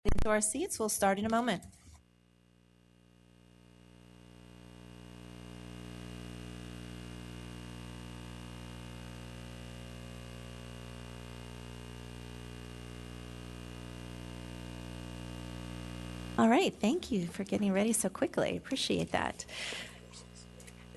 Into our seats. We'll start in a moment. All right, thank you for getting ready so quickly. Appreciate that.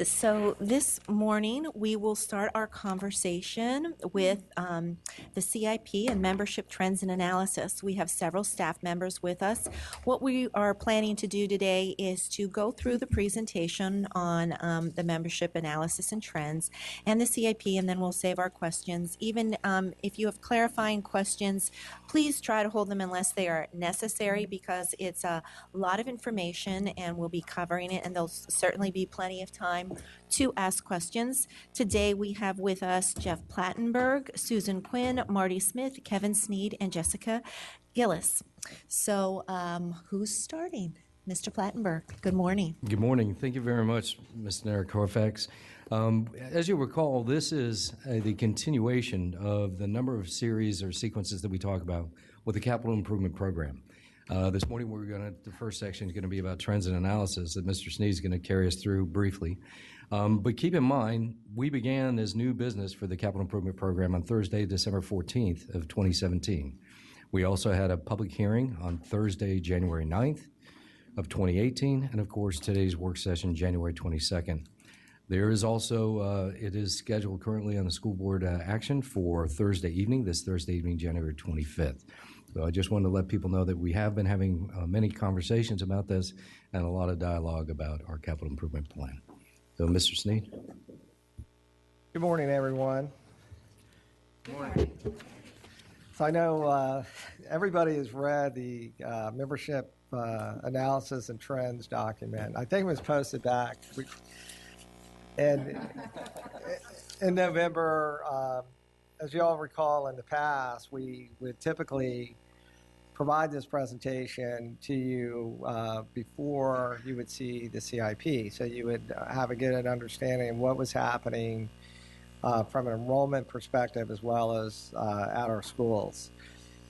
So this morning, we will start our conversation with the CIP and membership trends and analysis. We have several staff members with us. What we are planning to do today is to go through the presentation on the membership analysis and trends and the CIP, and then we'll save our questions. Even if you have clarifying questions, please try to hold them unless they are necessary, because it's a lot of information and we'll be covering it, and there'll certainly be plenty of time to ask questions. Today we have with us Jeff Plattenberg, Susan Quinn, Marty Smith, Kevin Sneed, and Jessica Gillis. So who's starting? Mr. Plattenberg, good morning. Good morning. Thank you very much, Ms. Nara Fairfax. As you recall, this is the continuation of the number of series or sequences that we talk about with the Capital Improvement Program. This morning, the first section is going to be about trends and analysis that Mr. Sneed is going to carry us through briefly. But keep in mind, we began as new business for the Capital Improvement Program on Thursday, December 14th of 2017. We also had a public hearing on Thursday, January 9th of 2018, and of course, today's work session, January 22nd. There is also, it is scheduled currently on the school board action for Thursday evening, January 25th. So I just wanted to let people know that we have been having many conversations about this and a lot of dialogue about our capital improvement plan. So, Mr. Sneed. Good morning, everyone. Good morning. So I know everybody has read the membership analysis and trends document. I think it was posted back in November. As you all recall, in the past, we would typically provide this presentation to you before you would see the CIP. So you would have a good understanding of what was happening from an enrollment perspective as well as at our schools.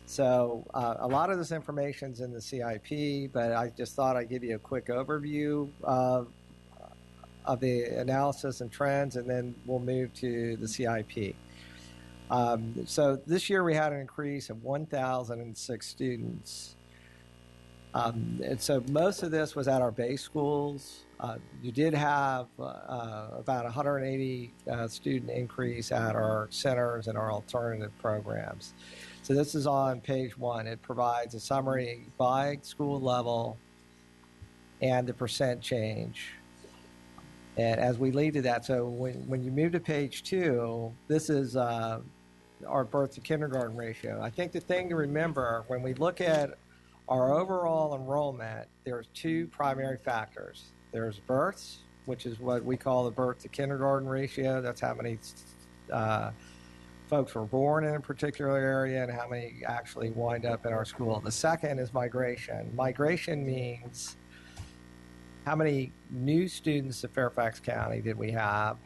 So a lot of this information is in the CIP, but I just thought I'd give you a quick overview of the analysis and trends, and then we'll move to the CIP. So this year we had an increase of 1,006 students. And so most of this was at our base schools. You did have about 180 student increase at our centers and our alternative programs. So this is on page 1. It provides a summary by school level and the percent change. And as we lead to that, so when you move to page 2, this is our birth to kindergarten ratio. I think the thing to remember when we look at our overall enrollment, there's 2 primary factors. There's births, which is what we call the birth to kindergarten ratio. That's how many folks were born in a particular area and how many actually wind up in our school. The second is migration. Migration means how many new students to Fairfax County did we have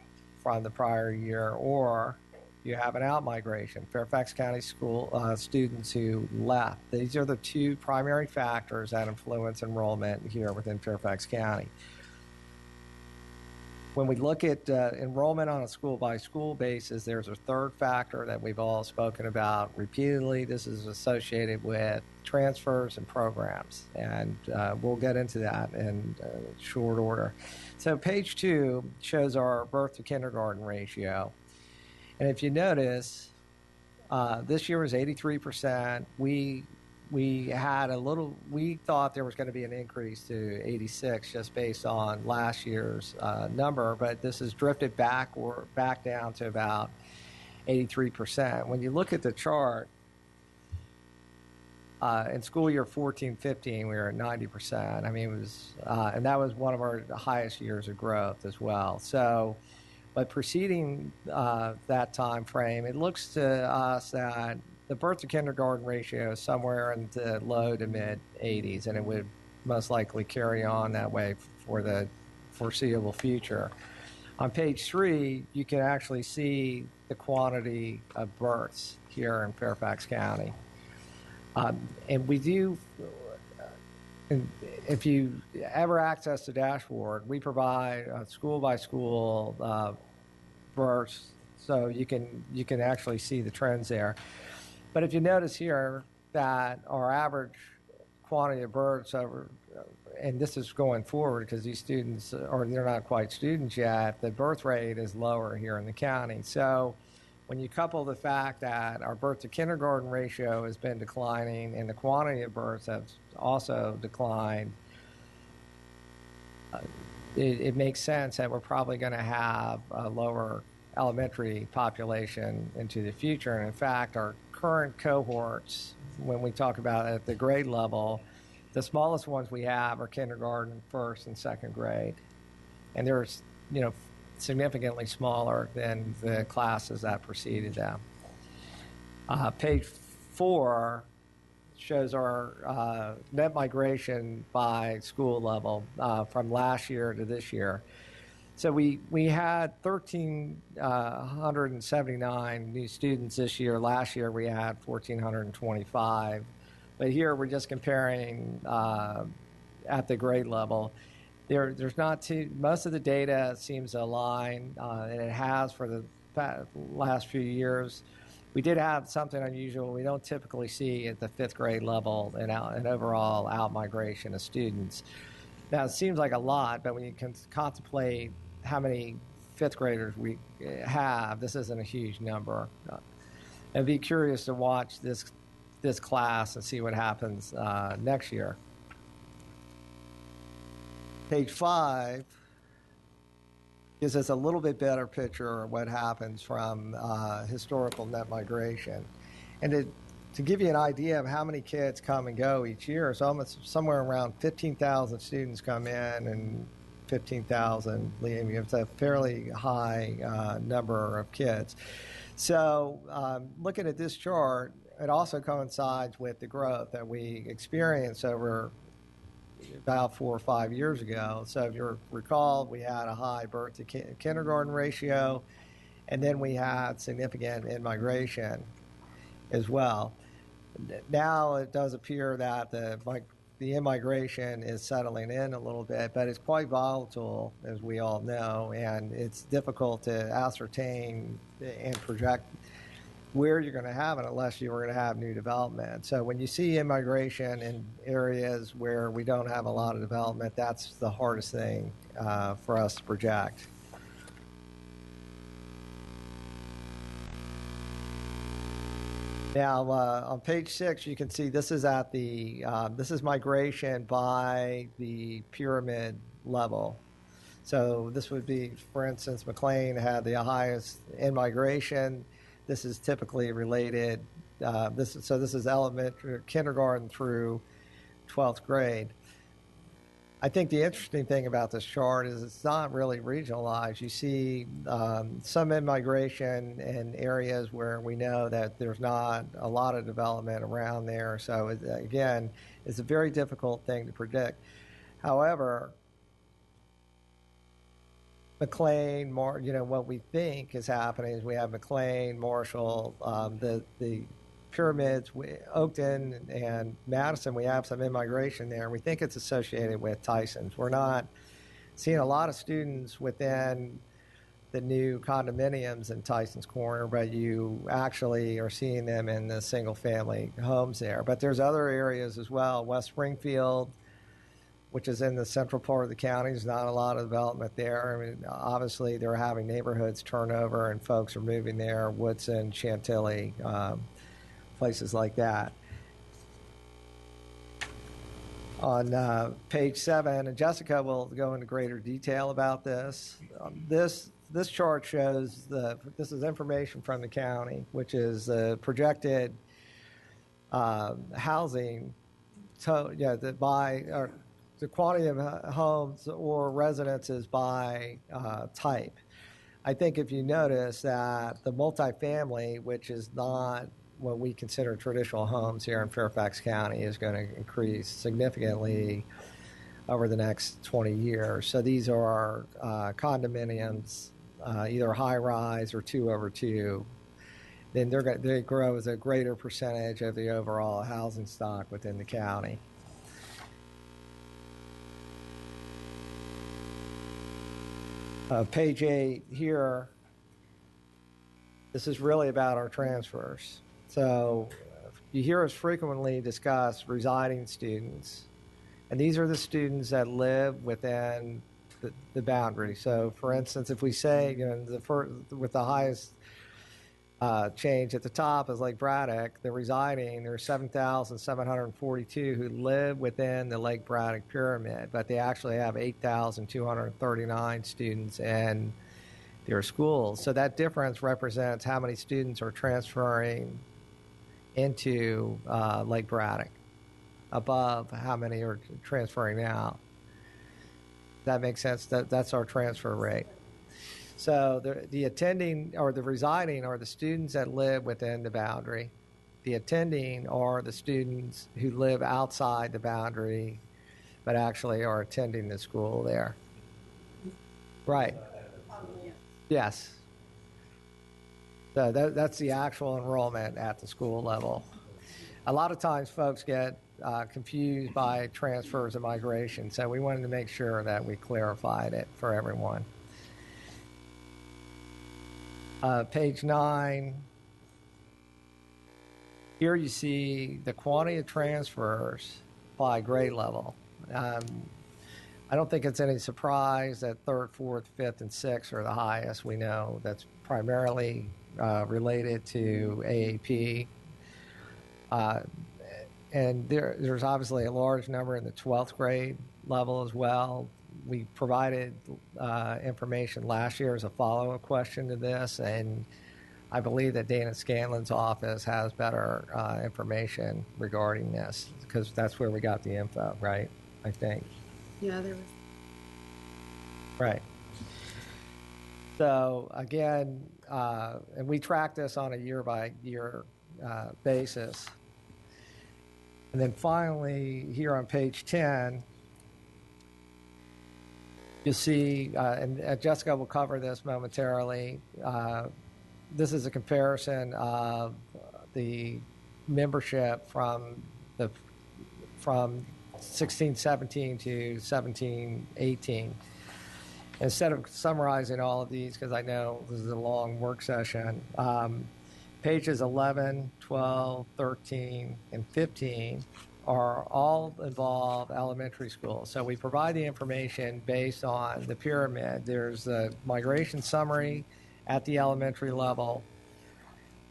from the prior year, or you have an out-migration, Fairfax County school students who left. These are the 2 primary factors that influence enrollment here within Fairfax County. When we look at enrollment on a school-by-school basis, there's a third factor that we've all spoken about repeatedly. This is associated with transfers and programs, and we'll get into that in short order. So page 2 shows our birth to kindergarten ratio. And if you notice, this year was 83%. We had we thought there was going to be an increase to 86 just based on last year's number, but this has drifted back down to about 83%. When you look at the chart, in school year 14-15, we were at 90%. I mean, it was, and that was one of our highest years of growth as well. So, but preceding that time frame, it looks to us that the birth to kindergarten ratio is somewhere in the low to mid 80s, and it would most likely carry on that way for the foreseeable future. On page 3, you can actually see the quantity of births here in Fairfax County. And we do, and if you ever access the dashboard, we provide school by school births, so you can actually see the trends there. But if you notice here that our average quantity of births over, and this is going forward because these students, or they're not quite students yet, the birth rate is lower here in the county. So when you couple the fact that our birth to kindergarten ratio has been declining and the quantity of births has also declined, it makes sense that we're probably going to have a lower elementary population into the future. And in fact, our current cohorts, when we talk about at the grade level, the smallest ones we have are kindergarten, first and second grade. And they're, significantly smaller than the classes that preceded them. Page 4 shows our net migration by school level from last year to this year. So we had 1,379 new students this year. Last year we had 1,425. But here we're just comparing at the grade level. There's not too, most of the data seems to align, and it has for the last few years. We did have something unusual we don't typically see at the 5th grade level and overall out-migration of students. Now, it seems like a lot, but when you can contemplate how many 5th graders we have, this isn't a huge number. I'd be curious to watch this class and see what happens next year. Page 5 gives us a little bit better picture of what happens from historical net migration. And to give you an idea of how many kids come and go each year, it's almost somewhere around 15,000 students come in and 15,000 leave. It's a fairly high number of kids. So looking at this chart, it also coincides with the growth that we experienced over about 4 or 5 years ago. So if you recall, we had a high birth to kindergarten ratio, and then we had significant in-migration as well. Now it does appear that the in-migration is settling in a little bit, but it's quite volatile, as we all know, and it's difficult to ascertain and project where you're going to have it unless you're going to have new development. So when you see immigration in areas where we don't have a lot of development, that's the hardest thing for us to project. Now on page 6, you can see this is at the this is migration by the pyramid level. So this would be, for instance, McLean had the highest in-migration. This is typically related. This is elementary, kindergarten through 12th grade. I think the interesting thing about this chart is it's not really regionalized. You see some in-migration in areas where we know that there's not a lot of development around there. So again, it's a very difficult thing to predict. However, McLean, what we think is happening is we have McLean, Marshall, the pyramids, Oakton and Madison, we have some in-migration there. We think it's associated with Tyson's. We're not seeing a lot of students within the new condominiums in Tyson's Corner, but you actually are seeing them in the single-family homes there. But there's other areas as well. West Springfield, which is in the central part of the county, there's not a lot of development there. I mean, obviously, they're having neighborhoods turnover and folks are moving there. Woodson, Chantilly, places like that. On page 7, and Jessica will go into greater detail about this. This chart shows this is information from the county, which is the projected housing, the quantity of homes or residences by type. I think if you notice that the multifamily, which is not what we consider traditional homes here in Fairfax County, is going to increase significantly over the next 20 years. So these are condominiums, either high-rise or 2 over 2. then they grow as a greater percentage of the overall housing stock within the county. Page 8 here, this is really about our transfers. So you hear us frequently discuss residing students, and these are the students that live within the boundary. So for instance, if we say, with the highest change at the top is Lake Braddock, they're residing, there are 7,742 who live within the Lake Braddock pyramid, but they actually have 8,239 students in their schools. So that difference represents how many students are transferring into Lake Braddock above how many are transferring out. That makes sense. That's our transfer rate. So the attending or the residing are the students that live within the boundary. The attending are the students who live outside the boundary but actually are attending the school there. Right. Yes. So that's the actual enrollment at the school level. A lot of times folks get confused by transfers and migration, so we wanted to make sure that we clarified it for everyone. Page 9, here you see the quantity of transfers by grade level. I don't think it's any surprise that 3rd, 4th, 5th, and 6th are the highest. We know that's primarily related to AAP. And there's obviously a large number in the 12th grade level as well. We provided information last year as a follow-up question to this, and I believe that Dana Scanlon's office has better information regarding this, because that's where we got the info, right? I think. Yeah, there was. Right. So again, and we track this on a year-by-year basis. And then finally, here on page 10, you'll see, and Jessica will cover this momentarily, this is a comparison of the membership from 16-17 to 17-18. Instead of summarizing all of these, because I know this is a long work session, pages 11, 12, 13, and 15 are all involve elementary schools. So we provide the information based on the pyramid. There's the migration summary at the elementary level.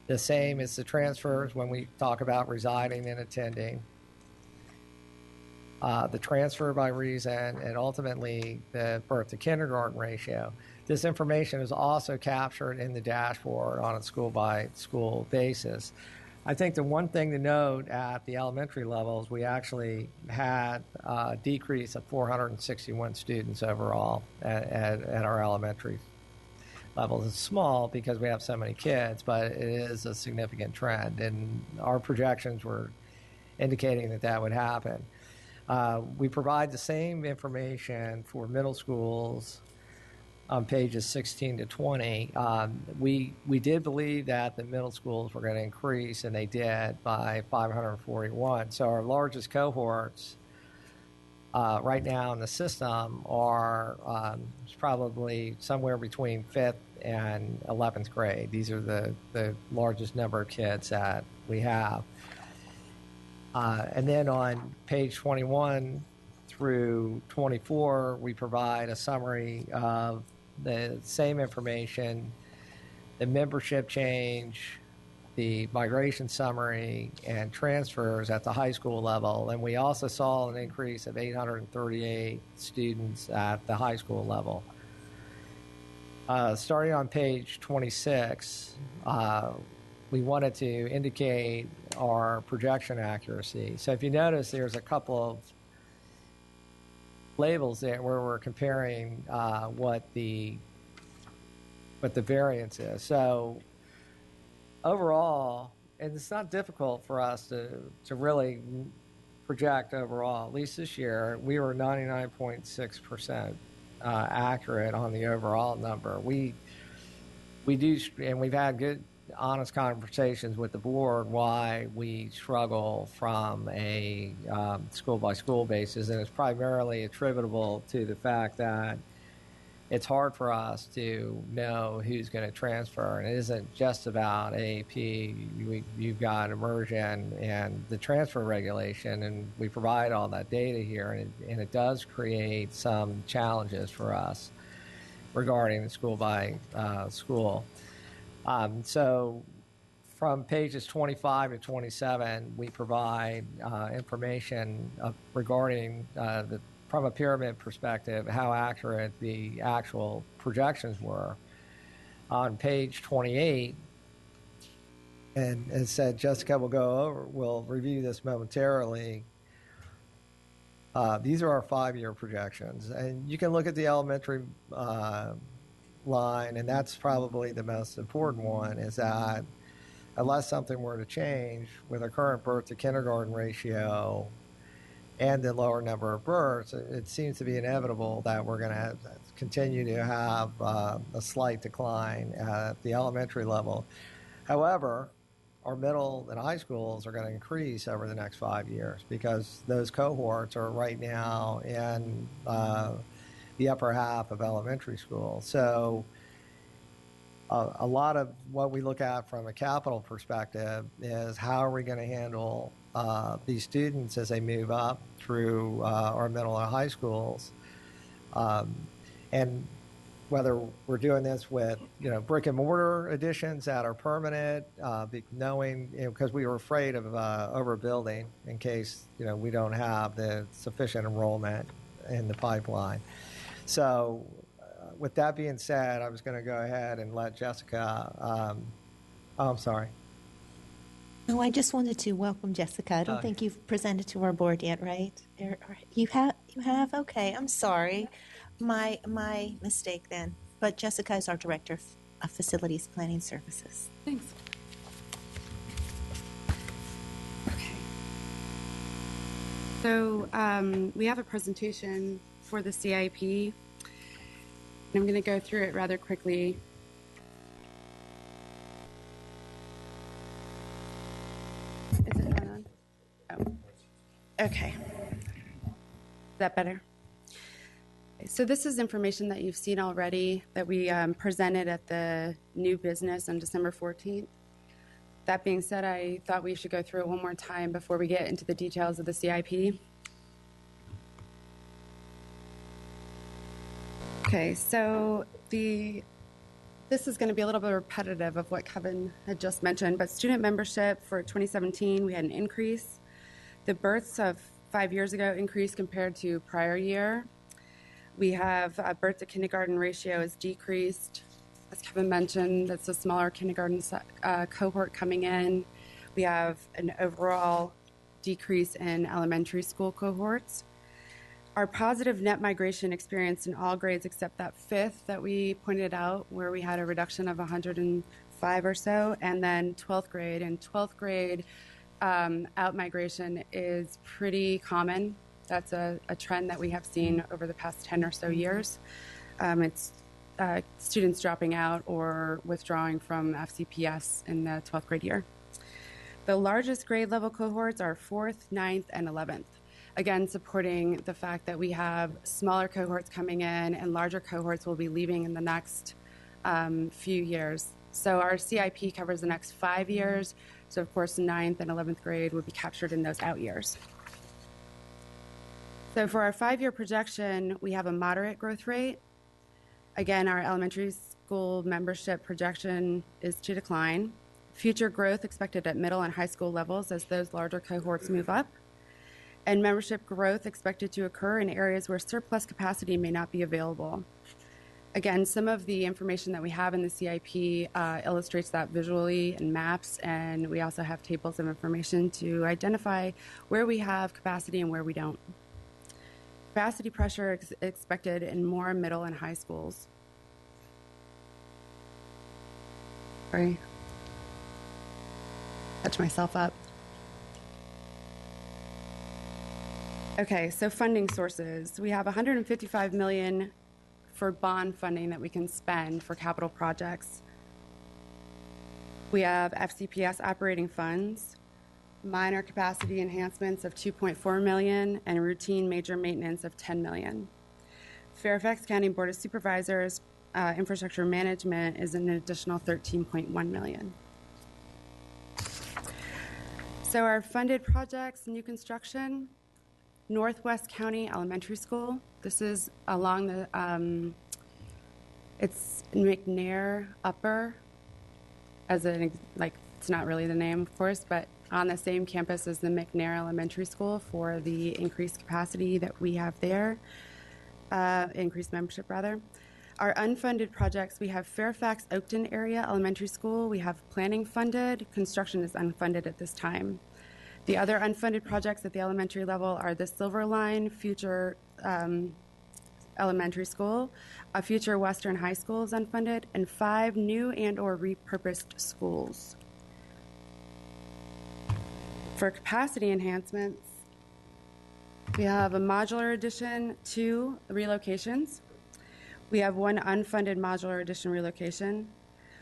The same as the transfers when we talk about residing and attending. The transfer by reason, and ultimately the birth to kindergarten ratio. This information is also captured in the dashboard on a school-by-school basis. I think the one thing to note at the elementary levels, we actually had a decrease of 461 students overall at our elementary levels. It's small because we have so many kids, but it is a significant trend, and our projections were indicating that that would happen. We provide the same information for middle schools on pages 16 to 20. We did believe that the middle schools were going to increase, and they did by 541. So our largest cohorts right now in the system are probably somewhere between 5th and 11th grade. These are the largest number of kids that we have. And then on page 21 through 24, we provide a summary of the same information, the membership change, the migration summary, and transfers at the high school level. And we also saw an increase of 838 students at the high school level. Starting on page 26, we wanted to indicate our projection accuracy. So if you notice, there's a couple of labels there where we're comparing what the variance is. So overall, and it's not difficult for us to really project overall. At least this year, we were 99.6% accurate on the overall number. We do, and we've had good honest conversations with the board why we struggle from a school-by-school basis, and it's primarily attributable to the fact that it's hard for us to know who's going to transfer. And it isn't just about AAP. You've got immersion and the transfer regulation, and we provide all that data here, and it does create some challenges for us regarding the school by school. So from pages 25 to 27, we provide information regarding from a pyramid perspective, how accurate the actual projections were. On page 28, and as said, Jessica will review this momentarily. These are our 5-year projections, and you can look at the elementary line, and that's probably the most important one, is that unless something were to change with our current birth to kindergarten ratio and the lower number of births, it seems to be inevitable that we're going to continue to have a slight decline at the elementary level. However, our middle and high schools are going to increase over the next 5 years because those cohorts are right now in the upper half of elementary school. So a lot of what we look at from a capital perspective is how are we going to handle these students as they move up through our middle and high schools, and whether we're doing this with brick and mortar additions that are permanent, knowing because we were afraid of overbuilding in case we don't have the sufficient enrollment in the pipeline. So with that being said, I was going to go ahead and let Jessica. I'm sorry. No, I just wanted to welcome Jessica. I don't think you've presented to our board yet, right? You have? You have? Okay, I'm sorry. My mistake then. But Jessica is our Director of Facilities Planning Services. Thanks. Okay. So we have a presentation for the CIP. I'm going to go through it rather quickly. Is it going on? Oh. Okay. Is that better? So this is information that you've seen already that we presented at the new business on December 14th. That being said, I thought we should go through it one more time before we get into the details of the CIP. Okay, so this is going to be a little bit repetitive of what Kevin had just mentioned, but student membership for 2017, we had an increase. The births of 5 years ago increased compared to prior year. We have a birth to kindergarten ratio is decreased. As Kevin mentioned, that's a smaller kindergarten cohort coming in. We have an overall decrease in elementary school cohorts. Our positive net migration experienced in all grades except that fifth that we pointed out where we had a reduction of 105 or so, and then 12th grade. And 12th grade out migration is pretty common. That's a trend that we have seen over the past 10 or so years. It's students dropping out or withdrawing from FCPS in the 12th grade year. The largest grade level cohorts are 4th, 9th, and 11th. Again, supporting the fact that we have smaller cohorts coming in and larger cohorts will be leaving in the next few years. So our CIP covers the next 5 years. So of course, 9th and 11th grade would be captured in those out years. So for our 5-year projection, we have a moderate growth rate. Again, our elementary school membership projection is to decline. Future growth expected at middle and high school levels as those larger cohorts move up. And membership growth expected to occur in areas where surplus capacity may not be available. Again, some of the information that we have in the CIP illustrates that visually in maps, and we also have tables of information to identify where we have capacity and where we don't. Capacity pressure expected in more middle and high schools. Sorry. Catch myself up. Okay, so funding sources. We have $155 million for bond funding that we can spend for capital projects. We have FCPS operating funds, minor capacity enhancements of $2.4 million, and routine major maintenance of $10 million. Fairfax County Board of Supervisors infrastructure management is an additional $13.1 million. So our funded projects, new construction, Northwest County Elementary School. This is along the, it's McNair Upper, as an, like, it's not really the name, of course, but on the same campus as the McNair Elementary School for the increased capacity that we have there, increased membership rather. Our unfunded projects, we have Fairfax Oakton Area Elementary School. We have planning funded. Construction is unfunded at this time. The other unfunded projects at the elementary level are the Silver Line Future Elementary School, a Future Western High School is unfunded, and 5 new and or repurposed schools. For capacity enhancements, we have a modular addition, 2 relocations. We have 1 unfunded modular addition relocation.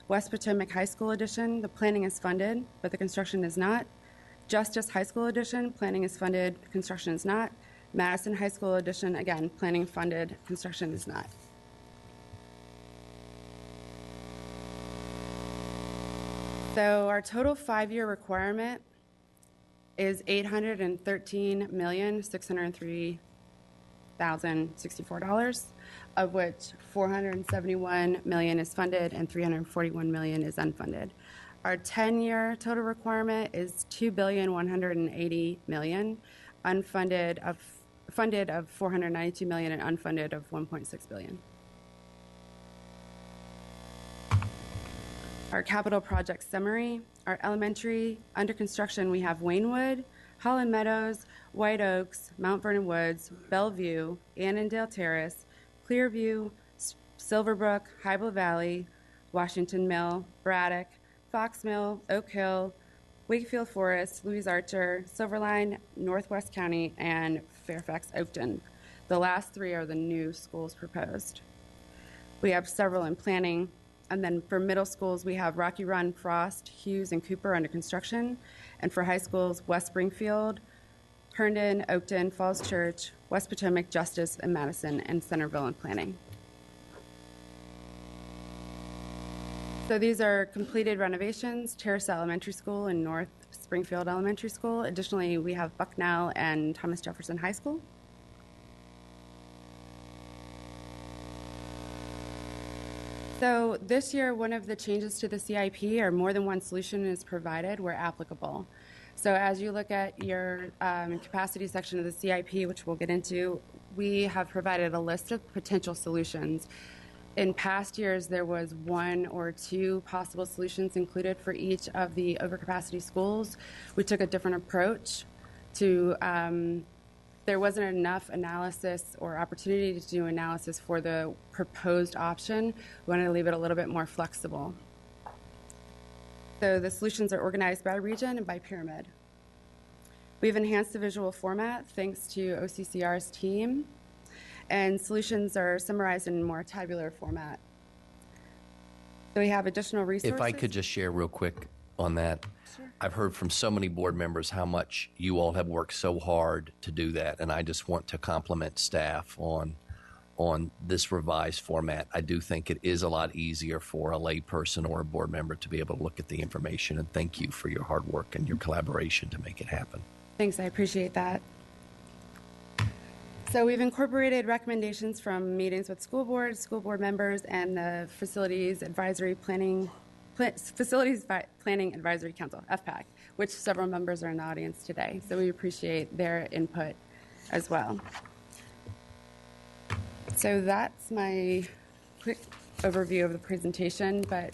West Potomac High School addition, the planning is funded, but the construction is not. Justice High School addition, planning is funded, construction is not. Madison High School addition, again, planning funded, construction is not. So our total 5-year requirement is $813,603,064, of which $471 million is funded and $341 million is unfunded. Our 10-year total requirement is $2,180 million, unfunded of funded of $492 million and unfunded of $1.6 billion. Our capital project summary, our elementary under construction, we have Waynewood, Holland Meadows, White Oaks, Mount Vernon Woods, Bellevue, Annandale Terrace, Clearview, Silverbrook, Hybla Valley, Washington Mill, Braddock, Fox Mill, Oak Hill, Wakefield Forest, Louise Archer, Silverline, Northwest County, and Fairfax Oakton. The last 3 are the new schools proposed. We have several in planning. And then for middle schools, we have Rocky Run, Frost, Hughes, and Cooper under construction. And for high schools, West Springfield, Herndon, Oakton, Falls Church, West Potomac, Justice, and Madison, and Centerville in planning. So these are completed renovations, Terrace Elementary School and North Springfield Elementary School. Additionally, we have Bucknell and Thomas Jefferson High School. So this year, one of the changes to the CIP are more than one solution is provided where applicable. So as you look at your capacity section of the CIP, which we'll get into, we have provided a list of potential solutions. In past years, there was 1 or 2 possible solutions included for each of the overcapacity schools. We took a different approach to there wasn't enough analysis or opportunity to do analysis for the proposed option. We wanted to leave it a little bit more flexible. So the solutions are organized by region and by pyramid. We've enhanced the visual format thanks to OCCR's team, and solutions are summarized in more tabular format. So we have additional resources. If I could just share real quick on that. Sure. I've heard from so many board members how much you all have worked so hard to do that, and I just want to compliment staff on this revised format. I do think it is a lot easier for a lay person or a board member to be able to look at the information, and thank you for your hard work and your collaboration to make it happen. Thanks, I appreciate that. So we've incorporated recommendations from meetings with school board members, and the Facilities Planning Advisory Council, FPAC, which several members are in the audience today. So we appreciate their input as well. So that's my quick overview of the presentation, but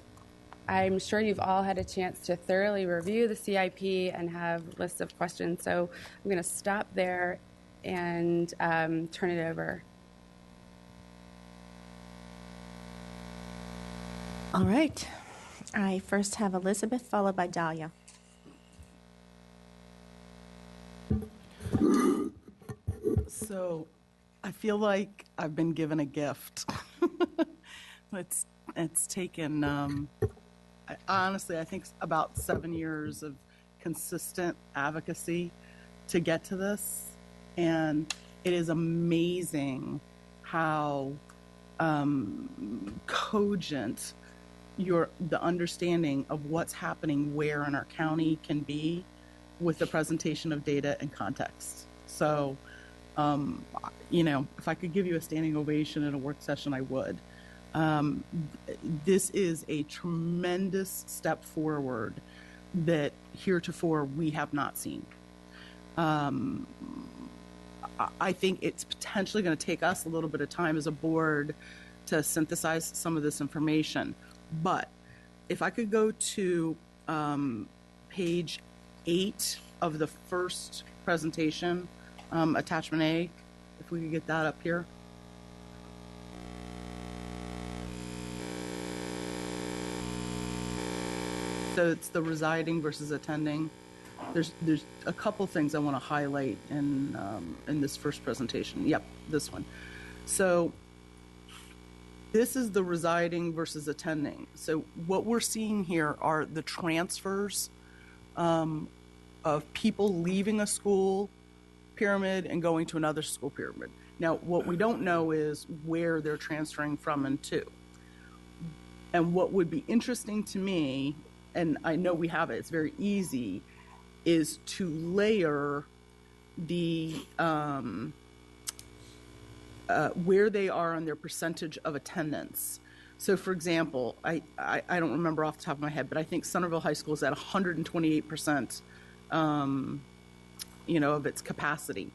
I'm sure you've all had a chance to thoroughly review the CIP and have lists of questions. So I'm going to stop there and turn it over. All right. I first have Elizabeth, followed by Dahlia. So I feel like I've been given a gift. It's taken, honestly, I think about 7 years of consistent advocacy to get to this. And it is amazing how cogent the understanding of what's happening where in our county can be with the presentation of data and context. So, if I could give you a standing ovation in a work session, I would. This is a tremendous step forward that heretofore we have not seen. I think it's potentially going to take us a little bit of time as a board to synthesize some of this information. But if I could go to page 8 of the first presentation, attachment A, if we could get that up here. So it's the residing versus attending. There's a couple things I want to highlight in this first presentation. Yep, this one. So this is the residing versus attending. So what we're seeing here are the transfers of people leaving a school pyramid and going to another school pyramid. Now, what we don't know is where they're transferring from and to. And what would be interesting to me, and I know we have it, it's very easy, is to layer the where they are on their percentage of attendance. So, for example, I don't remember off the top of my head, but I think Centerville High School is at 128%, of its capacity.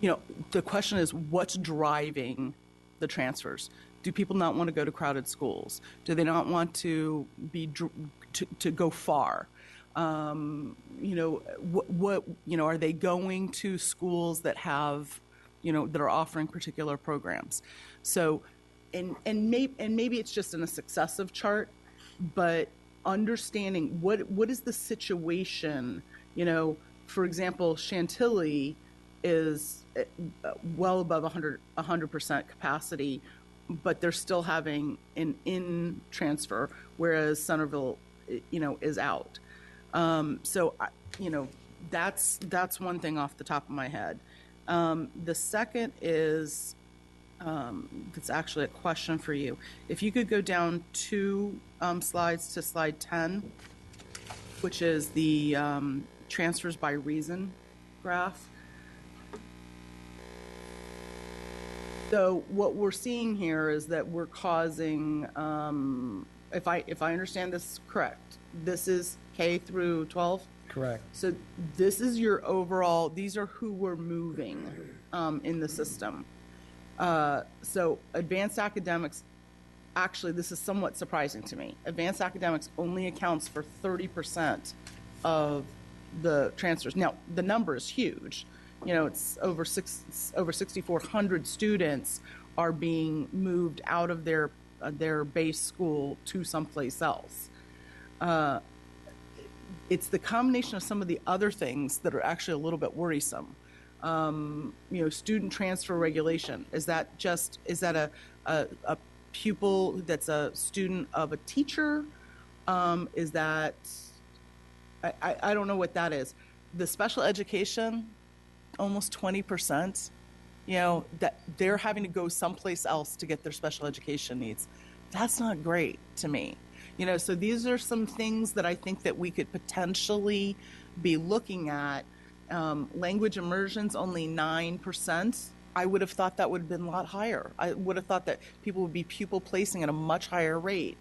The question is, what's driving the transfers? Do people not want to go to crowded schools? Do they not want to to go far? Are they going to schools that have, that are offering particular programs? So, and maybe it's just in a successive chart, but understanding what is the situation. For example, Chantilly is well above 100% capacity, but they're still having an in transfer, whereas Centerville, is out. So, that's one thing off the top of my head. The second is, that's actually a question for you. If you could go down 2 slides to slide 10, which is the transfers by reason graph. So what we're seeing here is that we're causing, if I understand this correct, this is K through 12? Correct. So this is your overall, these are who we're moving in the system. So advanced academics, actually this is somewhat surprising to me. Advanced academics only accounts for 30% of the transfers. Now, the number is huge. It's over 6,400 students are being moved out of their base school to someplace else. It's the combination of some of the other things that are actually a little bit worrisome. Student transfer regulation. Is that a pupil that's a student of a teacher? Is that, I don't know what that is. The special education, almost 20%, that they're having to go someplace else to get their special education needs. That's not great to me. So these are some things that I think that we could potentially be looking at. Language immersion's only 9%. I would have thought that would have been a lot higher. I would have thought that people would be pupil placing at a much higher rate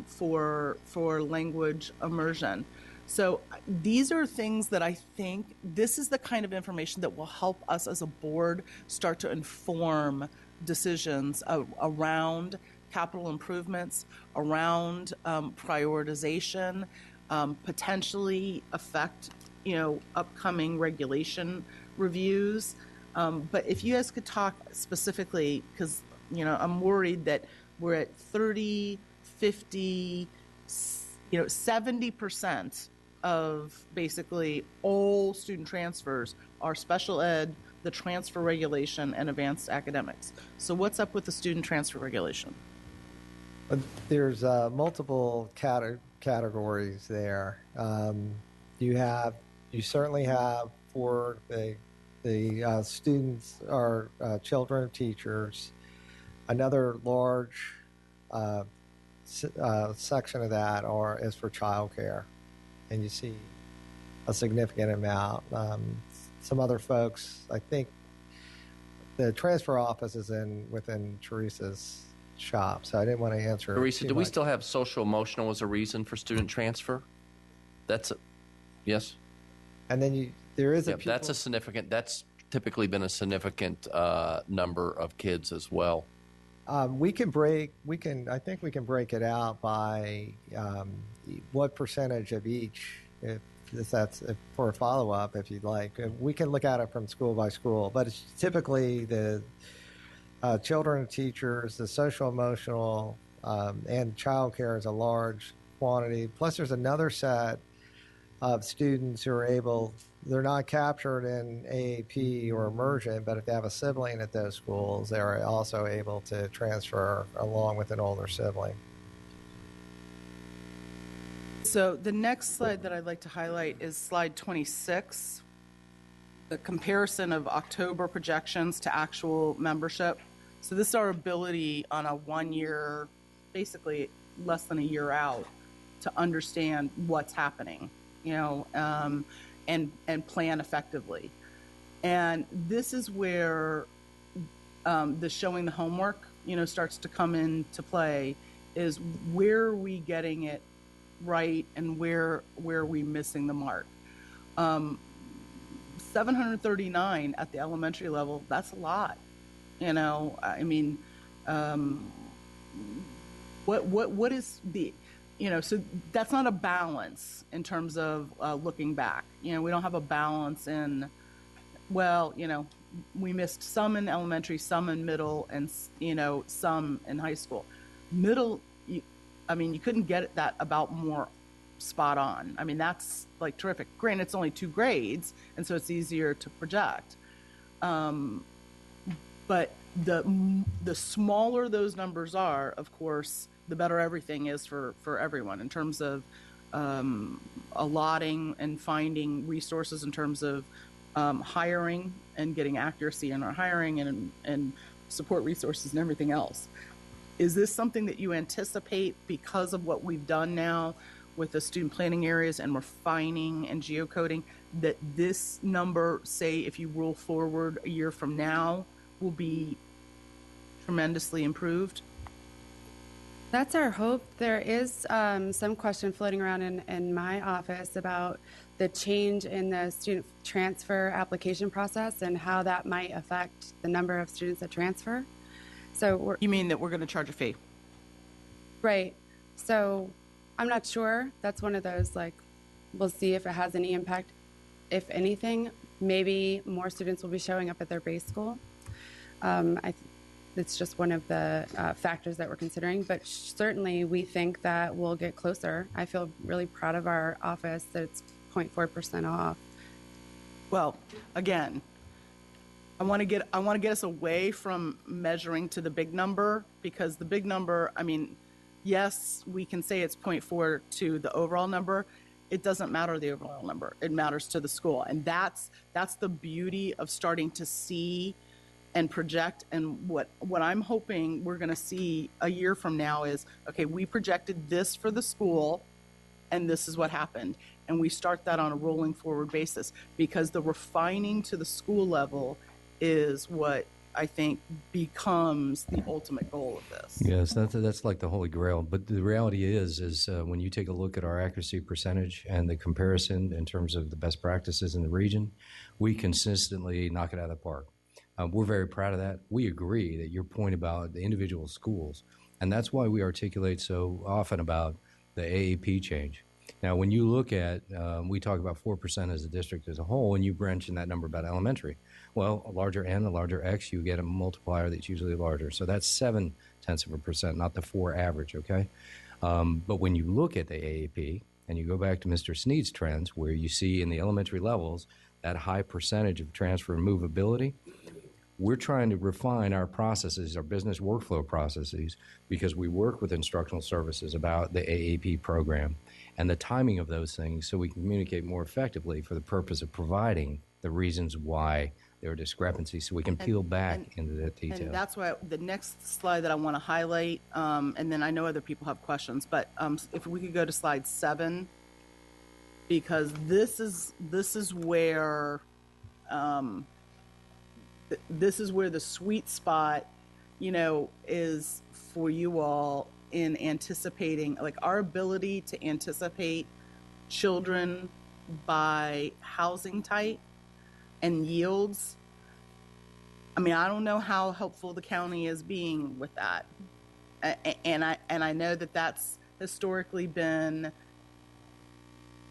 for language immersion. So these are things that I think this is the kind of information that will help us as a board start to inform decisions around capital improvements, around prioritization, potentially affect, upcoming regulation reviews. But if you guys could talk specifically, because, I'm worried that we're at 30, 50, 70% of basically all student transfers are special ed, the transfer regulation, and advanced academics. So what's up with the student transfer regulation? But there's multiple categories there. You certainly have for the students or children of teachers. Another large section of that is for childcare, and you see a significant amount. Some other folks, I think, the transfer office is within Teresa's shop, so I didn't want to answer. Teresa, do we still have social emotional as a reason for student transfer? Yes. And then there is a. That's typically been a significant number of kids as well. I think we can break it out by what percentage of each, if for a follow-up, if you'd like. We can look at it from school by school, but it's typically the children and teachers, the social emotional, and childcare is a large quantity. Plus, there's another set of students who are they're not captured in AAP or immersion, but if they have a sibling at those schools, they're also able to transfer along with an older sibling. So the next slide that I'd like to highlight is slide 26, the comparison of October projections to actual membership. So this is our ability on a 1 year, basically less than a year out, to understand what's happening, and plan effectively. And this is where the showing the homework, starts to come into play, is where are we getting it right and where are we missing the mark. 739 at the elementary level, that's a lot. What is the, so that's not a balance in terms of looking back. We don't have a balance in, we missed some in elementary, some in middle, and, some in high school. Middle, you couldn't get that about more spot on. That's like terrific. Granted, it's only 2 grades, and so it's easier to project. But the smaller those numbers are, of course, the better everything is for everyone in terms of allotting and finding resources, in terms of hiring and getting accuracy in our hiring and support resources and everything else. Is this something that you anticipate, because of what we've done now with the student planning areas and refining and geocoding, that this number, say if you roll forward a year from now, will be tremendously improved? That's our hope. There is some question floating around in my office about the change in the student transfer application process and how that might affect the number of students that transfer. So you mean that we're going to charge a fee? Right. So I'm not sure. That's one of those, we'll see if it has any impact. If anything, maybe more students will be showing up at their base school. It's just one of the factors that we're considering, but certainly we think that we'll get closer. I feel really proud of our office that it's 0.4% off. Well, again, I want to get us away from measuring to the big number, because the big number, yes, we can say it's 0.4 to the overall number. It doesn't matter the overall number. It matters to the school. And that's the beauty of starting to see and project. And what I'm hoping we're going to see a year from now is, okay, we projected this for the school, and this is what happened. And we start that on a rolling forward basis, because the refining to the school level is what I think becomes the ultimate goal of this. Yes, that's like the holy grail. But the reality is when you take a look at our accuracy percentage and the comparison in terms of the best practices in the region, we consistently knock it out of the park. We're very proud of that. We agree that your point about the individual schools, and that's why we articulate so often about the AAP change. Now, when you look at, we talk about 4% as a district as a whole, and you mentioned that number about elementary. Well, a larger N, a larger X, you get a multiplier that's usually larger. So that's 0.7%, not the 4 average, okay? But when you look at the AAP, and you go back to Mr. Sneed's trends, where you see in the elementary levels that high percentage of transfer and movability, We're trying to refine our processes, our business workflow processes, because we work with instructional services about the AAP program and the timing of those things so we can communicate more effectively for the purpose of providing the reasons why there are discrepancies so we can peel back into that detail. And that's why the next slide that I want to highlight, and then I know other people have questions, but if we could go to slide 7, because this is where the sweet spot, is for you all in anticipating, like our ability to anticipate children by housing type and yields. I mean, I don't know how helpful the county is being with that. And I know that that's historically been,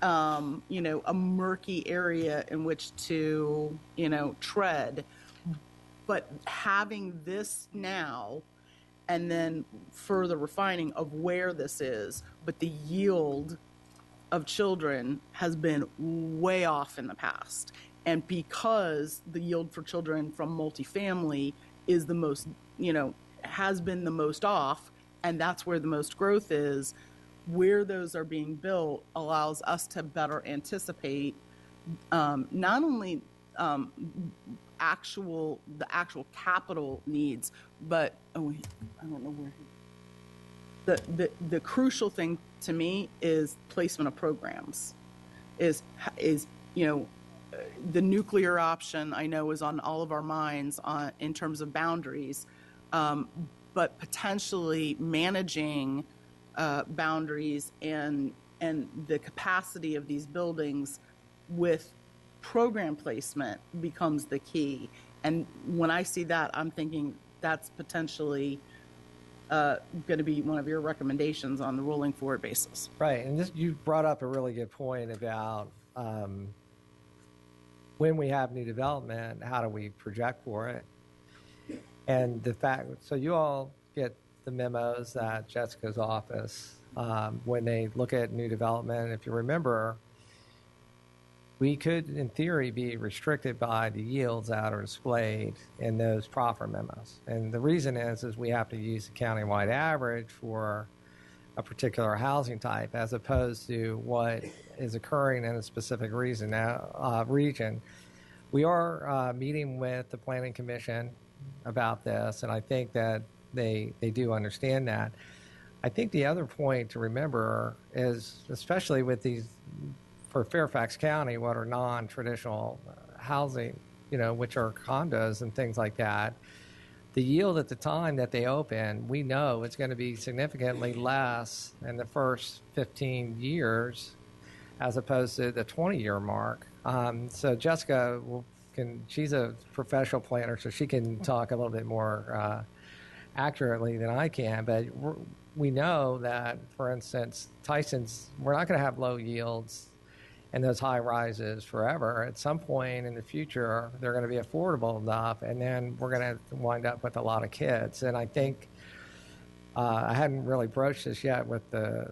a murky area in which to, tread. But having this now and then further refining of where this is, but the yield of children has been way off in the past. And because the yield for children from multifamily is the most, has been the most off, and that's where the most growth is, where those are being built allows us to better anticipate not only the actual capital needs, but I don't know where. The crucial thing to me is placement of programs. Is the nuclear option, I know, is on all of our minds in terms of boundaries, but potentially managing boundaries and the capacity of these buildings with program placement becomes the key. And when I see that, I'm thinking that's potentially going to be one of your recommendations on the rolling forward basis. Right, and you brought up a really good point about when we have new development, how do we project for it? And the fact, so you all get the memos that Jessica's office, when they look at new development, if you remember, we could, in theory, be restricted by the yields that are displayed in those proffer memos. And the reason is we have to use the countywide average for a particular housing type as opposed to what is occurring in a specific region. We are meeting with the Planning Commission about this, and I think that they do understand that. I think the other point to remember is, especially with these, for Fairfax County, what are non-traditional housing, which are condos and things like that, the yield at the time that they open, we know it's going to be significantly less in the first 15 years as opposed to the 20-year mark. So Jessica she's a professional planner, so she can talk a little bit more accurately than I can. But we know that, for instance, Tyson's, we're not going to have low yields and those high rises forever. At some point in the future, they're going to be affordable enough, and then we're going to wind up with a lot of kids. And I think I hadn't really broached this yet with the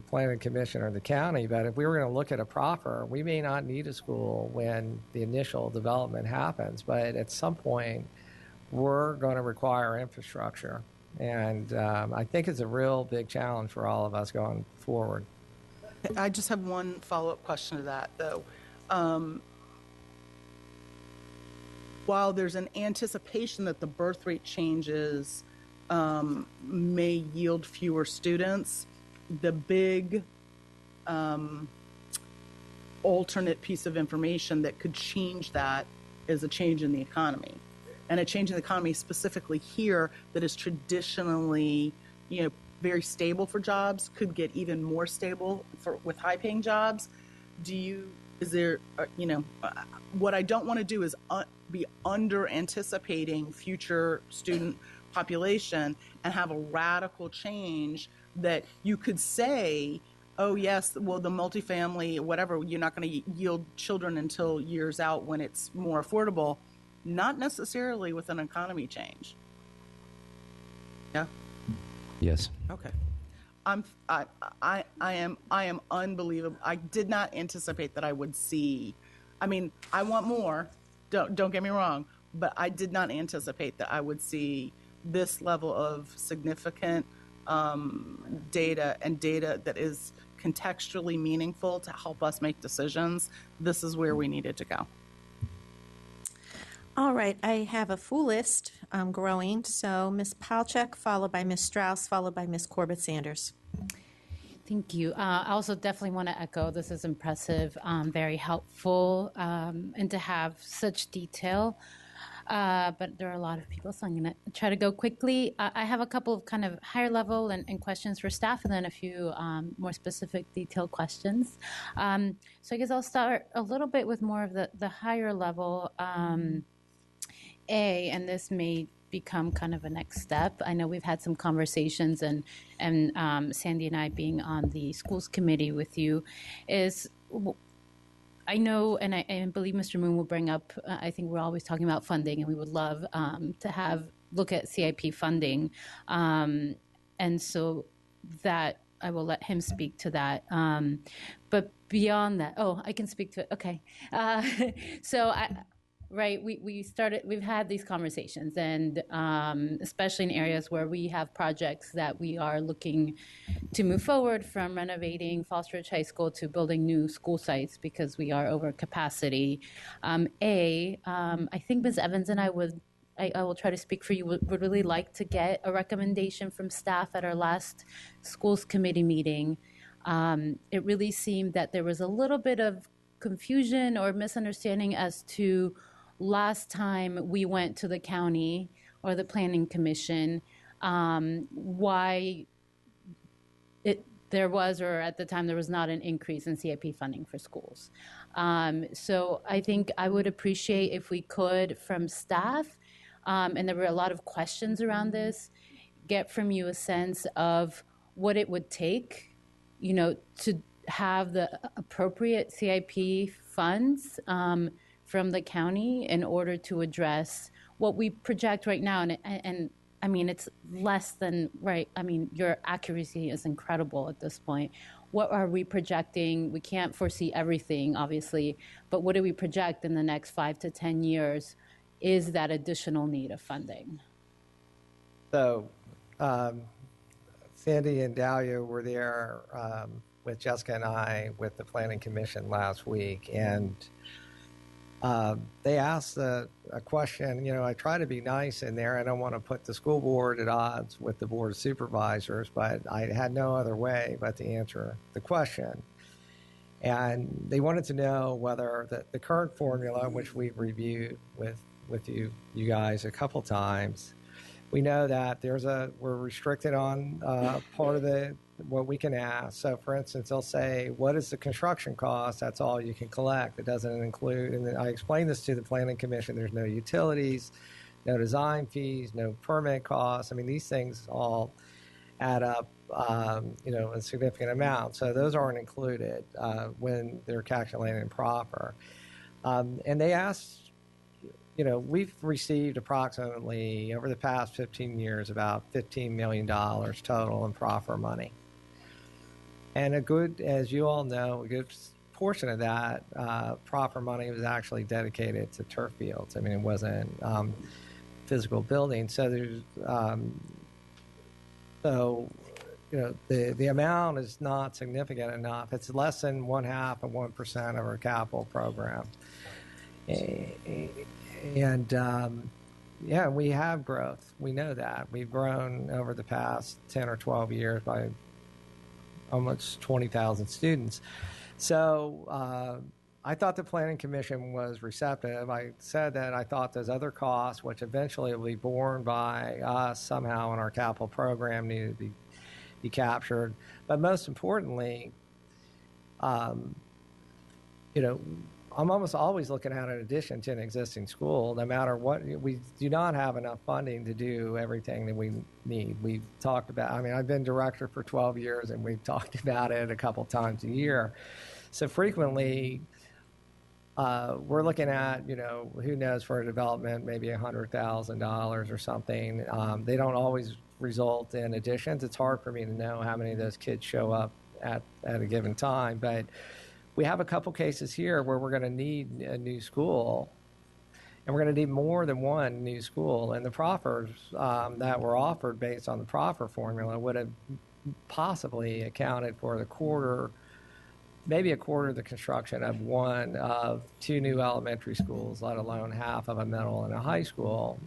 Planning Commission or the county, but if we were going to look at a proffer, we may not need a school when the initial development happens, but at some point, we're going to require infrastructure. And I think it's a real big challenge for all of us going forward. I just have one follow-up question to that, though. While there's an anticipation that the birth rate changes may yield fewer students, the big alternate piece of information that could change that is a change in the economy. And a change in the economy specifically here that is traditionally, very stable for jobs could get even more stable with high-paying jobs. What I don't want to do is be under-anticipating future student population and have a radical change that you could say, oh, yes, well, the multifamily, whatever, you're not going to yield children until years out when it's more affordable. Not necessarily with an economy change. Yeah? Yes. Okay. I am unbelievable. I did not anticipate that I would see. I mean, I want more. Don't get me wrong, but I did not anticipate that I would see this level of significant data and data that is contextually meaningful to help us make decisions. This is where we needed to go. All right, I have a full list growing. So Ms. Palchuk, followed by Ms. Strauss, followed by Ms. Corbett-Sanders. Thank you. I also definitely want to echo this is impressive, very helpful, and to have such detail. But there are a lot of people, so I'm going to try to go quickly. I have a couple of kind of higher level and questions for staff, and then a few more specific detailed questions. So I guess I'll start a little bit with more of the higher level. And this may become kind of a next step. I know we've had some conversations, and Sandy and I being on the schools committee with you is, I know, and I believe Mr. Moon will bring up, I think we're always talking about funding, and we would love to look at CIP funding. And so that I will let him speak to that. But beyond that, I can speak to it. Okay. We've had these conversations, and especially in areas where we have projects that we are looking to move forward, from renovating Foster Ridge High School to building new school sites because we are over capacity. I think Ms. Evans and I will try to speak for you, would really like to get a recommendation from staff at our last schools committee meeting. It really seemed that there was a little bit of confusion or misunderstanding as to last time we went to the county or the planning commission, why there was, or at the time there was not, an increase in CIP funding for schools. So I think I would appreciate if we could, from staff, and there were a lot of questions around this, get from you a sense of what it would take, to have the appropriate CIP funds from the county in order to address what we project right now. And I mean, it's less than, right? I mean, your accuracy is incredible at this point. What are we projecting? We can't foresee everything, obviously, but what do we project in the next 5 to 10 years is that additional need of funding? So Sandy and Dahlia were there with Jessica and I with the Planning Commission last week, and they asked a question. I try to be nice in there. I don't want to put the school board at odds with the board of supervisors, but I had no other way but to answer the question. And they wanted to know whether the current formula, which we've reviewed with you guys a couple times, we know that we're restricted on part of what we can ask. So, for instance, they'll say, what is the construction cost? That's all you can collect. It doesn't include, and I explained this to the Planning Commission, there's no utilities, no design fees, no permit costs. I mean, these things all add up, a significant amount. So those aren't included when they're calculated proper. And they asked, we've received approximately, over the past 15 years, about $15 million total in proffer money. And as you all know, a good portion of that proffer money was actually dedicated to turf fields. I mean, it wasn't physical buildings. So the amount is not significant enough. It's less than 0.5% of 1% of our capital program. And we have growth. We know that. We've grown over the past 10 or 12 years by almost 20,000 students. So I thought the Planning Commission was receptive. I said that I thought those other costs, which eventually will be borne by us somehow in our capital program, needed to be captured. But most importantly, I'm almost always looking at an addition to an existing school, no matter what. We do not have enough funding to do everything that we need. We've talked about, I've been director for 12 years, and we've talked about it a couple times a year. So frequently, we're looking at, who knows, for a development, maybe $100,000 or something. They don't always result in additions. It's hard for me to know how many of those kids show up at a given time, but we have a couple cases here where we're going to need a new school, And we're going to need more than one new school. And the proffers that were offered based on the proffer formula would have possibly accounted for maybe a quarter of the construction of one of two new elementary schools, let alone half of a middle and a high school.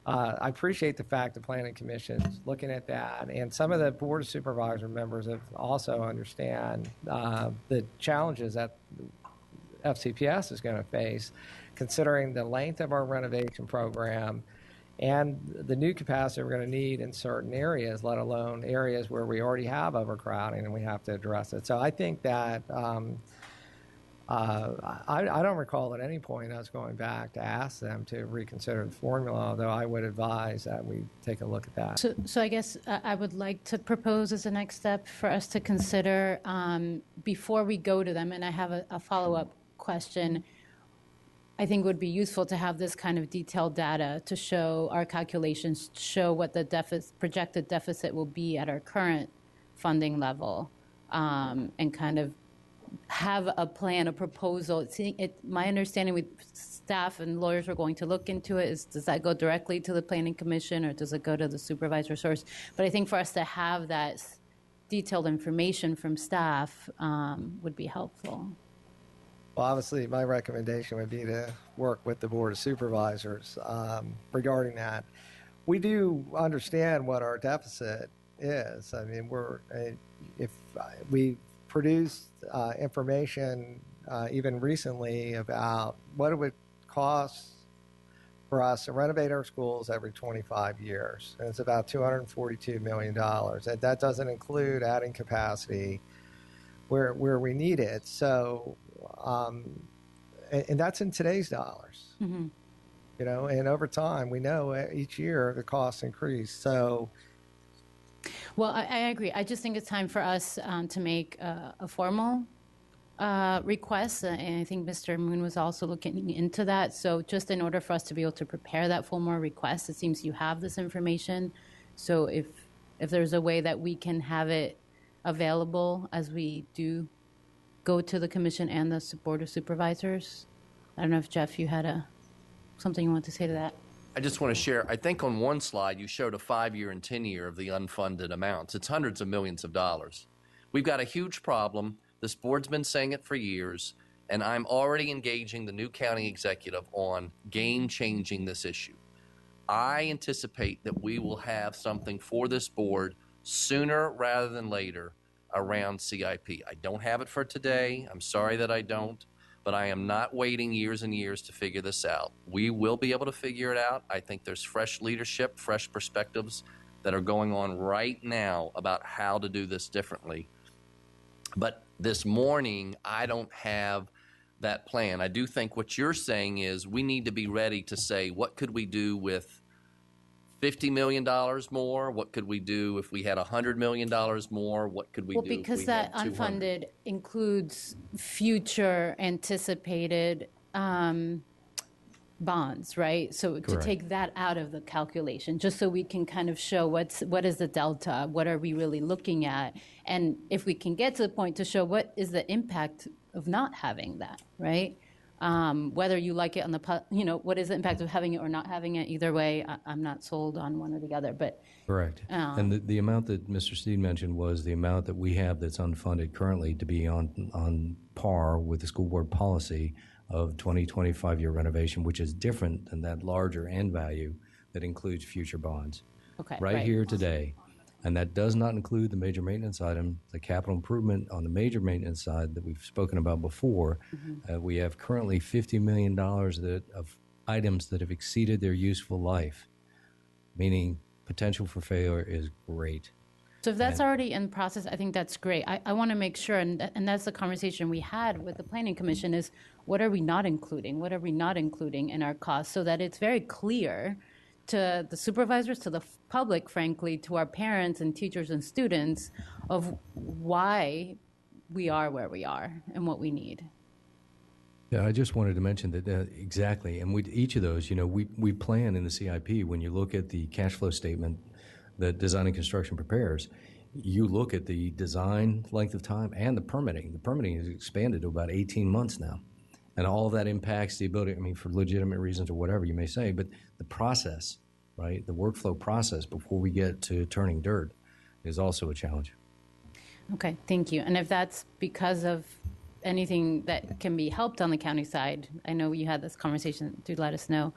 I appreciate the fact the Planning Commission's looking at that, and some of the Board of Supervisor members have also understand the challenges that FCPS is going to face, considering the length of our renovation program and the new capacity we're going to need in certain areas, let alone areas where we already have overcrowding and we have to address it. So I think that I don't recall at any point us going back to ask them to reconsider the formula, although I would advise that we take a look at that. So I guess I would like to propose as a next step for us to consider before we go to them, and I have a follow-up question. I think would be useful to have this kind of detailed data to show our calculations, to show what the projected deficit will be at our current funding level, and kind of have a plan, a proposal. My understanding with staff and lawyers are going to look into it is, does that go directly to the Planning Commission or does it go to the supervisor source? But I think for us to have that detailed information from staff would be helpful. Well, obviously, my recommendation would be to work with the Board of Supervisors regarding that. We do understand what our deficit is. I mean, if we produced information even recently about what it would cost for us to renovate our schools every 25 years. And it's about $242 million. And that doesn't include adding capacity where we need it. So, and that's in today's dollars. Mm-hmm. You know, and over time, we know each year the costs increase. So, well, I agree. I just think it's time for us to make a formal request, and I think Mr. Moon was also looking into that. So just in order for us to be able to prepare that formal request, it seems you have this information. So if there's a way that we can have it available as we do go to the commission and the Board of Supervisors. I don't know if, Jeff, you had something you want to say to that. I just want to share, I think on one slide you showed a 5-year and 10-year of the unfunded amounts. It's hundreds of millions of dollars. We've got a huge problem. This board's been saying it for years, and I'm already engaging the new county executive on game-changing this issue. I anticipate that we will have something for this board sooner rather than later around CIP. I don't have it for today. I'm sorry that I don't. But I am not waiting years and years to figure this out. We will be able to figure it out. I think there's fresh leadership, fresh perspectives that are going on right now about how to do this differently. But this morning, I don't have that plan. I do think what you're saying is we need to be ready to say, what could we do with $50 million more? What could we do if we had $100 million more? What could we do if we had 200? Because that unfunded includes future anticipated bonds, right? So Correct. To take that out of the calculation, just so we can kind of show what is the delta, what are we really looking at, and if we can get to the point to show what is the impact of not having that, right? Whether you like it on what is the impact of having it or not having it? Either way, I'm not sold on one or the other. But correct. And the amount that Mr. Steed mentioned was the amount that we have that's unfunded currently to be on par with the school board policy of 20-25-year renovation, which is different than that larger end value that includes future bonds. Okay, right here today. And that does not include the major maintenance item, the capital improvement on the major maintenance side that we've spoken about before. Mm-hmm. We have currently $50 million of items that have exceeded their useful life, meaning potential for failure is great. So if that's already in process, I think that's great. I want to make sure, and that's the conversation we had with the Planning Commission, is what are we not including? What are we not including in our costs so that it's very clear to the supervisors, to the public, frankly, to our parents and teachers and students of why we are where we are and what we need. Yeah, I just wanted to mention that exactly. And each of those, we plan in the CIP. When you look at the cash flow statement that Design and Construction prepares, you look at the design length of time and the permitting. The permitting is expanded to about 18 months now. And all of that impacts the ability, I mean, for legitimate reasons or whatever you may say, but the process, right, the workflow process before we get to turning dirt is also a challenge. Okay, thank you. And if that's because of anything that can be helped on the county side, I know you had this conversation, do let us know.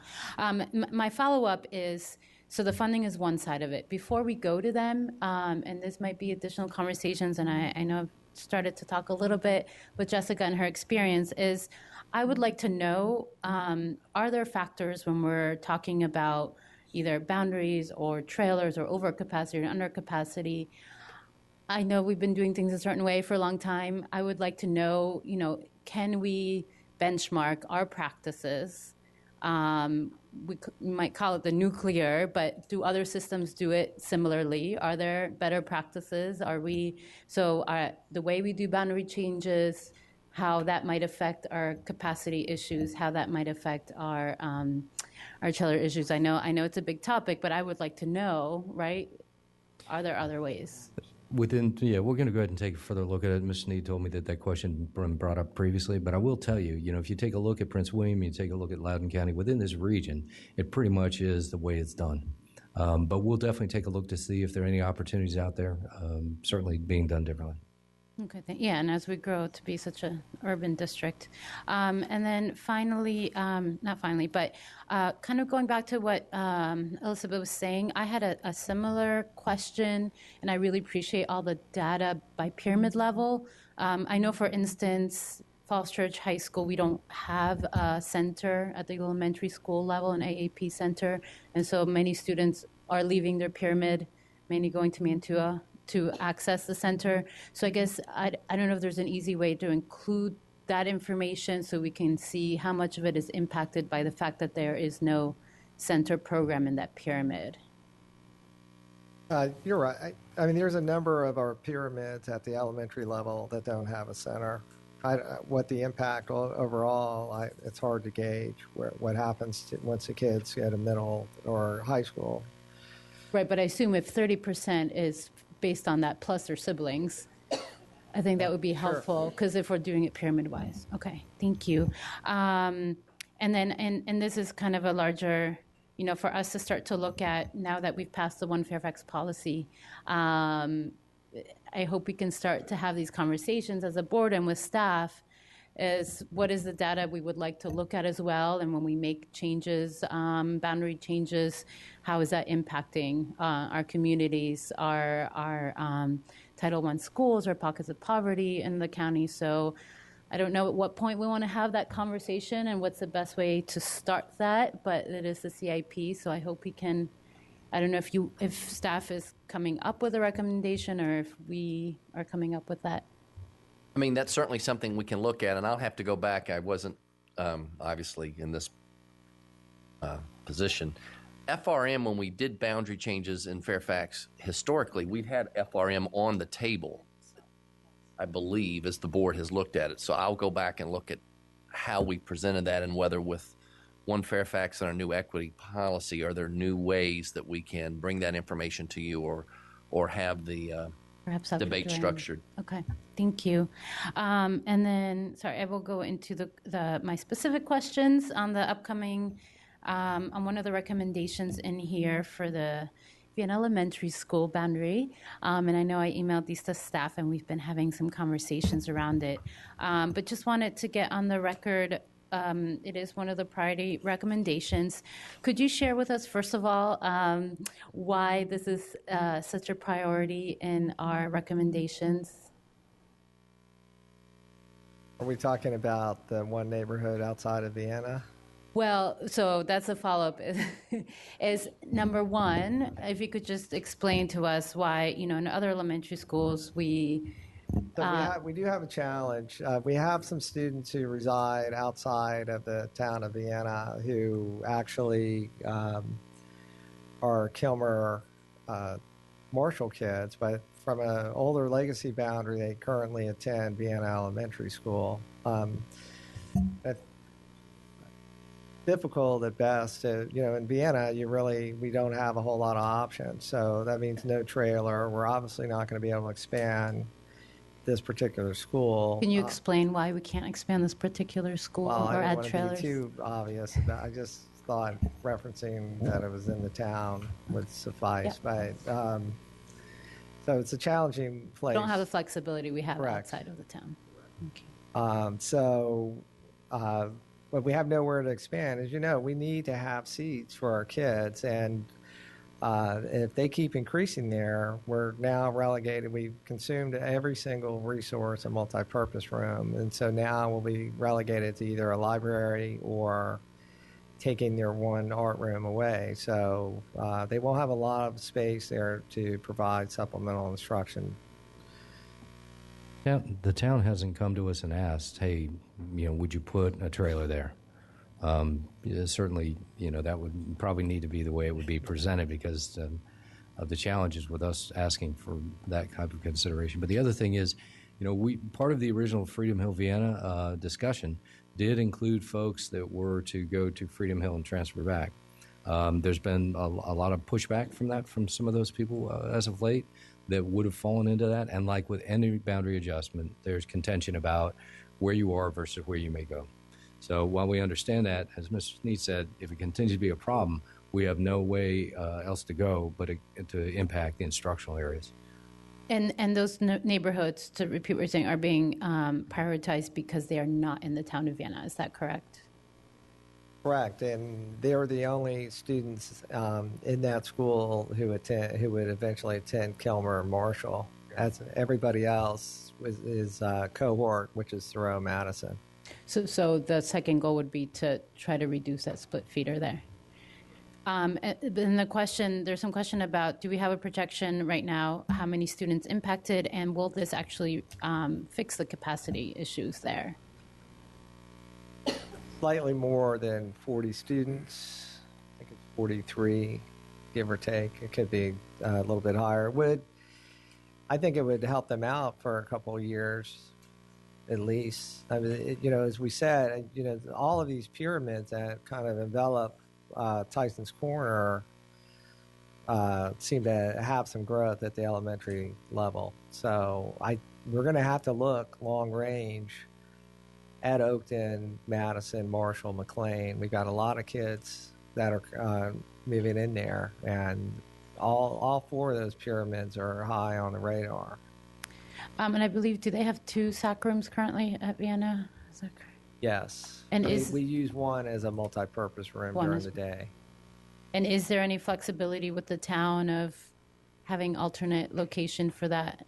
My follow-up is, so the funding is one side of it. Before we go to them, and this might be additional conversations, and I know I've started to talk a little bit with Jessica and her experience, is I would like to know, are there factors when we're talking about either boundaries or trailers or overcapacity or undercapacity? I know we've been doing things a certain way for a long time. I would like to know, can we benchmark our practices? We might call it the nuclear, but do other systems do it similarly? Are there better practices? The way we do boundary changes, how that might affect our capacity issues, how that might affect our trailer issues. I know it's a big topic, but I would like to know, right? Are there other ways? We're going to go ahead and take a further look at it. Ms. Snead told me that question been brought up previously, but I will tell you, if you take a look at Prince William, you take a look at Loudoun County, within this region, it pretty much is the way it's done. But we'll definitely take a look to see if there are any opportunities out there, certainly being done differently. Okay, and as we grow to be such an urban district. And then finally, not finally, but kind of going back to what Elizabeth was saying, I had a similar question, and I really appreciate all the data by pyramid level. I know, for instance, Falls Church High School, we don't have a center at the elementary school level, an AAP center, and so many students are leaving their pyramid, mainly going to Mantua, to access the center. So I guess I don't know if there's an easy way to include that information so we can see how much of it is impacted by the fact that there is no center program in that pyramid. You're right. I mean, there's a number of our pyramids at the elementary level that don't have a center. What the impact overall, it's hard to gauge what happens once the kids get to middle or high school. Right, but I assume if 30% is based on that plus their siblings, I think that would be helpful, because if we're doing it pyramid-wise. Okay, thank you. And then, and this is kind of a larger, for us to start to look at, now that we've passed the One Fairfax policy, I hope we can start to have these conversations as a board and with staff, is what is the data we would like to look at as well, and when we make changes, boundary changes, how is that impacting our communities, our Title I schools, our pockets of poverty in the county. So I don't know at what point we want to have that conversation and what's the best way to start that, but it is the CIP, so I hope we can. I don't know if staff is coming up with a recommendation or if we are coming up with that. I mean, that's certainly something we can look at, and I'll have to go back. I wasn't obviously in this position. FRM, when we did boundary changes in Fairfax, historically, we've had FRM on the table, I believe, as the board has looked at it. So I'll go back and look at how we presented that, and whether with One Fairfax and our new equity policy, are there new ways that we can bring that information to you, or have the Perhaps debate structured. Okay, thank you. And then, sorry, I will go into my specific questions on the upcoming, on one of the recommendations in here for the Vienna Elementary School boundary. And I know I emailed these to staff, and we've been having some conversations around it. But just wanted to get on the record, it is one of the priority recommendations. Could you share with us, first of all, why this is such a priority in our recommendations? Are we talking about the one neighborhood outside of Vienna? Well, so that's a follow-up. Is number one, if you could just explain to us why, in other elementary schools, we do have a challenge. We have some students who reside outside of the town of Vienna who actually are Kilmer Marshall kids, but from an older legacy boundary, they currently attend Vienna Elementary School. That's difficult at best. In Vienna, we don't have a whole lot of options. So that means no trailer. We're obviously not going to be able to expand this particular school. Can you explain why we can't expand this particular school Well, or I add didn't want trailers? to be too obvious about. I just thought referencing that it was in the town would suffice. But so it's a challenging place. We don't have the flexibility we have Correct. outside of the town. Okay. But we have nowhere to expand. As you know, we need to have seats for our kids, and if they keep increasing there, we're now relegated. We've consumed every single resource, a multi-purpose room, and so now we'll be relegated to either a library or taking their one art room away. So they won't have a lot of space there to provide supplemental instruction. Yeah, the town hasn't come to us and asked, hey, would you put a trailer there? Certainly, that would probably need to be the way it would be presented because of the challenges with us asking for that type of consideration. But the other thing is, part of the original Freedom Hill Vienna discussion did include folks that were to go to Freedom Hill and transfer back. There's been a lot of pushback from some of those people as of late that would have fallen into that. And like with any boundary adjustment, there's contention about where you are versus where you may go. So while we understand that, as Mr. Snead said, if it continues to be a problem, we have no way else to go but to impact the instructional areas. And those neighborhoods, to repeat what you're saying, are being prioritized because they are not in the town of Vienna. Is that correct? Correct, and they're the only students in that school who would eventually attend Kilmer and Marshall. As everybody else is cohort, which is Thoreau Madison. So the second goal would be to try to reduce that split feeder there. And there's some question about, do we have a projection right now, how many students impacted, and will this actually fix the capacity issues there? Slightly more than 40 students. I think it's 43, give or take. It could be a little bit higher. I think it would help them out for a couple of years, at least. I mean, as we said, all of these pyramids that kind of envelop Tyson's Corner seem to have some growth at the elementary level. So we're going to have to look long range at Oakton, Madison, Marshall, McLean. We've got a lot of kids that are moving in there, and all four of those pyramids are high on the radar. And I believe, do they have 2 SAC rooms currently at Vienna? Is that correct? Yes. And we use one as a multi-purpose room during the day. And is there any flexibility with the town of having alternate location for that?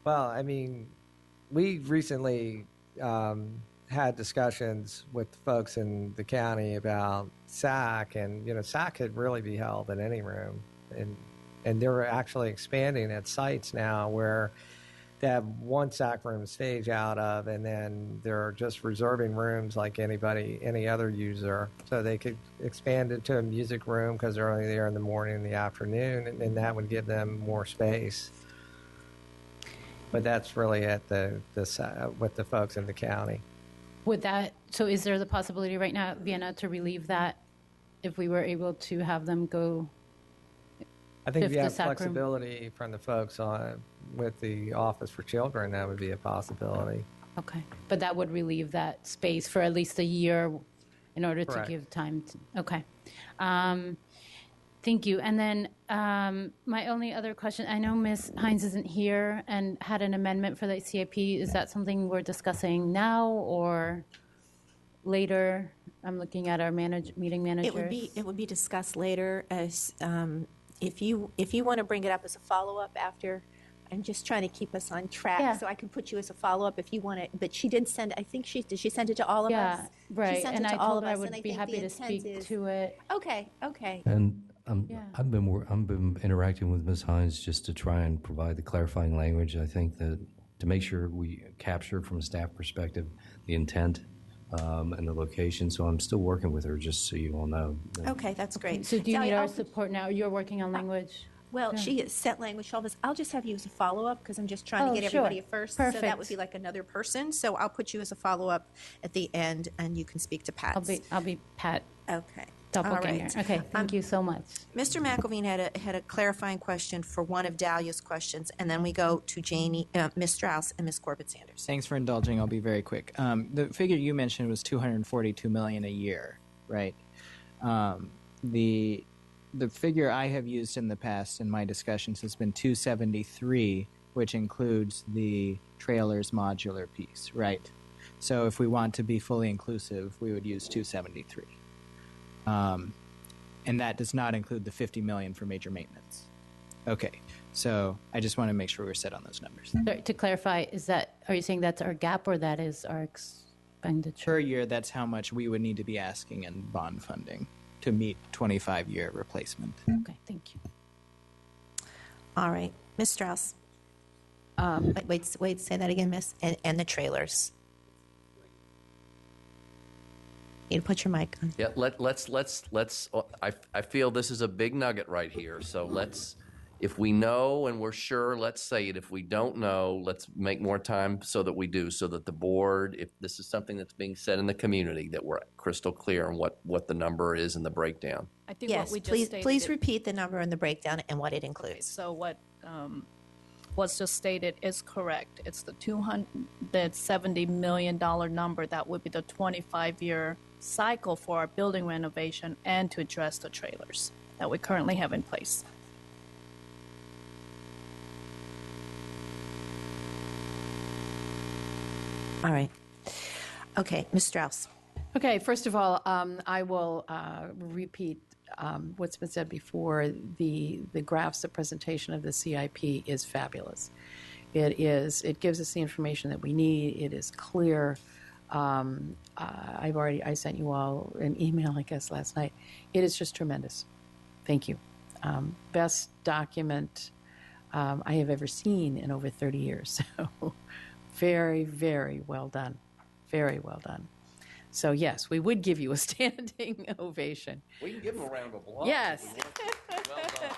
Well, I mean, we recently had discussions with folks in the county about SAC, and SAC could really be held in any room, and they're actually expanding at sites now where they have one SAC room to stage out of, and then they're just reserving rooms like any other user, so they could expand it to a music room because they're only there in the morning and the afternoon, and that would give them more space. But that's really at with the folks in the county. So is there the possibility right now at Vienna to relieve that if we were able to have them go? I think if you have SAC room? flexibility from the folks with the Office for Children, that would be a possibility. Okay. But that would relieve that space for at least a year in order Correct. to give time to, okay. Thank you. And then my only other question, I know Ms. Hines isn't here and had an amendment for the CIP. Is that something we're discussing now or later? I'm looking at our meeting managers. It would be discussed later as if you want to bring it up as a follow-up after. I'm just trying to keep us on track, so I can put you as a follow-up if you want it. But she did send. I think did she send it to all of us? Yeah, right. She sent And it to I all told of her I us, would and I be think happy the to speak intent is- to it. Okay. And I've been interacting with Ms. Hines just to try and provide the clarifying language. I think that to make sure we capture from a staff perspective the intent and the location. So I'm still working with her, just so you all know. Okay, that's great. So do you need I'll our put- support now? You're working on language? Well, she has sent language to all of us. I'll just have you as a follow-up because I'm just trying Oh, to get sure. everybody at first. So that Perfect. would be like another person. So I'll put you as a follow-up at the end, and you can speak to Pat. I'll be Pat. Okay. Doppelganger. right. Okay, thank you so much. Mr. McElveen had a clarifying question for one of Dahlia's questions, and then we go to Janie, Ms. Strauss, and Ms. Corbett-Sanders. Thanks for indulging. I'll be very quick. The figure you mentioned was $242 million a year, right? The figure I have used in the past in my discussions has been 273, which includes the trailers modular piece, right? So if we want to be fully inclusive, we would use 273. And that does not include the $50 million for major maintenance. Okay, so I just want to make sure we're set on those numbers. Sorry, to clarify, are you saying that's our gap or that is our expenditure? Per year, that's how much we would need to be asking in bond funding to meet 25-year replacement. Okay, thank you. All right, Ms. Strauss. Wait, say that again, Miss. And the trailers. You put your mic on. Yeah, let's. I feel this is a big nugget right here. So let's, if we know and we're sure, let's say it. If we don't know, let's make more time so that we do, so that the board, if this is something that's being said in the community, that we're crystal clear on what the number is and the breakdown. I think Yes, what we just please, stated. please repeat the number and the breakdown and what it includes. So what's just stated is correct. It's the $270 million number that would be the 25-year cycle for our building renovation and to address the trailers that we currently have in place. All right. Okay, Ms. Strauss. Okay, first of all, I will repeat what's been said before. The graphs, the presentation of the CIP is fabulous. It gives us the information that we need. It is clear. I sent you all an email, I guess, last night. It is just tremendous. Thank you. Best document I have ever seen in over 30 years. So very, very well done. Very well done. So yes, we would give you a standing ovation. We can give them a round of applause. Yes. Well done.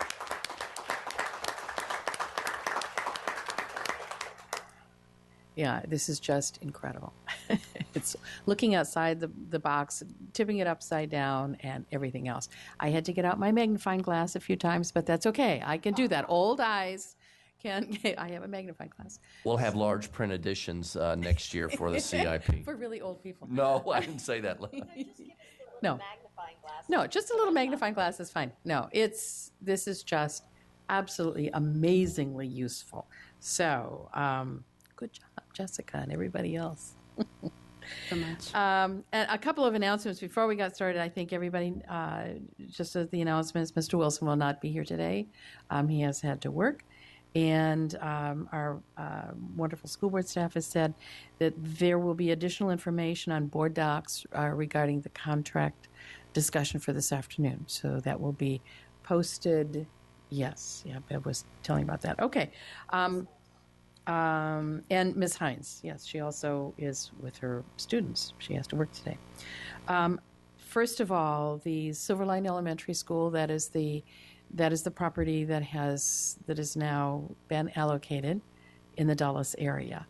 Yeah, this is just incredible. It's looking outside the box, tipping it upside down, and everything else. I had to get out my magnifying glass a few times, but that's okay. I can do that. Old eyes can. I have a magnifying glass. We'll have large print editions next year for the CIP. For really old people. No, I didn't say that. No. No, just a little magnifying glass is fine. No, this is just absolutely amazingly useful. So, good job, Jessica, and everybody else. So much. And a couple of announcements before we got started. I think everybody, just as the announcements, Mr. Wilson will not be here today. He has had to work. And our wonderful school board staff has said that there will be additional information on board docs regarding the contract discussion for this afternoon. So that will be posted. Yes, yeah, Bev was telling about that. Okay. And Ms. Hines, yes, she also is with her students. She has to work today. First of all, the Silverline Elementary School, that is the property that has now been allocated in the Dulles area.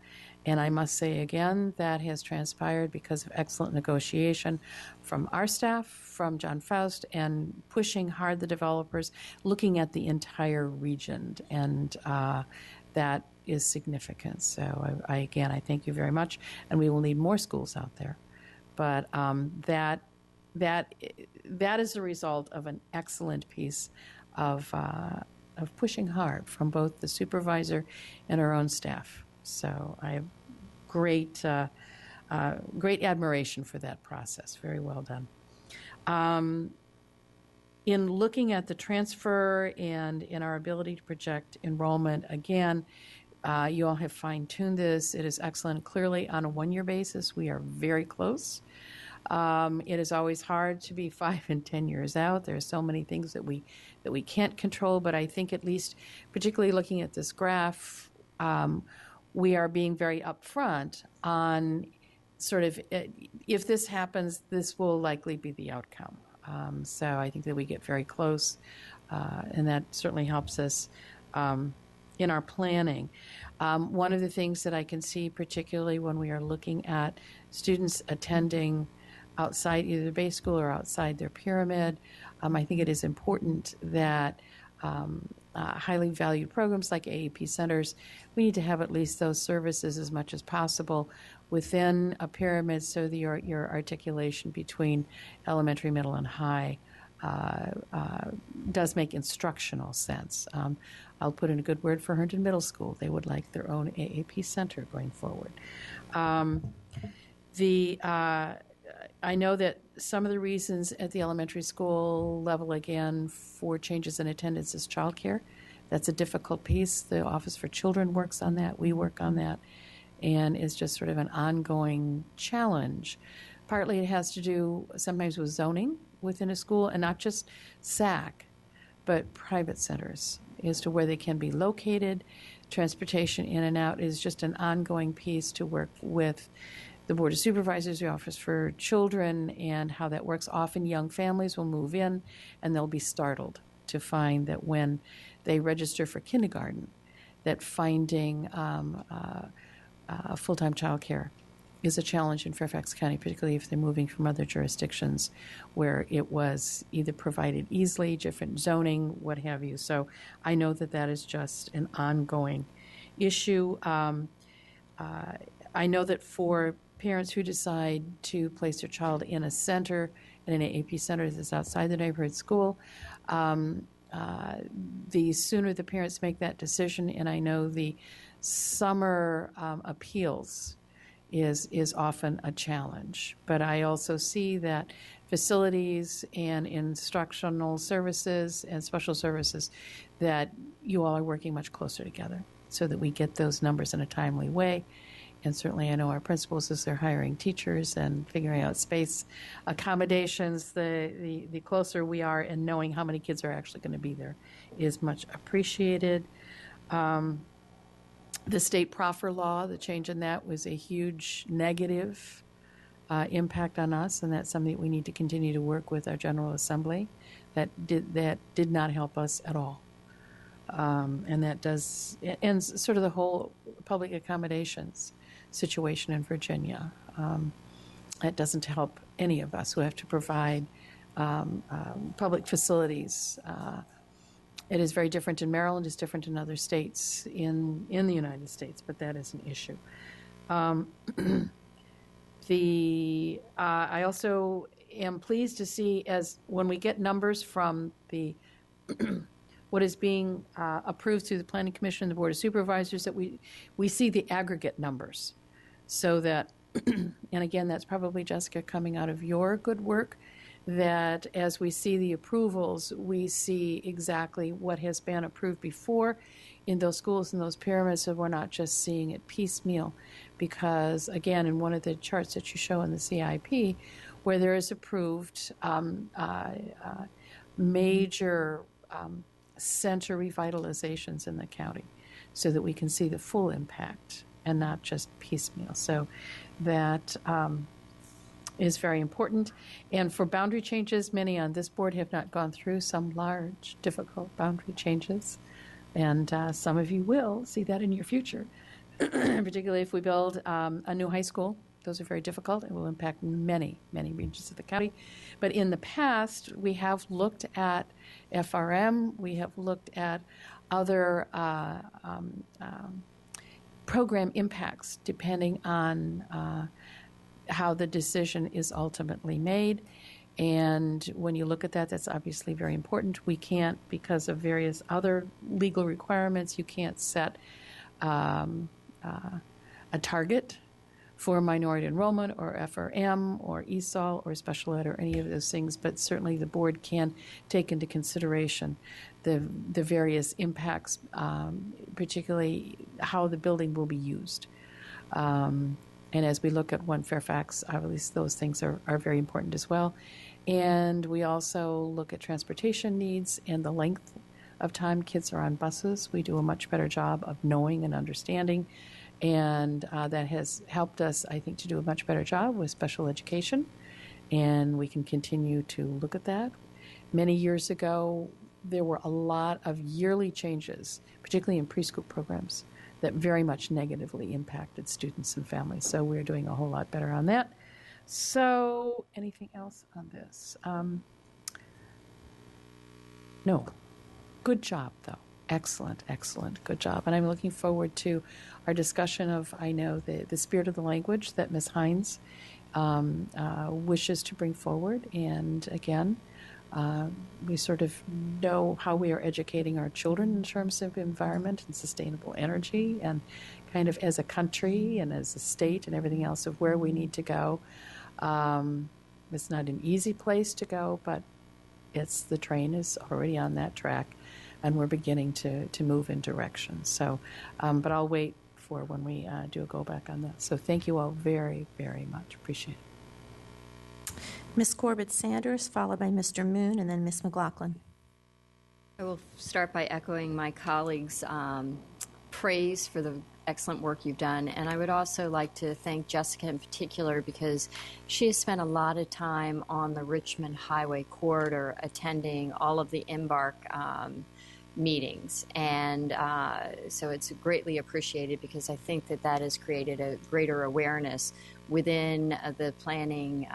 And I must say again, that has transpired because of excellent negotiation from our staff, from John Faust, and pushing hard the developers, looking at the entire region. And that is significant. So I thank you very much. And we will need more schools out there. But that is the result of an excellent piece of pushing hard from both the supervisor and our own staff. So I have great admiration for that process. Very well done. In looking at the transfer and in our ability to project enrollment, again, you all have fine-tuned this. It is excellent. Clearly, on a one-year basis, we are very close. It is always hard to be 5 and 10 years out. There are so many things that we can't control, but I think at least, particularly looking at this graph, we are being very upfront on sort of, if this happens, this will likely be the outcome. So I think that we get very close, and that certainly helps us in our planning. One of the things that I can see, particularly when we are looking at students attending outside either the base school or outside their pyramid. I think it is important that highly valued programs like AAP centers, we need to have at least those services as much as possible within a pyramid so that your articulation between elementary, middle, and high does make instructional sense. I'll put in a good word for Herndon Middle School. They would like their own AAP center going forward. I know that some of the reasons at the elementary school level, again, for changes in attendance is childcare. That's a difficult piece. The Office for Children works on that. We work on that. And it's just sort of an ongoing challenge. Partly it has to do sometimes with zoning within a school, and not just SAC, but private centers as to where they can be located. Transportation in and out is just an ongoing piece to work with the Board of Supervisors, the Office for Children, and how that works. Often young families will move in and they'll be startled to find that when they register for kindergarten, that finding full-time childcare is a challenge in Fairfax County, particularly if they're moving from other jurisdictions where it was either provided easily, different zoning, what have you. So I know that that is just an ongoing issue. I know that for parents who decide to place their child in a center, in an AAP center that's outside the neighborhood school, the sooner the parents make that decision, and I know the summer appeals is often a challenge. But I also see that facilities and instructional services and special services, that you all are working much closer together so that we get those numbers in a timely way. And certainly I know our principals, as they're hiring teachers and figuring out space accommodations, the closer we are in knowing how many kids are actually going to be there is much appreciated. The state proffer law, the change in that was a huge negative impact on us, and that's something that we need to continue to work with our General Assembly. That did not help us at all. And that does, and sort of the whole public accommodations situation in Virginia. That doesn't help any of us who have to provide public facilities. It is very different in Maryland, it's different in other states in the United States, but that is an issue. I also am pleased to see, as when we get numbers from the what is being approved through the Planning Commission and the Board of Supervisors, that we see the aggregate numbers, so that, and again, that's probably, Jessica, coming out of your good work, that as we see the approvals, we see exactly what has been approved before in those schools and those pyramids, so we're not just seeing it piecemeal. Because, again, in one of the charts that you show in the CIP, where there is approved major center revitalizations in the county, so that we can see the full impact and not just piecemeal. So that is very important. And for boundary changes, many on this board have not gone through some large, difficult boundary changes. And some of you will see that in your future, particularly if we build a new high school. Those are very difficult and will impact many, many regions of the county. But in the past, we have looked at FRM, we have looked at other program impacts depending on how the decision is ultimately made. And when you look at that, that's obviously very important. We can't, because of various other legal requirements, you can't set a target for minority enrollment or FRM or ESOL or special ed or any of those things, but certainly the board can take into consideration the various impacts, particularly how the building will be used. And as we look at One Fairfax, obviously those things are very important as well. And we also look at transportation needs and the length of time kids are on buses. We do a much better job of knowing and understanding, and that has helped us, I think, to do a much better job with special education, and we can continue to look at that. Many years ago, there were a lot of yearly changes, particularly in preschool programs, that very much negatively impacted students and families. So we're doing a whole lot better on that. So, anything else on this? No. Good job, though. Excellent, excellent. Good job. And I'm looking forward to our discussion of, I know, the spirit of the language that Ms. Hines wishes to bring forward. And again, we sort of know how we are educating our children in terms of environment and sustainable energy, and kind of as a country and as a state and everything else of where we need to go. It's not an easy place to go, but the train is already on that track, and we're beginning to move in direction. So, but I'll wait for when we do a go back on that. So thank you all very, very much. Appreciate it. Ms. Corbett Sanders, followed by Mr. Moon, and then Ms. McLaughlin. I will start by echoing my colleagues' praise for the excellent work you've done. And I would also like to thank Jessica in particular, because she has spent a lot of time on the Richmond Highway corridor attending all of the Embark meetings. And so it's greatly appreciated, because I think that has created a greater awareness within the planning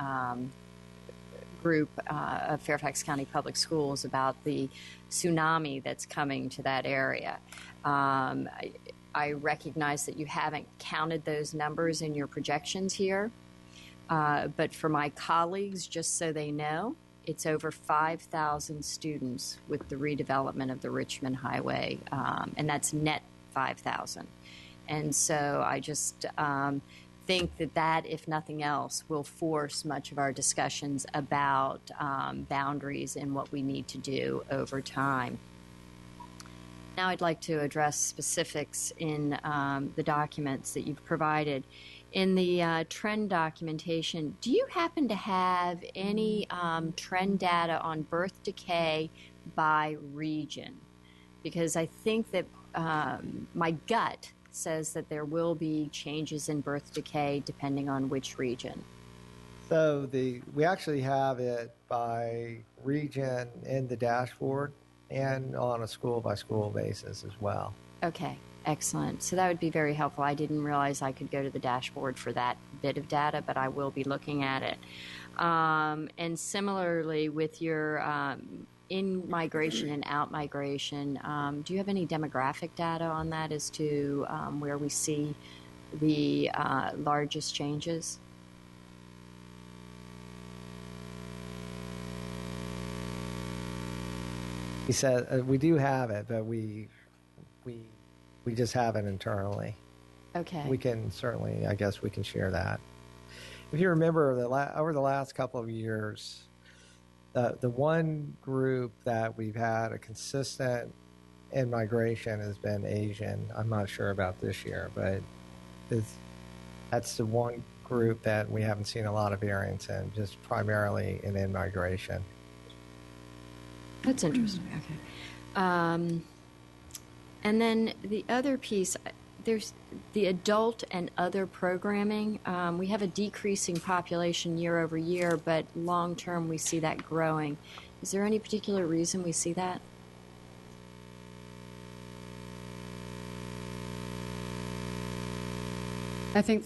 group of Fairfax County Public Schools about the tsunami that's coming to that area. I recognize that you haven't counted those numbers in your projections here, but for my colleagues, just so they know, it's over 5,000 students with the redevelopment of the Richmond Highway, and that's net 5,000. And so I just think that, if nothing else, will force much of our discussions about boundaries and what we need to do over time. Now I'd like to address specifics in the documents that you've provided. In the trend documentation, do you happen to have any trend data on birth decay by region? Because I think that my gut says that there will be changes in birth decay depending on which region. So we actually have it by region in the dashboard and on a school-by-school basis as well. Okay, excellent. So that would be very helpful. I didn't realize I could go to the dashboard for that bit of data, but I will be looking at it. And similarly, with your in-migration and out-migration, do you have any demographic data on that as to where we see the largest changes? He said we do have it, but we just have it internally. Okay. We can certainly, I guess, we can share that. If you remember, over the last couple of years, the one group that we've had a consistent in migration has been Asian. I'm not sure about this year, but that's the one group that we haven't seen a lot of variance in, just primarily in migration. That's interesting. Okay. And then the other piece, there's the adult and other programming. We have a decreasing population year over year, but long term we see that growing. Is there any particular reason we see that? I think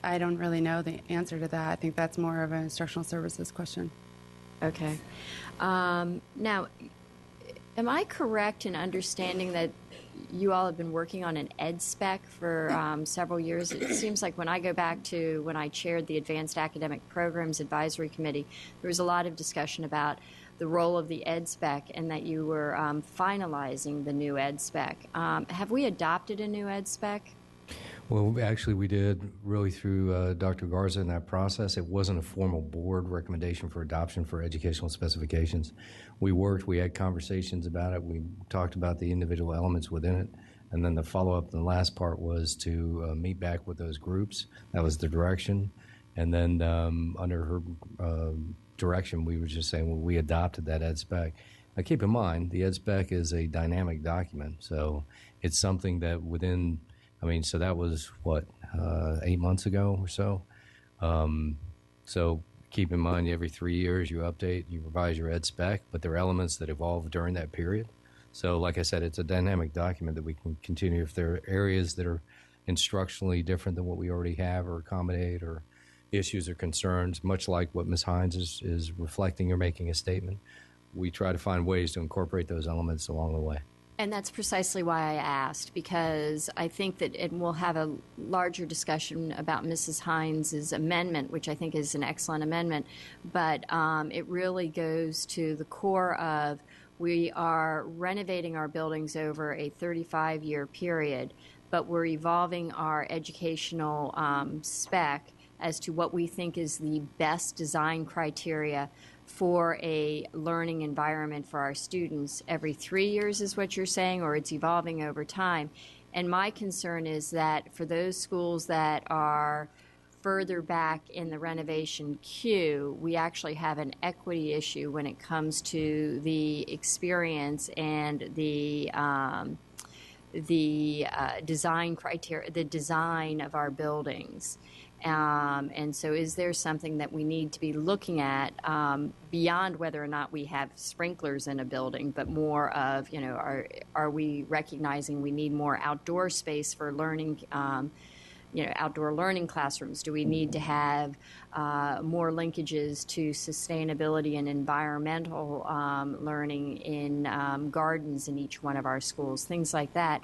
I don't really know the answer to that. I think that's more of an instructional services question. Okay. Now, am I correct in understanding that you all have been working on an ed spec for several years? It seems like when I go back to when I chaired the Advanced Academic Programs Advisory Committee, there was a lot of discussion about the role of the ed spec and that you were finalizing the new ed spec. Have we adopted a new ed spec? Well, actually, we did really through Dr. Garza in that process. It wasn't a formal board recommendation for adoption for educational specifications. We had conversations about it. We talked about the individual elements within it. And then the follow-up in the last part was to meet back with those groups. That was the direction. And then under her direction, we were just saying, well, we adopted that ed spec. Now, keep in mind, the ed spec is a dynamic document. So it's something that so that was, 8 months ago or so. So keep in mind, every 3 years you update, you revise your ed spec, but there are elements that evolve during that period. So like I said, it's a dynamic document that we can continue if there are areas that are instructionally different than what we already have or accommodate or issues or concerns, much like what Ms. Hines is reflecting or making a statement. We try to find ways to incorporate those elements along the way. And that's precisely why I asked, because I think that, and we'll have a larger discussion about Mrs. Hines' amendment, which I think is an excellent amendment, but it really goes to the core of we are renovating our buildings over a 35-year period, but we're evolving our educational spec as to what we think is the best design criteria for a learning environment for our students. Every 3 years is what you're saying, or it's evolving over time. And my concern is that for those schools that are further back in the renovation queue, we actually have an equity issue when it comes to the experience and the design criteria, the design of our buildings. And so is there something that we need to be looking at beyond whether or not we have sprinklers in a building, but more of, are we recognizing we need more outdoor space for learning, outdoor learning classrooms? Do we need to have more linkages to sustainability and environmental learning in gardens in each one of our schools, things like that,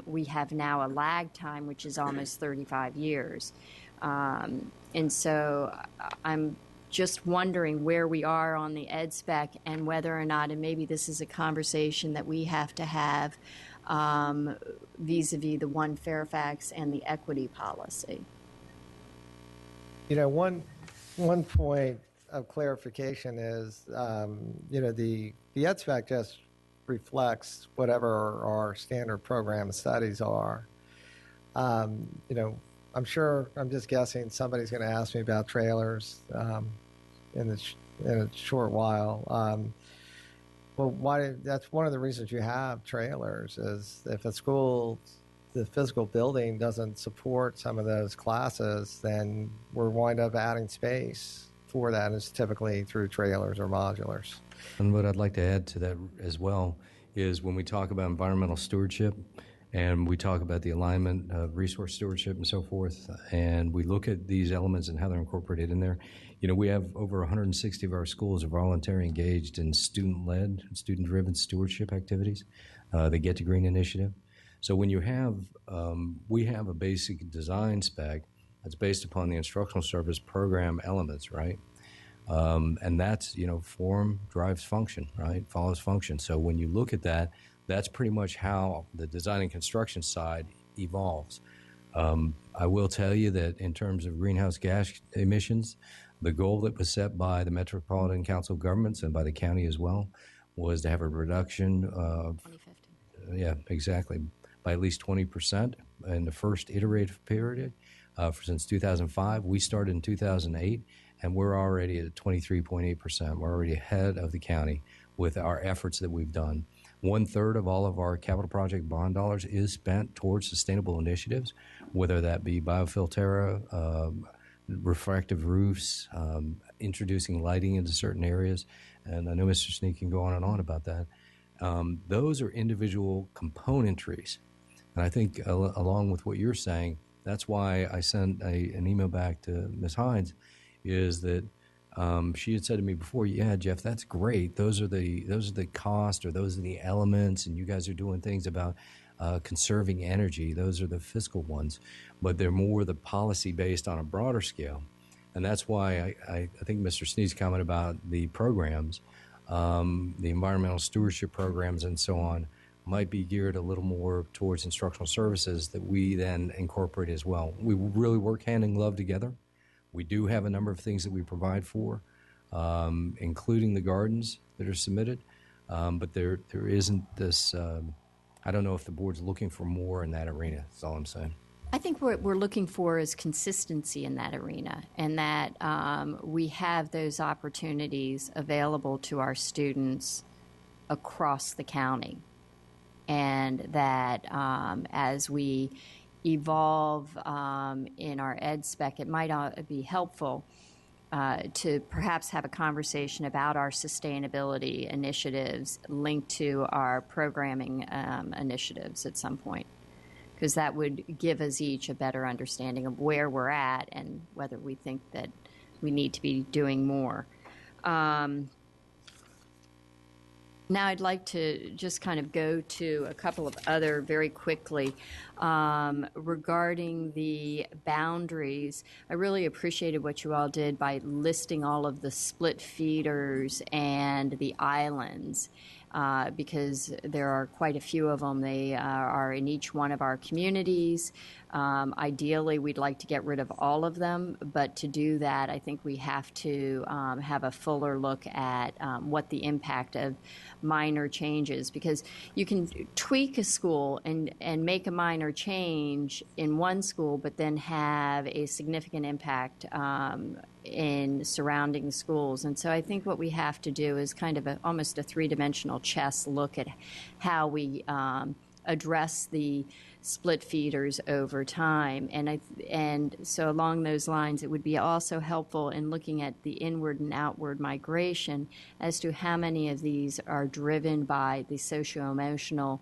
we have now a lag time, which is almost 35 years. And so I'm just wondering where we are on the ed spec and whether or not, and maybe this is a conversation that we have to have vis-a-vis the One Fairfax and the equity policy. One point of clarification is, the ed spec just reflects whatever our standard program studies are. I'm sure, I'm just guessing somebody's going to ask me about trailers in a short while. Well, that's one of the reasons you have trailers is if a school, the physical building doesn't support some of those classes, then we're wind up adding space for that, and it's typically through trailers or modulars. And what I'd like to add to that as well is when we talk about environmental stewardship and we talk about the alignment of resource stewardship and so forth, and we look at these elements and how they're incorporated in there, we have over 160 of our schools are voluntarily engaged in student-led, student-driven stewardship activities, the Get to Green initiative. So when you have, we have a basic design spec that's based upon the instructional service program elements, right? And that's, form drives function, right? Follows function. So when you look at that, that's pretty much how the design and construction side evolves. I will tell you that in terms of greenhouse gas emissions, the goal that was set by the Metropolitan Council of Governments and by the county as well was to have a reduction of 2050. Yeah, exactly, by at least 20% in the first iterative period since 2005. We started in 2008, and we're already at 23.8%. We're already ahead of the county with our efforts that we've done. 1/3 of all of our capital project bond dollars is spent towards sustainable initiatives, whether that be biofiltera, refractive roofs, introducing lighting into certain areas. And I know Mr. Sneak can go on and on about that. Those are individual componentries. And I think along with what you're saying, that's why I sent an email back to Ms. Hines, is that she had said to me before, yeah, Jeff, that's great. Those are the cost, or those are the elements, and you guys are doing things about conserving energy. Those are the fiscal ones, but they're more the policy based on a broader scale. And that's why I think Mr. Sneed's comment about the programs, the environmental stewardship programs and so on, might be geared a little more towards instructional services that we then incorporate as well. We really work hand in glove together. We do have a number of things that we provide for, including the gardens that are submitted, but there isn't this, I don't know if the board's looking for more in that arena, that's all I'm saying. I think what we're looking for is consistency in that arena, and that we have those opportunities available to our students across the county, and that as we evolve in our ed spec, it might be helpful to perhaps have a conversation about our sustainability initiatives linked to our programming initiatives at some point. because that would give us each a better understanding of where we're at and whether we think that we need to be doing more. Now I'd like to just kind of go to a couple of other very quickly regarding the boundaries. I really appreciated what you all did by listing all of the split feeders and the islands. Because there are quite a few of them. They are in each one of our communities. Ideally, we'd like to get rid of all of them, but to do that, I think we have to have a fuller look at what the impact of minor changes, because you can tweak a school and make a minor change in one school, but then have a significant impact in surrounding schools. And so I think what we have to do is kind of almost a three-dimensional chess look at how we address the split feeders over time. And so along those lines, it would be also helpful in looking at the inward and outward migration as to how many of these are driven by the socio-emotional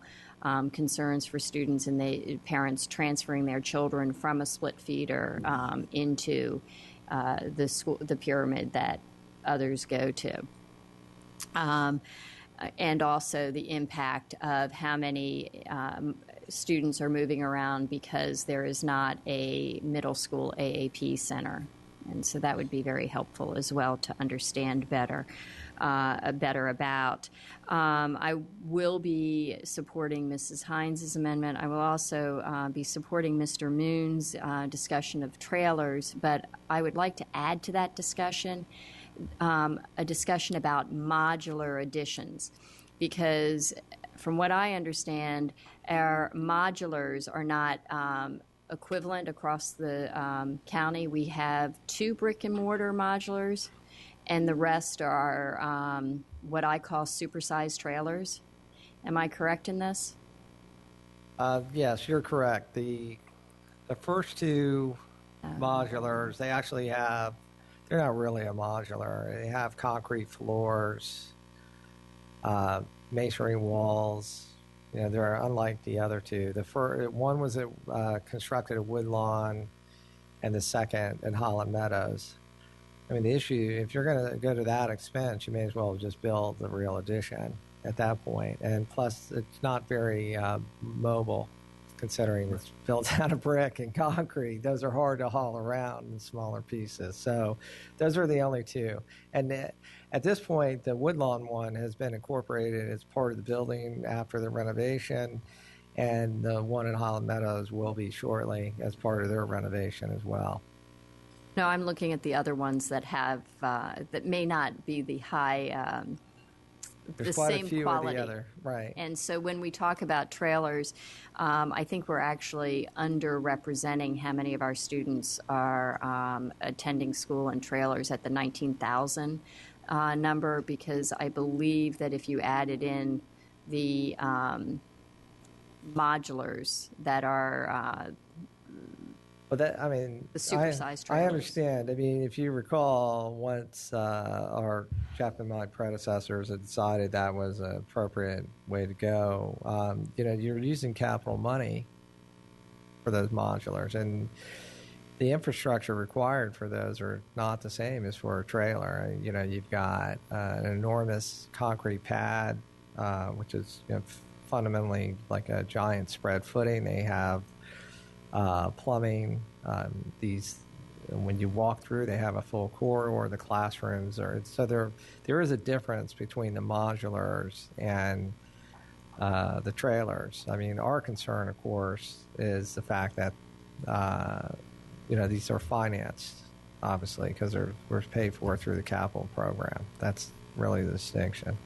concerns for students and the parents transferring their children from a split feeder into the pyramid that others go to. And also the impact of how many students are moving around because there is not a middle school AAP center. And so that would be very helpful as well to understand better about. I will be supporting Mrs. Hines' amendment. I will also be supporting Mr. Moon's discussion of trailers, but I would like to add to that discussion a discussion about modular additions, because from what I understand, our modulars are not equivalent across the county. We have 2 brick and mortar modulars, and the rest are what I call supersized trailers. Am I correct in this? Yes, you're correct. The first 2 modulars, they actually have, they're not really a modular. They have concrete floors, masonry walls. You know, they're unlike the other 2. The one was constructed at Woodlawn, and the second at Holland Meadows. I mean, the issue, if you're going to go to that expense, you may as well just build the real addition at that point. And plus, it's not very mobile, considering it's built out of brick and concrete. Those are hard to haul around in smaller pieces. So those are the only 2. And at this point, the Woodlawn one has been incorporated as part of the building after the renovation, and the one in Holland Meadows will be shortly as part of their renovation as well. No, I'm looking at the other ones that have that may not be the high, There's the quite same a few quality. of the other, right? And so when we talk about trailers, I think we're actually underrepresenting how many of our students are attending school in trailers at the 19,000 number, because I believe that if you added in the modulars that are But that, I mean, the supersized trailers. I understand. I mean, if you recall, once our Chapman my predecessors had decided that was an appropriate way to go, you know, you're using capital money for those modulars, and the infrastructure required for those are not the same as for a trailer. You know, you've got an enormous concrete pad, which is, you know, fundamentally like a giant spread footing. They have plumbing. When you walk through, they have a full corridor. The classrooms are, so there is a difference between the modulars and the trailers. I mean, our concern, of course, is the fact that you know, these are financed, obviously, because we're paid for through the capital program. That's really the distinction.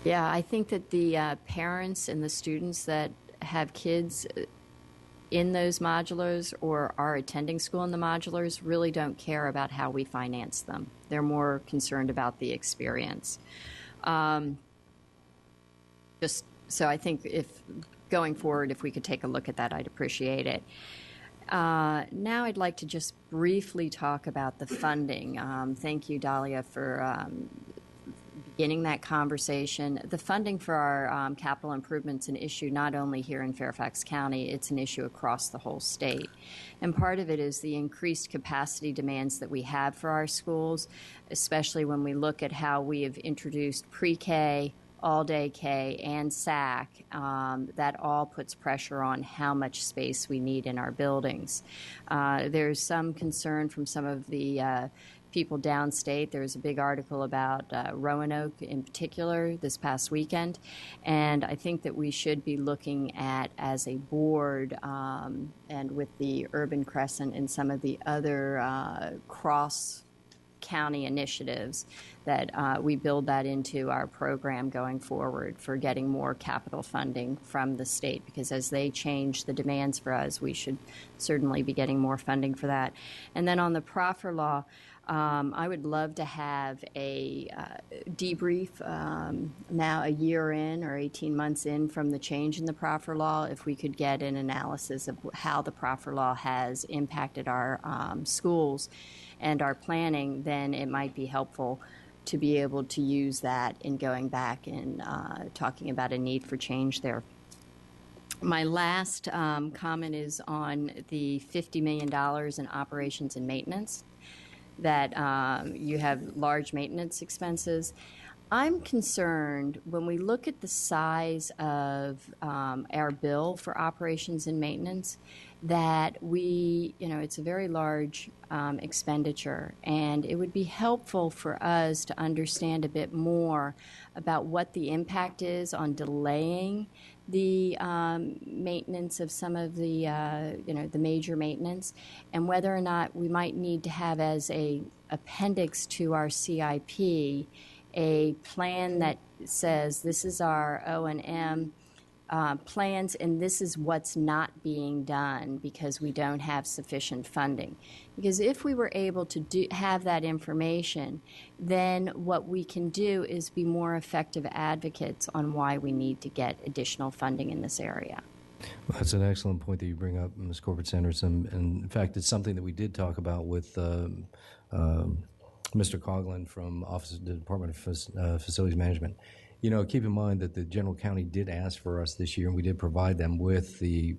Yeah, I think that the parents and the students that have kids in those modulars or are attending school in the modulars really don't care about how we finance them. They're more concerned about the experience. Just so I think if going forward, if we could take a look at that, I'd appreciate it. Now I'd like to just briefly talk about the funding. Thank you, Dahlia, for beginning that conversation. The funding for our capital improvements an issue not only here in Fairfax County, it's an issue across the whole state. And part of it is the increased capacity demands that we have for our schools, especially when we look at how we have introduced pre-K, all-day K, and SAC. That all puts pressure on how much space we need in our buildings. There's some concern from some of the people downstate. There was a big article about Roanoke in particular this past weekend, and I think that we should be looking at, as a board, and with the Urban Crescent and some of the other cross-county initiatives, that we build that into our program going forward for getting more capital funding from the state, because as they change the demands for us, we should certainly be getting more funding for that. And then on the proffer law, I would love to have a debrief now a year in or 18 months in from the change in the proffer law, if we could get an analysis of how the proffer law has impacted our schools and our planning, then it might be helpful to be able to use that in going back and talking about a need for change there. My last comment is on the $50 million in operations and maintenance, that you have large maintenance expenses. I'm concerned when we look at the size of our bill for operations and maintenance, that it's a very large expenditure, and it would be helpful for us to understand a bit more about what the impact is on delaying the maintenance of some of the the major maintenance, and whether or not we might need to have as a appendix to our CIP a plan that says this is our O&M plans, and this is what's not being done because we don't have sufficient funding. Because if we were able to have that information, then what we can do is be more effective advocates on why we need to get additional funding in this area. Well, that's an excellent point that you bring up, Ms. Corbett-Sanders. And in fact, it's something that we did talk about with Mr. Coughlin from the Department of Facilities Management. Keep in mind that the General County did ask for us this year, and we did provide them with the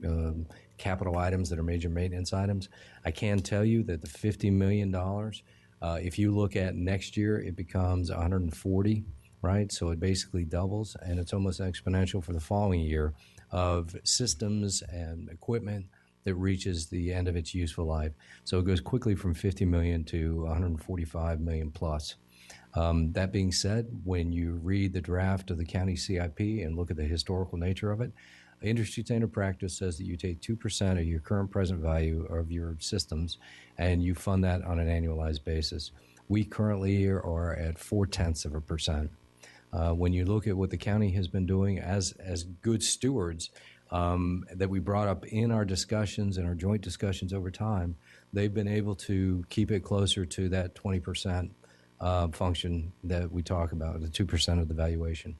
capital items that are major maintenance items. I can tell you that the $50 million, if you look at next year, it becomes 140, right? So it basically doubles, and it's almost exponential for the following year of systems and equipment that reaches the end of its useful life. So it goes quickly from 50 million to 145 million plus. That being said, when you read the draft of the county CIP and look at the historical nature of it, industry standard practice says that you take 2% of your current present value of your systems and you fund that on an annualized basis. We currently are at 0.4%. When you look at what the county has been doing as good stewards, that we brought up in our discussions and our joint discussions over time, they've been able to keep it closer to that 20% function that we talk about, the 2% of the valuation.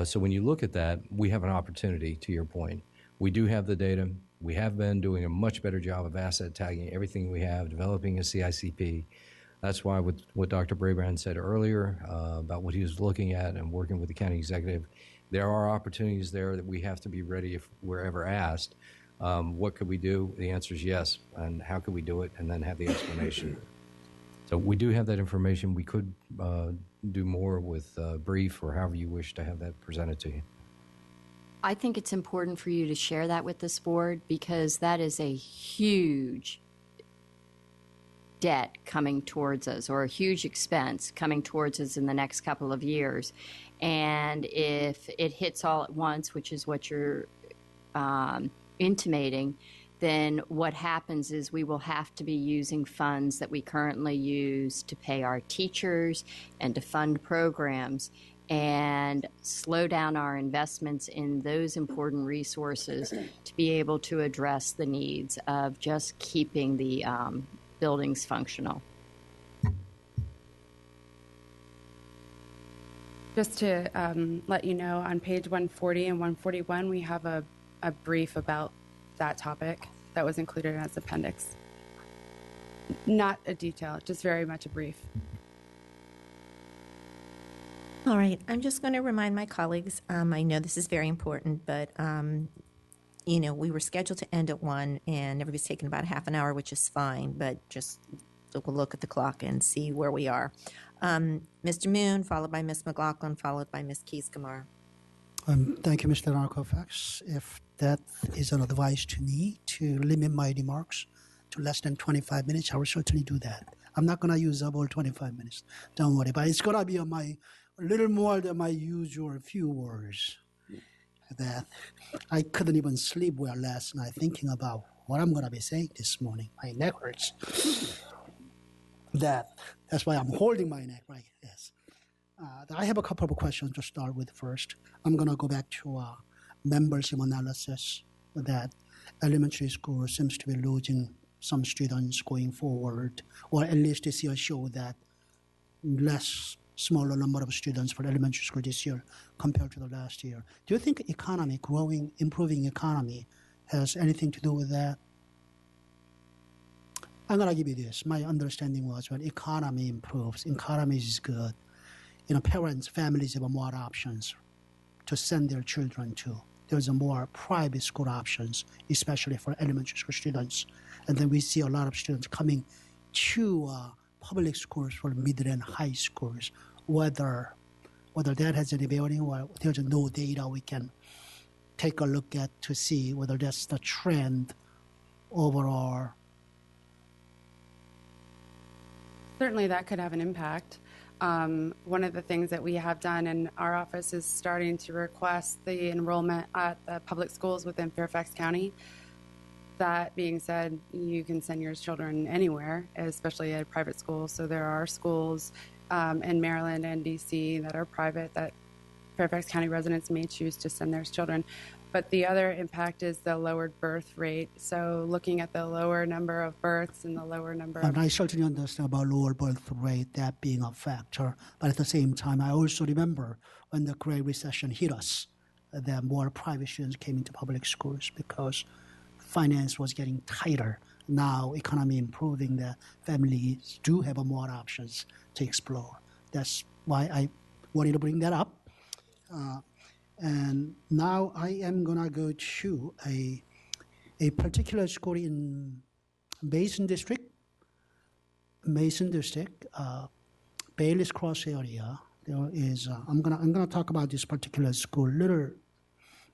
So when you look at that, we have an opportunity, to your point. We do have the data. We have been doing a much better job of asset tagging everything we have, developing a CICP. That's why what Dr. Brabrand said earlier about what he was looking at and working with the county executive, there are opportunities there that we have to be ready if we're ever asked. What could we do? The answer is yes. And how could we do it? And then have the explanation. So we do have that information. We could do more with brief or however you wish to have that presented to you. I think it's important for you to share that with this board, because that is a huge debt coming towards us, or a huge expense coming towards us in the next couple of years. And if it hits all at once, which is what you're intimating, then what happens is we will have to be using funds that we currently use to pay our teachers and to fund programs, and slow down our investments in those important resources to be able to address the needs of just keeping the buildings functional. Just to let you know, on page 140 and 141, we have a brief about that topic that was included as appendix. Not a detail, just very much a brief. All right, I'm just going to remind my colleagues, I know this is very important, but, we were scheduled to end at 1, and everybody's taking about half an hour, which is fine, but just we'll look at the clock and see where we are. Mr. Moon, followed by Ms. McLaughlin, followed by Ms. Keys-Gamarra. Thank you, Mr. Narcofax. If that is an advice to me to limit my remarks to less than 25 minutes, I will certainly do that. I'm not going to use up all 25 minutes. Don't worry. But it's going to be on a little more than my usual few words. That I couldn't even sleep well last night thinking about what I'm going to be saying this morning. My neck hurts. That's why I'm holding my neck, right? Yes. I have a couple of questions to start with first. I'm going to go back to membership analysis that elementary school seems to be losing some students going forward, or at least this year show that smaller number of students for elementary school this year compared to the last year. Do you think economy, improving economy, has anything to do with that? I'm going to give you this. My understanding was when economy improves, economy is good. Parents, families have more options to send their children to. There's more private school options, especially for elementary school students. And then we see a lot of students coming to public schools for middle and high schools. Whether that has any bearing or there's no data we can take a look at to see whether that's the trend overall. Certainly that could have an impact. One of the things that we have done in our office is starting to request the enrollment at the public schools within Fairfax County. That being said, you can send your children anywhere, especially at private schools. So there are schools in Maryland and DC that are private that Fairfax County residents may choose to send their children. But the other impact is the lowered birth rate. So looking at the lower number of births and the lower number of... And I certainly understand about lower birth rate, that being a factor. But at the same time, I also remember when the Great Recession hit us, that more private students came into public schools because finance was getting tighter. Now, economy improving, the families do have more options to explore. That's why I wanted to bring that up. And now I am going to go to a particular school in Mason District, Bailey's Cross area. There is I'm gonna talk about this particular school a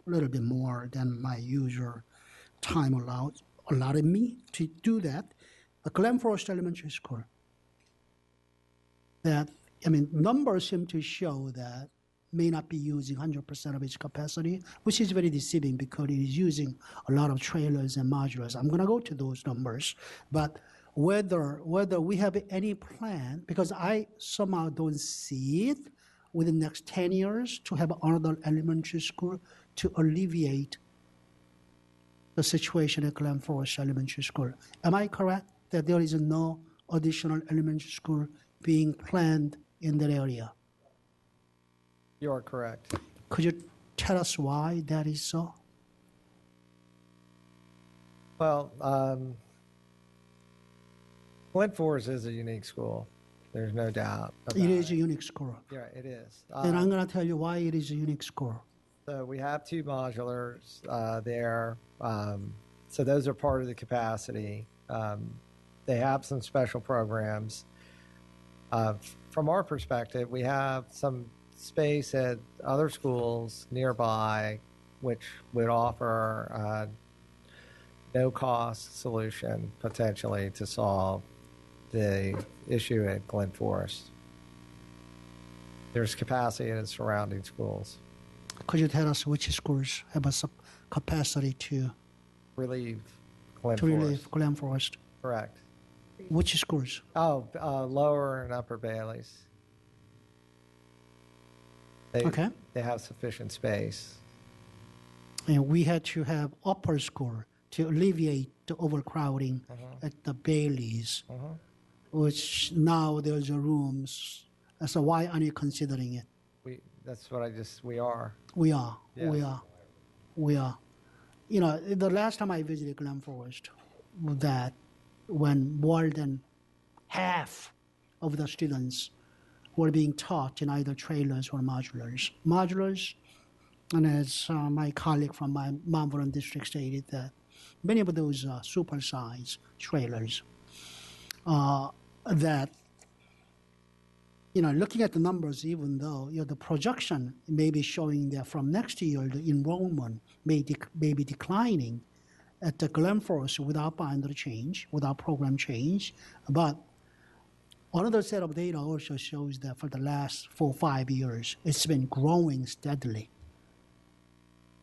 little bit more than my usual time allowed me to do that. The Glen Forest Elementary School. Numbers seem to show that may not be using 100% of its capacity, which is very deceiving because it is using a lot of trailers and modulars. I'm going to go to those numbers, but whether we have any plan, because I somehow don't see it within the next 10 years to have another elementary school to alleviate the situation at Glen Forest Elementary School. Am I correct that there is no additional elementary school being planned in that area? You are correct. Could you tell us why that is so? Well, Glen Forest is a unique school. There's no doubt about It is a unique school. Yeah, it is. And I'm going to tell you why it is a unique school. So we have 2 modulars there. So those are part of the capacity. They have some special programs. From our perspective, we have some space at other schools nearby which would offer a no-cost solution potentially to solve the issue at Glen Forest. There's capacity in the surrounding schools. Could you tell us which schools have a capacity to relieve Glen Forest? Correct. Which schools? Lower and Upper Baileys. They have sufficient space. And we had to have upper school to alleviate the overcrowding at the Baileys, which now there's rooms. So why aren't you considering it? We are. We are. Yes. We are. The last time I visited Glen Forest, that when more than half of the students were being taught in either trailers or modulars. Modulars, and as my colleague from my Mount Vernon district stated, that many of those supersized trailers that, looking at the numbers, even though the projection may be showing that from next year the enrollment may be declining at the Glenforce without boundary change, without program change, but another set of data also shows that for the last 4 or 5 years, it's been growing steadily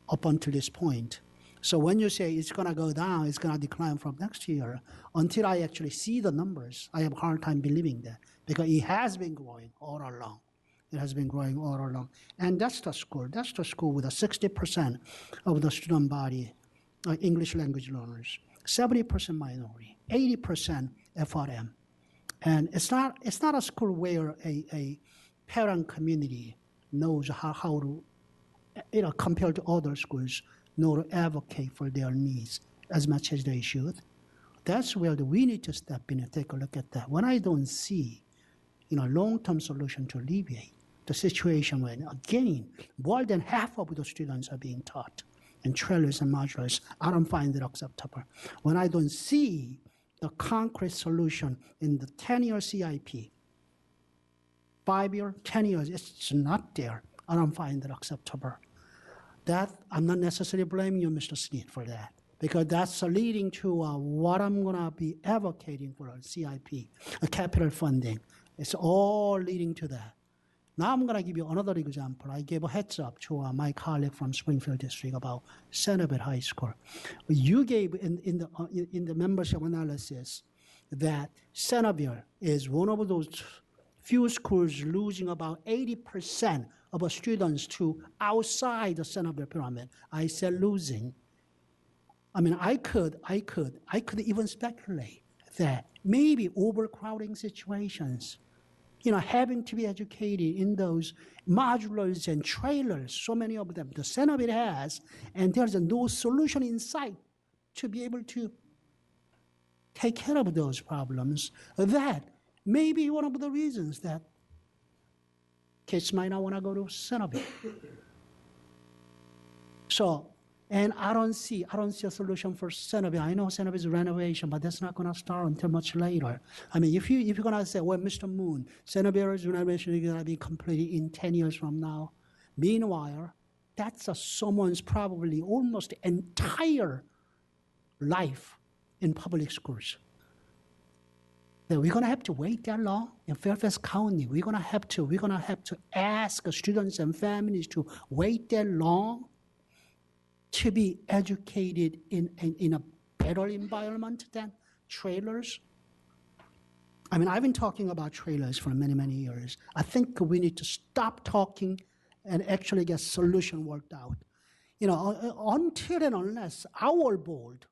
up until this point. So when you say it's going to go down, it's going to decline from next year, until I actually see the numbers, I have a hard time believing that, because it has been growing all along. It has been growing all along. And that's the school. That's the school with a 60% of the student body English language learners, 70% minority, 80% FRM. And it's not a school where a parent community knows how to, compared to other schools, know to advocate for their needs as much as they should. That's where we need to step in and take a look at that. When I don't see, long-term solution to alleviate the situation when, again, more than half of the students are being taught in trailers and modulars, I don't find it acceptable. When I don't see the concrete solution in the 10-year CIP, 5-year, 10 years, it's not there. I don't find it acceptable. That, I'm not necessarily blaming you, Mr. Sneed, for that, because that's leading to what I'm going to be advocating for a CIP, a capital funding. It's all leading to that. Now I'm going to give you another example. I gave a heads up to my colleague from Springfield District about Centerville High School. You gave in the membership analysis that Centerville is one of those few schools losing about 80% of our students to outside the Centerville pyramid. I said losing. I mean, I could even speculate that maybe overcrowding situations, having to be educated in those modulars and trailers, so many of them, the Centerville has, and there's no solution in sight to be able to take care of those problems. That may be one of the reasons that kids might not want to go to Centerville. So, and I don't see a solution for Centerville. I know Centerville's renovation, but that's not going to start until much later. I mean, if you're going to say, well, Mr. Moon, Centerville's renovation is going to be completed in 10 years from now. Meanwhile, that's someone's probably almost entire life in public schools. That we're going to have to wait that long in Fairfax County. We're going to have to ask students and families to wait that long to be educated in a better environment than trailers. I mean, I've been talking about trailers for many, many years. I think we need to stop talking and actually get solution worked out. Until and unless our board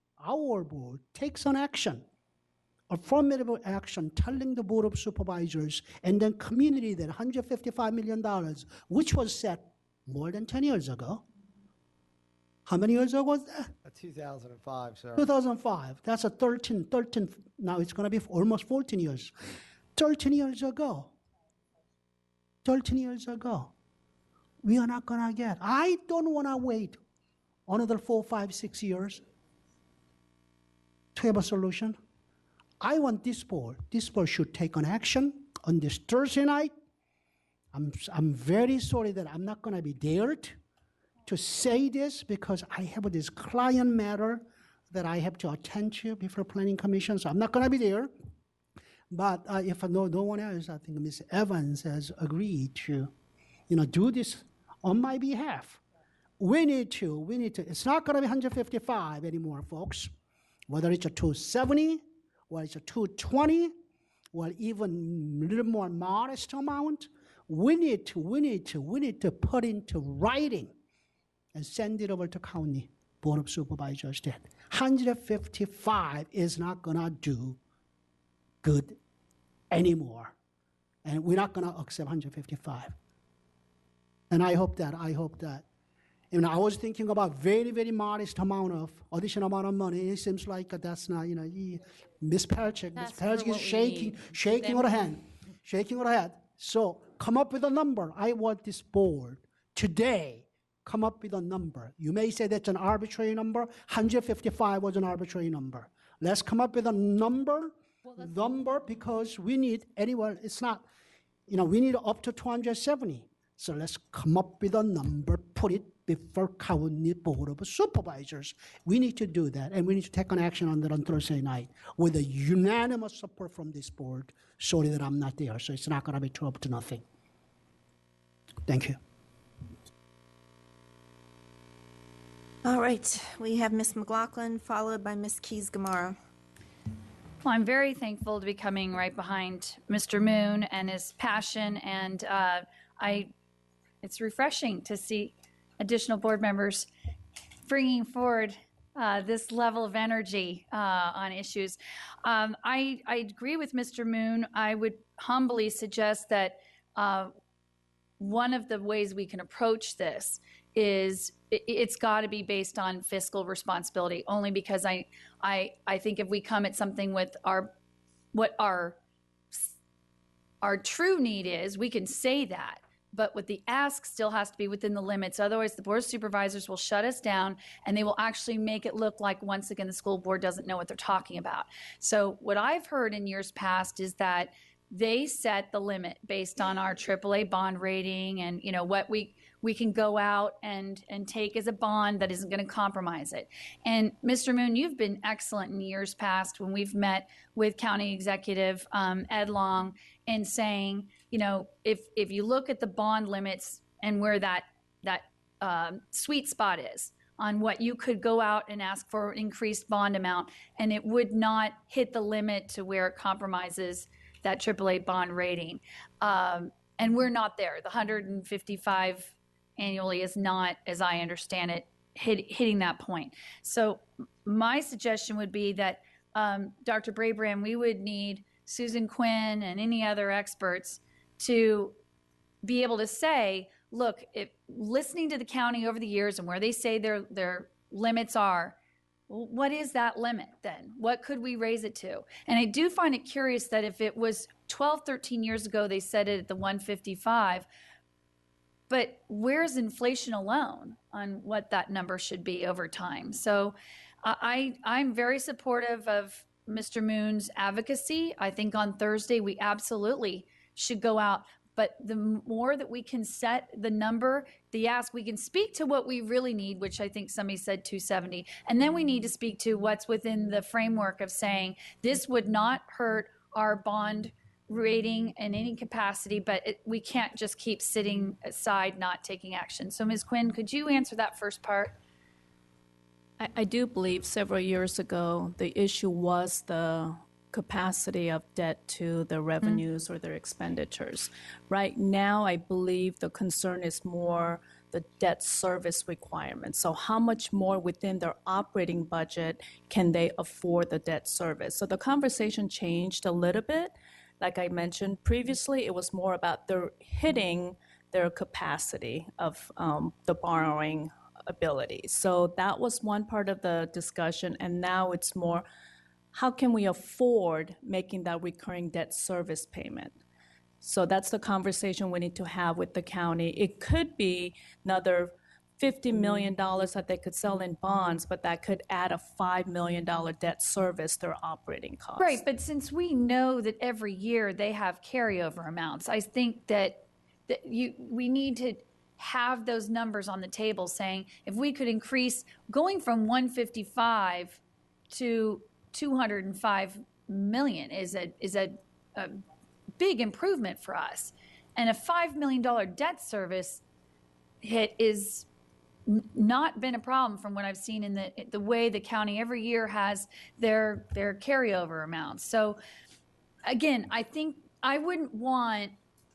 takes an action, a formidable action, telling the Board of Supervisors and then community that $155 million, which was set more than 10 years ago. How many years ago was that? 2005, sir. 2005. That's a 13, now it's going to be almost 14 years. 13 years ago. 13 years ago. We are not going to get. I don't want to wait another 4, 5, 6 years to have a solution. I want this board should take an action on this Thursday night. I'm very sorry that I'm not going to be there to say this, because I have this client matter that I have to attend to before Planning Commission, so I'm not going to be there. But if no one else, I think Ms. Evans has agreed to, do this on my behalf. We need to. It's not going to be 155 anymore, folks. Whether it's a 270, or it's a 220, or even a little more modest amount, we need to put into writing and send it over to county Board of Supervisors. That 155 is not going to do good anymore. And we're not going to accept 155. And I hope that, I was thinking about very, very modest additional amount of money. It seems like that's not, Ms. Perchik is shaking her head. So come up with a number. I want this board today, come up with a number. You may say that's an arbitrary number. 155 was an arbitrary number. Let's come up with a number, because we need, anyway, it's not, we need up to 270. So let's come up with a number, put it before County Board of Supervisors. We need to do that, and we need to take an action on that on Thursday night with a unanimous support from this board. Sorry that I'm not there, so it's not going to be 12 to nothing. Thank you. All right, we have Ms. McLaughlin, followed by Ms. Keys-Gamarra. Well, I'm very thankful to be coming right behind Mr. Moon and his passion, and it's refreshing to see additional board members bringing forward this level of energy on issues. I agree with Mr. Moon. I would humbly suggest that one of the ways we can approach this is it's got to be based on fiscal responsibility, only because I think if we come at something with what our true need is, we can say that. But what the ask still has to be within the limits. Otherwise, the Board of Supervisors will shut us down, and they will actually make it look like, once again, the school board doesn't know what they're talking about. So what I've heard in years past is that they set the limit based on our AAA bond rating and, what we can go out and take as a bond that isn't going to compromise it. And Mr. Moon, you've been excellent in years past when we've met with County Executive Ed Long and saying, if you look at the bond limits and where that sweet spot is on what you could go out and ask for an increased bond amount, and it would not hit the limit to where it compromises that AAA bond rating. And we're not there. The 155 annually is not, as I understand it, hitting that point. So my suggestion would be that Dr. Brabrand, we would need Susan Quinn and any other experts to be able to say, look, if listening to the county over the years and where they say their limits are, what is that limit then? What could we raise it to? And I do find it curious that if it was 12, 13 years ago, they set it at the 155, but where's inflation alone on what that number should be over time? So I'm very supportive of Mr. Moon's advocacy. I think on Thursday we absolutely should go out. But the more that we can set the number, the ask, we can speak to what we really need, which I think somebody said 270. And then we need to speak to what's within the framework of saying this would not hurt our bond rating in any capacity, but we can't just keep sitting aside, not taking action. So Ms. Quinn, could you answer that first part? I do believe several years ago, the issue was the capacity of debt to the revenues or their expenditures. Right now, I believe the concern is more the debt service requirements. So how much more within their operating budget can they afford the debt service? So the conversation changed a little bit. Like I mentioned previously, it was more about their hitting their capacity of the borrowing ability. So that was one part of the discussion, and now it's more, how can we afford making that recurring debt service payment? So that's the conversation we need to have with the county. It could be another $50 million that they could sell in bonds, but that could add a $5 million debt service their operating costs. Right, but since we know that every year they have carryover amounts, I think that we need to have those numbers on the table saying if we could increase going from 155 to 205 million is a big improvement for us. And a $5 million debt service hit is not been a problem from what I've seen in the way the county every year has their carryover amounts. So again, I think I wouldn't want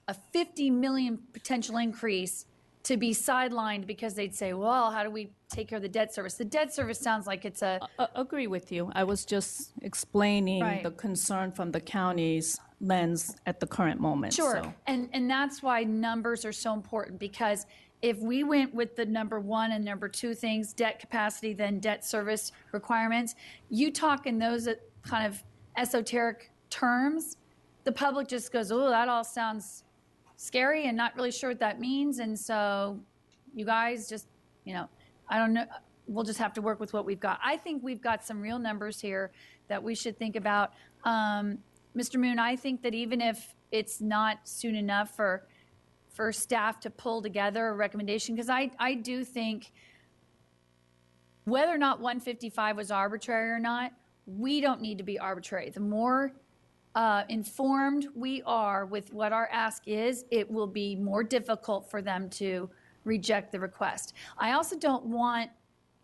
a 50 million potential increase to be sidelined because they'd say, well, how do we take care of the debt service? The debt service sounds like it's a... Agree with you. I was just explaining the concern from the county's lens at the current moment. Sure, so. and that's why numbers are so important, because if we went with the number one and number two things, debt capacity, then debt service requirements, you talk in those kind of esoteric terms, the public just goes, oh, that all sounds scary and not really sure what that means. And so you guys just, I don't know. We'll just have to work with what we've got. I think we've got some real numbers here that we should think about. Mr. Moon, I think that even if it's not soon enough for staff to pull together a recommendation, because I do think whether or not 155 was arbitrary or not, we don't need to be arbitrary. The more informed we are with what our ask is, it will be more difficult for them to reject the request. I also don't want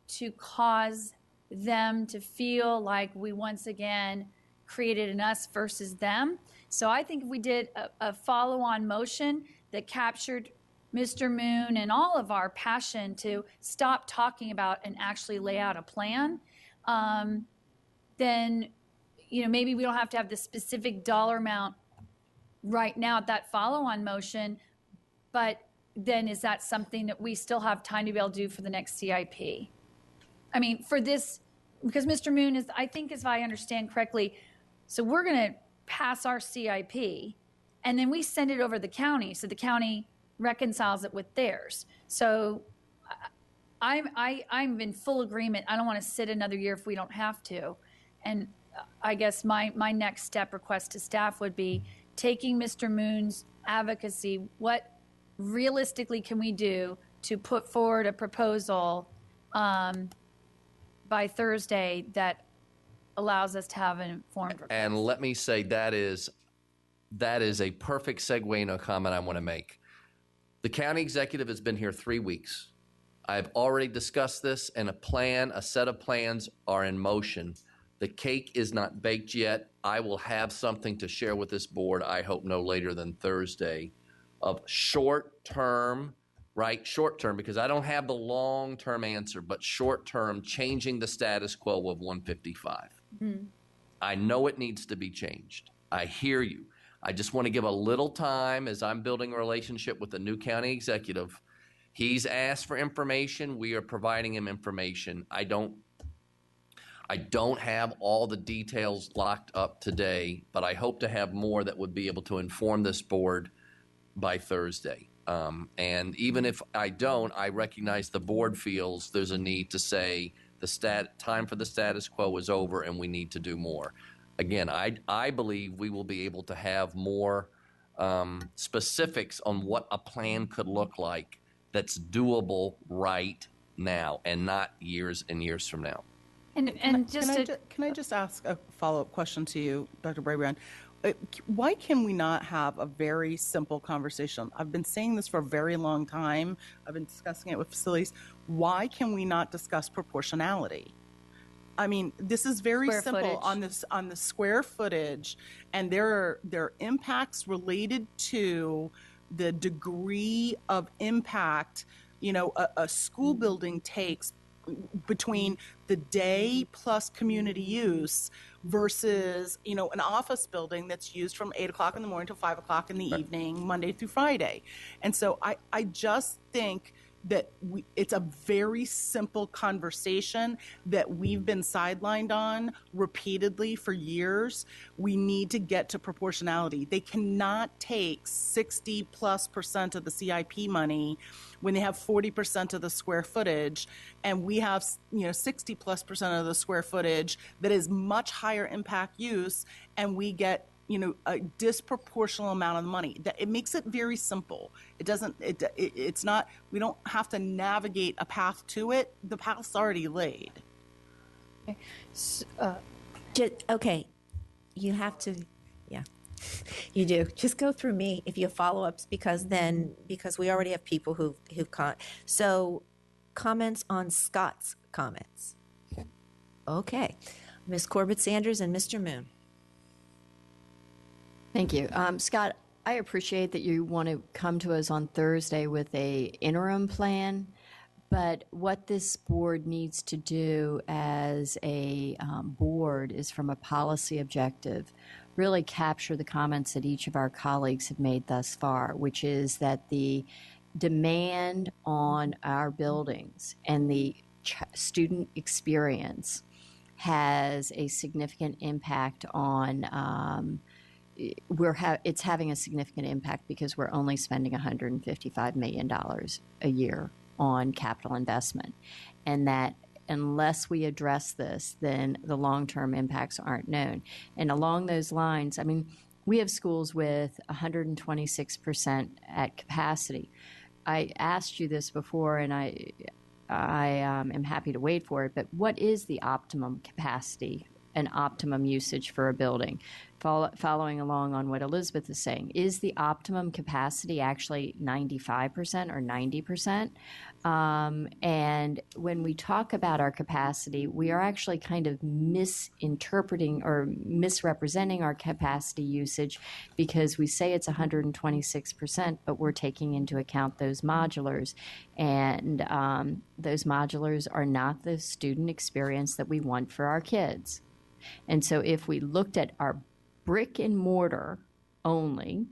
to cause them to feel like we once again created an us versus them. So I think if we did a follow-on motion that captured Mr. Moon and all of our passion to stop talking about and actually lay out a plan, then maybe we don't have to have the specific dollar amount right now at that follow-on motion, but then is that something that we still have time to be able to do for the next CIP? I mean, for this, because Mr. Moon is, I think if I understand correctly, so we're going to pass our CIP and then we send it over to the county so the county reconciles it with theirs. So I'm in full agreement. I don't want to sit another year if we don't have to. And I guess my next step request to staff would be taking Mr. Moon's advocacy, what realistically can we do to put forward a proposal by Thursday that allows us to have an informed request. And let me say that is a perfect segue into a comment I want to make. The county executive has been here 3 weeks. I've already discussed this, and a set of plans are in motion. The cake is not baked yet. I will have something to share with this board, I hope no later than Thursday, of short-term, because I don't have the long-term answer, but short-term, changing the status quo of 155. Mm-hmm. I know it needs to be changed. I hear you. I just want to give a little time as I'm building a relationship with the new county executive. He's asked for information. We are providing him information. I don't have all the details locked up today, but I hope to have more that would be able to inform this board by Thursday. And even if I don't, I recognize the board feels there's a need to say time for the status quo is over and we need to do more. Again, I believe we will be able to have more specifics on what a plan could look like that's doable right now and not years and years from now. Can I just ask a follow-up question to you, Dr. Brabrand? Why can we not have a very simple conversation? I've been saying this for a very long time. I've been discussing it with facilities. Why can we not discuss proportionality? I mean, this is very simple on the square footage, and there are impacts related to the degree of impact, a school building takes between the day plus community use versus, an office building that's used from 8 o'clock in the morning till 5 o'clock in the evening, Monday through Friday. And so I just think that it's a very simple conversation that we've been sidelined on repeatedly for years. We need to get to proportionality. They cannot take 60+% of the CIP money when they have 40% of the square footage, and we have 60+% of the square footage that is much higher impact use, and we get a disproportional amount of money. That it makes it very simple. It doesn't. It's not. We don't have to navigate a path to it. The path's already laid. Okay. Okay. You have to. Yeah. You do. Just go through me if you have follow-ups, because we already have people who've so comments on Scott's comments. Okay. Ms. Corbett-Sanders and Mr. Moon. Thank you. Scott, I appreciate that you want to come to us on Thursday with a interim plan, but what this board needs to do as a board is, from a policy objective, really capture the comments that each of our colleagues have made thus far, which is that the demand on our buildings and the student experience has a significant impact on it's having a significant impact because we're only spending $155 million a year on capital investment, and that unless we address this, then the long-term impacts aren't known. And along those lines, I mean, we have schools with 126% at capacity. I asked you this before, and I am happy to wait for it, but what is the optimum capacity and optimum usage for a building? Following along on what Elizabeth is saying, is the optimum capacity actually 95% or 90%? And when we talk about our capacity, we are actually kind of misinterpreting or misrepresenting our capacity usage because we say it's 126%, but we're taking into account those modulars. And those modulars are not the student experience that we want for our kids. And so if we looked at our brick and mortar only,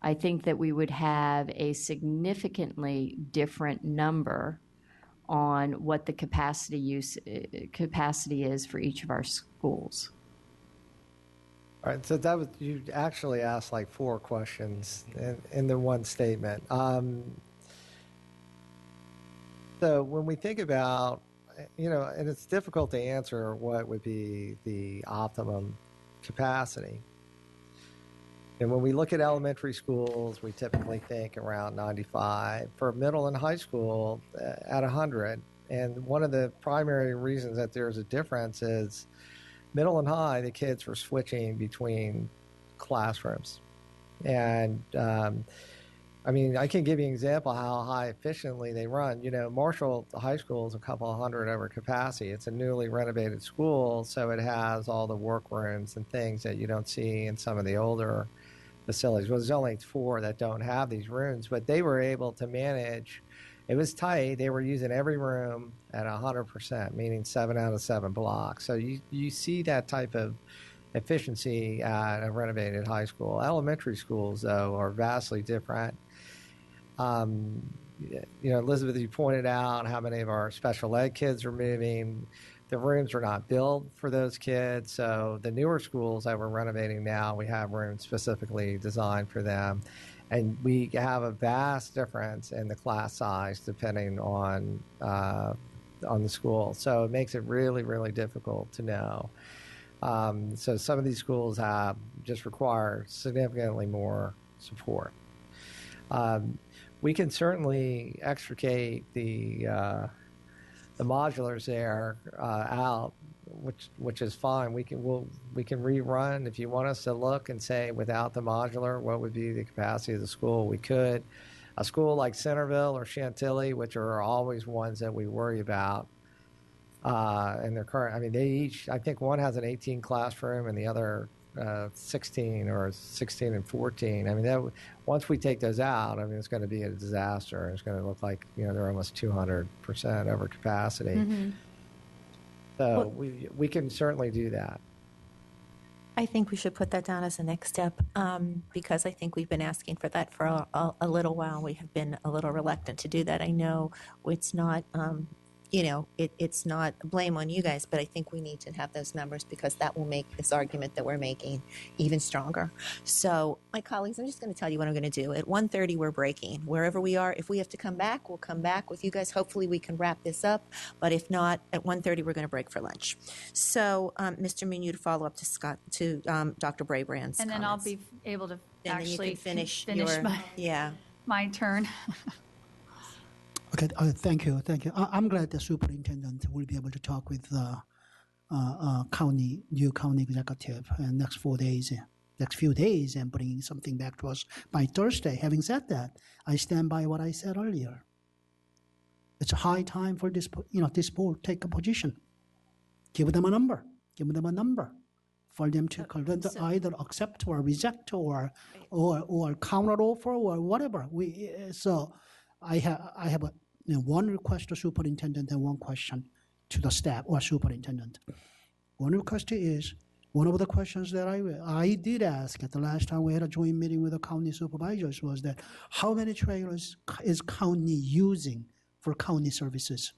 I think that we would have a significantly different number on what the capacity is for each of our schools. All right, so that was, you actually asked like 4 questions in the one statement. So when we think about, and it's difficult to answer what would be the optimum capacity. And when we look at elementary schools, we typically think around 95. For middle and high school, at 100. And one of the primary reasons that there's a difference is middle and high, the kids were switching between classrooms. And I mean, I can give you an example how high efficiently they run. Marshall High School is a couple of hundred over capacity. It's a newly renovated school, so it has all the workrooms and things that you don't see in some of the older facilities. Well, there's only 4 that don't have these rooms, but they were able to manage. It was tight. They were using every room at 100%, meaning 7 out of 7 blocks. So you see that type of efficiency at a renovated high school. Elementary schools, though, are vastly different. Elizabeth, you pointed out how many of our special ed kids are moving. The rooms are not built for those kids. So the newer schools that we're renovating now, we have rooms specifically designed for them. And we have a vast difference in the class size depending on the school. So it makes it really, really difficult to know. So some of these schools just require significantly more support. We can certainly extricate the modulars there out, which is fine. We can rerun if you want us to look and say without the modular, what would be the capacity of the school? We could. A school like Centerville or Chantilly, which are always ones that we worry about, in their current. I mean, they each. I think one has an 18 classroom and the other 16 or 16 and 14. I mean, once we take those out, I mean, it's going to be a disaster. It's going to look like they're almost 200% over capacity. Mm-hmm. So we can certainly do that. I think we should put that down as a next step because I think we've been asking for that for a little while. We have been a little reluctant to do that. I know it's not. It's not blame on you guys, but I think we need to have those numbers because that will make this argument that we're making even stronger. So, my colleagues, I'm just going to tell you what I'm going to do. At 1:30, we're breaking. Wherever we are, if we have to come back, we'll come back with you guys. Hopefully, we can wrap this up. But if not, at 1:30, we're going to break for lunch. So, Mr. Menu, to follow up to Dr. Braybrand's and then comments. I'll be able to and actually finish my turn. Okay, thank you. I'm glad the superintendent will be able to talk with the new county executive next few days, and bring something back to us by Thursday. Having said that, I stand by what I said earlier. It's a high time for this board take a position. Give them a number. For them to either accept or reject or counter offer or whatever. I have one request to superintendent and one question to the staff or superintendent. One request is, one of the questions that I did ask at the last time we had a joint meeting with the county supervisors was that how many trailers is county using for county services?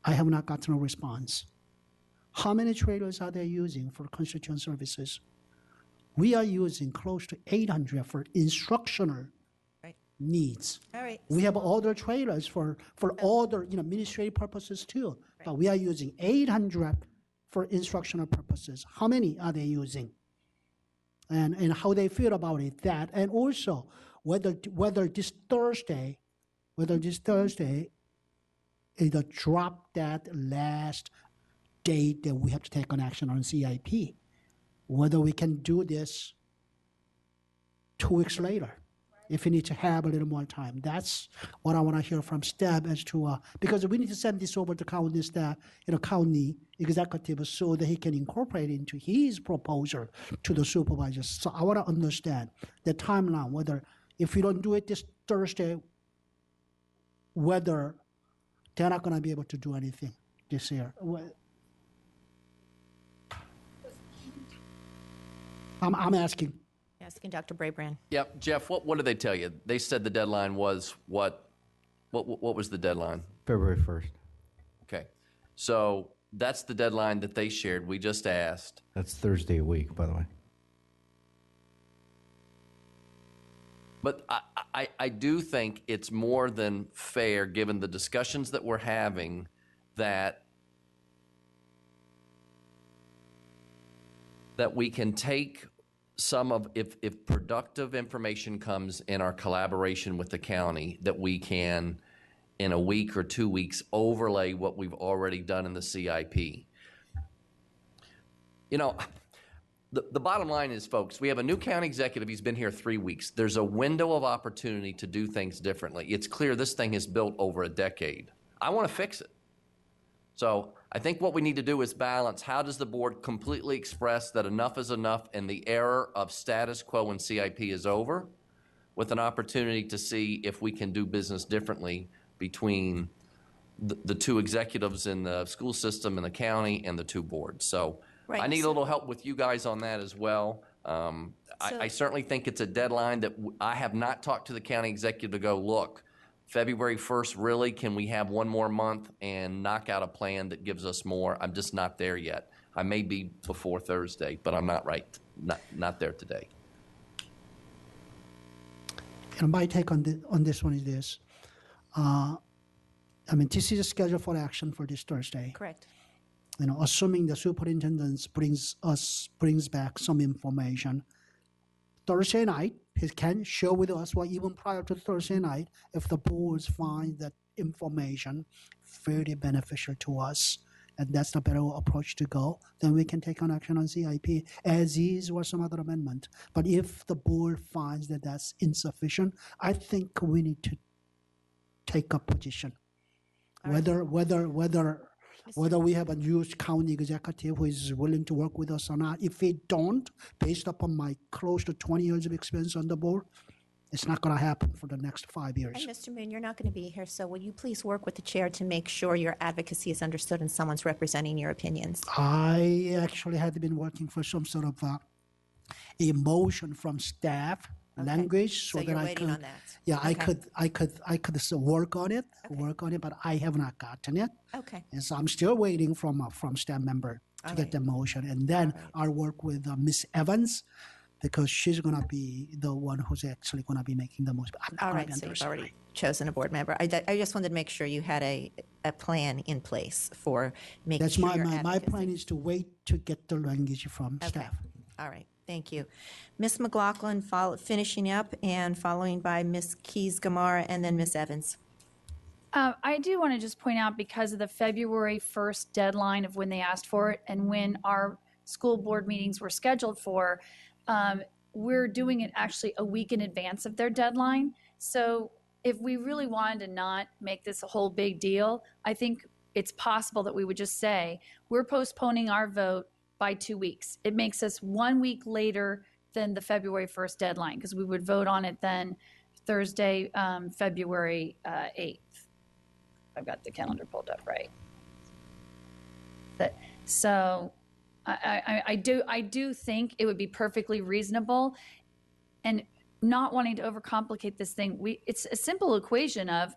I have not gotten a response. How many trailers are they using for constituent services? We are using close to 800 for instructional Right. needs. All right. We have other trailers for other administrative purposes too, but we are using 800 for instructional purposes. How many are they using? And how they feel about it, that, and also whether this Thursday it'll drop that last date that we have to take an action on CIP. Whether we can do this 2 weeks later, if we need to have a little more time. That's what I want to hear from staff as to, because we need to send this over to county staff, county executive, so that he can incorporate it into his proposal to the supervisors. So I want to understand the timeline, whether if we don't do it this Thursday, whether they're not going to be able to do anything this year. I'm asking. Asking Dr. Brabrand. Yep, Jeff, what did they tell you? They said the deadline was what? What was the deadline? February 1st. Okay. So that's the deadline that they shared. We just asked. That's Thursday a week, by the way. But I do think it's more than fair, given the discussions that we're having, that we can take some of, if productive information comes in our collaboration with the county, that we can, in a week or 2 weeks, overlay what we've already done in the CIP. The bottom line is, folks, we have a new county executive. He's been here 3 weeks. There's a window of opportunity to do things differently. It's clear this thing is built over a decade. I want to fix it. So I think what we need to do is balance, how does the board completely express that enough is enough and the era of status quo and CIP is over, with an opportunity to see if we can do business differently between the two executives in the school system and the county and the two boards. So Right. I need a little help with you guys on that as well. I certainly think it's a deadline that I have not talked to the county executive to go, look, February 1st, really, can we have one more month and knock out a plan that gives us more? I'm just not there yet. I may be before Thursday, but I'm not not there today. And my take on this one is this. This is a schedule for action for this Thursday. Correct. Assuming the superintendent brings back some information Thursday night, he can share with us, or even prior to Thursday night, if the boards find that information very beneficial to us, and that's the better approach to go, then we can take on action on CIP as is or some other amendment. But if the board finds that that's insufficient, I think we need to take a position. Whether we have a new county executive who is willing to work with us or not. If we don't, based upon my close to 20 years of experience on the board, it's not going to happen for the next 5 years. And Mr. Moon, you're not going to be here, so will you please work with the chair to make sure your advocacy is understood and someone's representing your opinions? I actually had been working for some sort of emotion from staff, language, so that you're I waiting could. on that. Yeah, Okay. I could still work on it, but I have not gotten it. Okay. And so I'm still waiting from staff member to get the motion, and then I'll work with Miss Evans, because she's going to be the one who's actually going to be making the most. All right, so you've already chosen a board member. I just wanted to make sure you had a plan in place for making That's sure your my advocacy. plan is to wait to get the language from Okay. staff. All right, thank you. Ms. McLaughlin finishing up, and following by Ms. Keys-Gamarra and then Ms. Evans. I do want to just point out, because of the February 1st deadline of when they asked for it and when our school board meetings were scheduled for, we're doing it actually a week in advance of their deadline. So if we really wanted to not make this a whole big deal, I think it's possible that we would just say, we're postponing our vote by 2 weeks. It makes us 1 week later than the February 1st deadline, because we would vote on it then Thursday, February 8th. I've got the calendar pulled up right. So I do think it would be perfectly reasonable, and not wanting to overcomplicate this thing. It's a simple equation of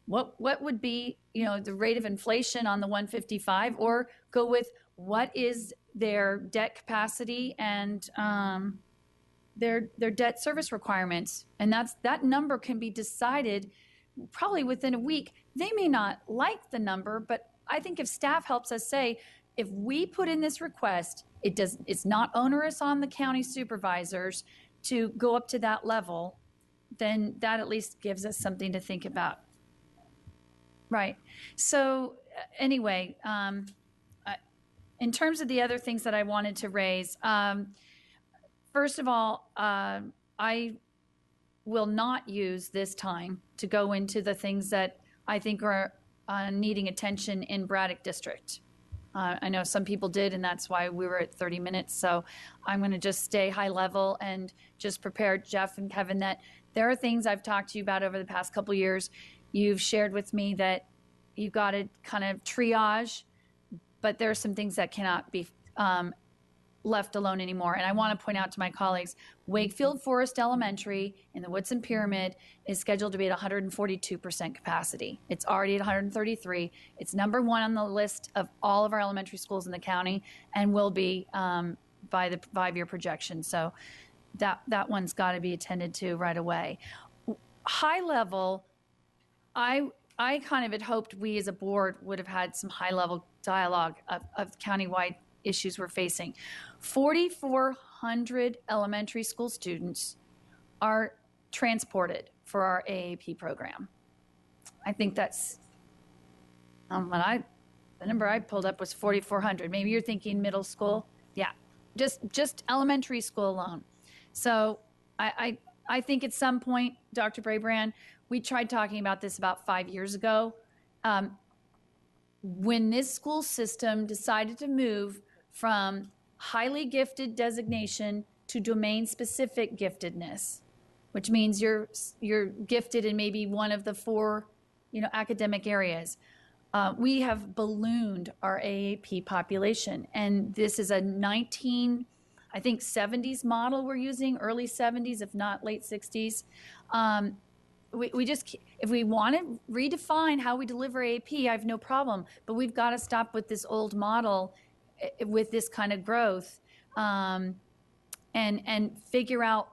what would be, the rate of inflation on the 155, or go with what is their debt capacity and their debt service requirements, and that number can be decided probably within a week. They may not like the number, but I think if staff helps us say, if we put in this request, it's not onerous on the county supervisors to go up to that level, then that at least gives us something to think about. Right. So anyway, in terms of the other things that I wanted to raise, first of all, I will not use this time to go into the things that I think are needing attention in Braddock District. I know some people did, and that's why we were at 30 minutes. So I'm going to just stay high level and just prepare Jeff and Kevin that there are things I've talked to you about over the past couple years. You've shared with me that you've got to kind of triage, but there are some things that cannot be left alone anymore. And I want to point out to my colleagues, Wakefield Forest Elementary in the Woodson Pyramid is scheduled to be at 142% capacity. It's already at 133. It's number one on the list of all of our elementary schools in the county and will be by the 5-year projection. So that one's got to be attended to right away. High level, I kind of had hoped we as a board would have had some high level dialogue of countywide issues we're facing. 4,400 elementary school students are transported for our AAP program. I think that's, the number I pulled up was 4,400. Maybe you're thinking middle school. Yeah, just elementary school alone. So I think at some point, Dr. Brabrand, we tried talking about this about 5 years ago. When this school system decided to move from highly gifted designation to domain-specific giftedness, which means you're gifted in maybe one of the 4, academic areas. We have ballooned our AAP population, and this is a 70s model we're using, early 70s, if not late 60s. We just, if we want to redefine how we deliver AAP, I have no problem, but we've got to stop with this old model with this kind of growth, and figure out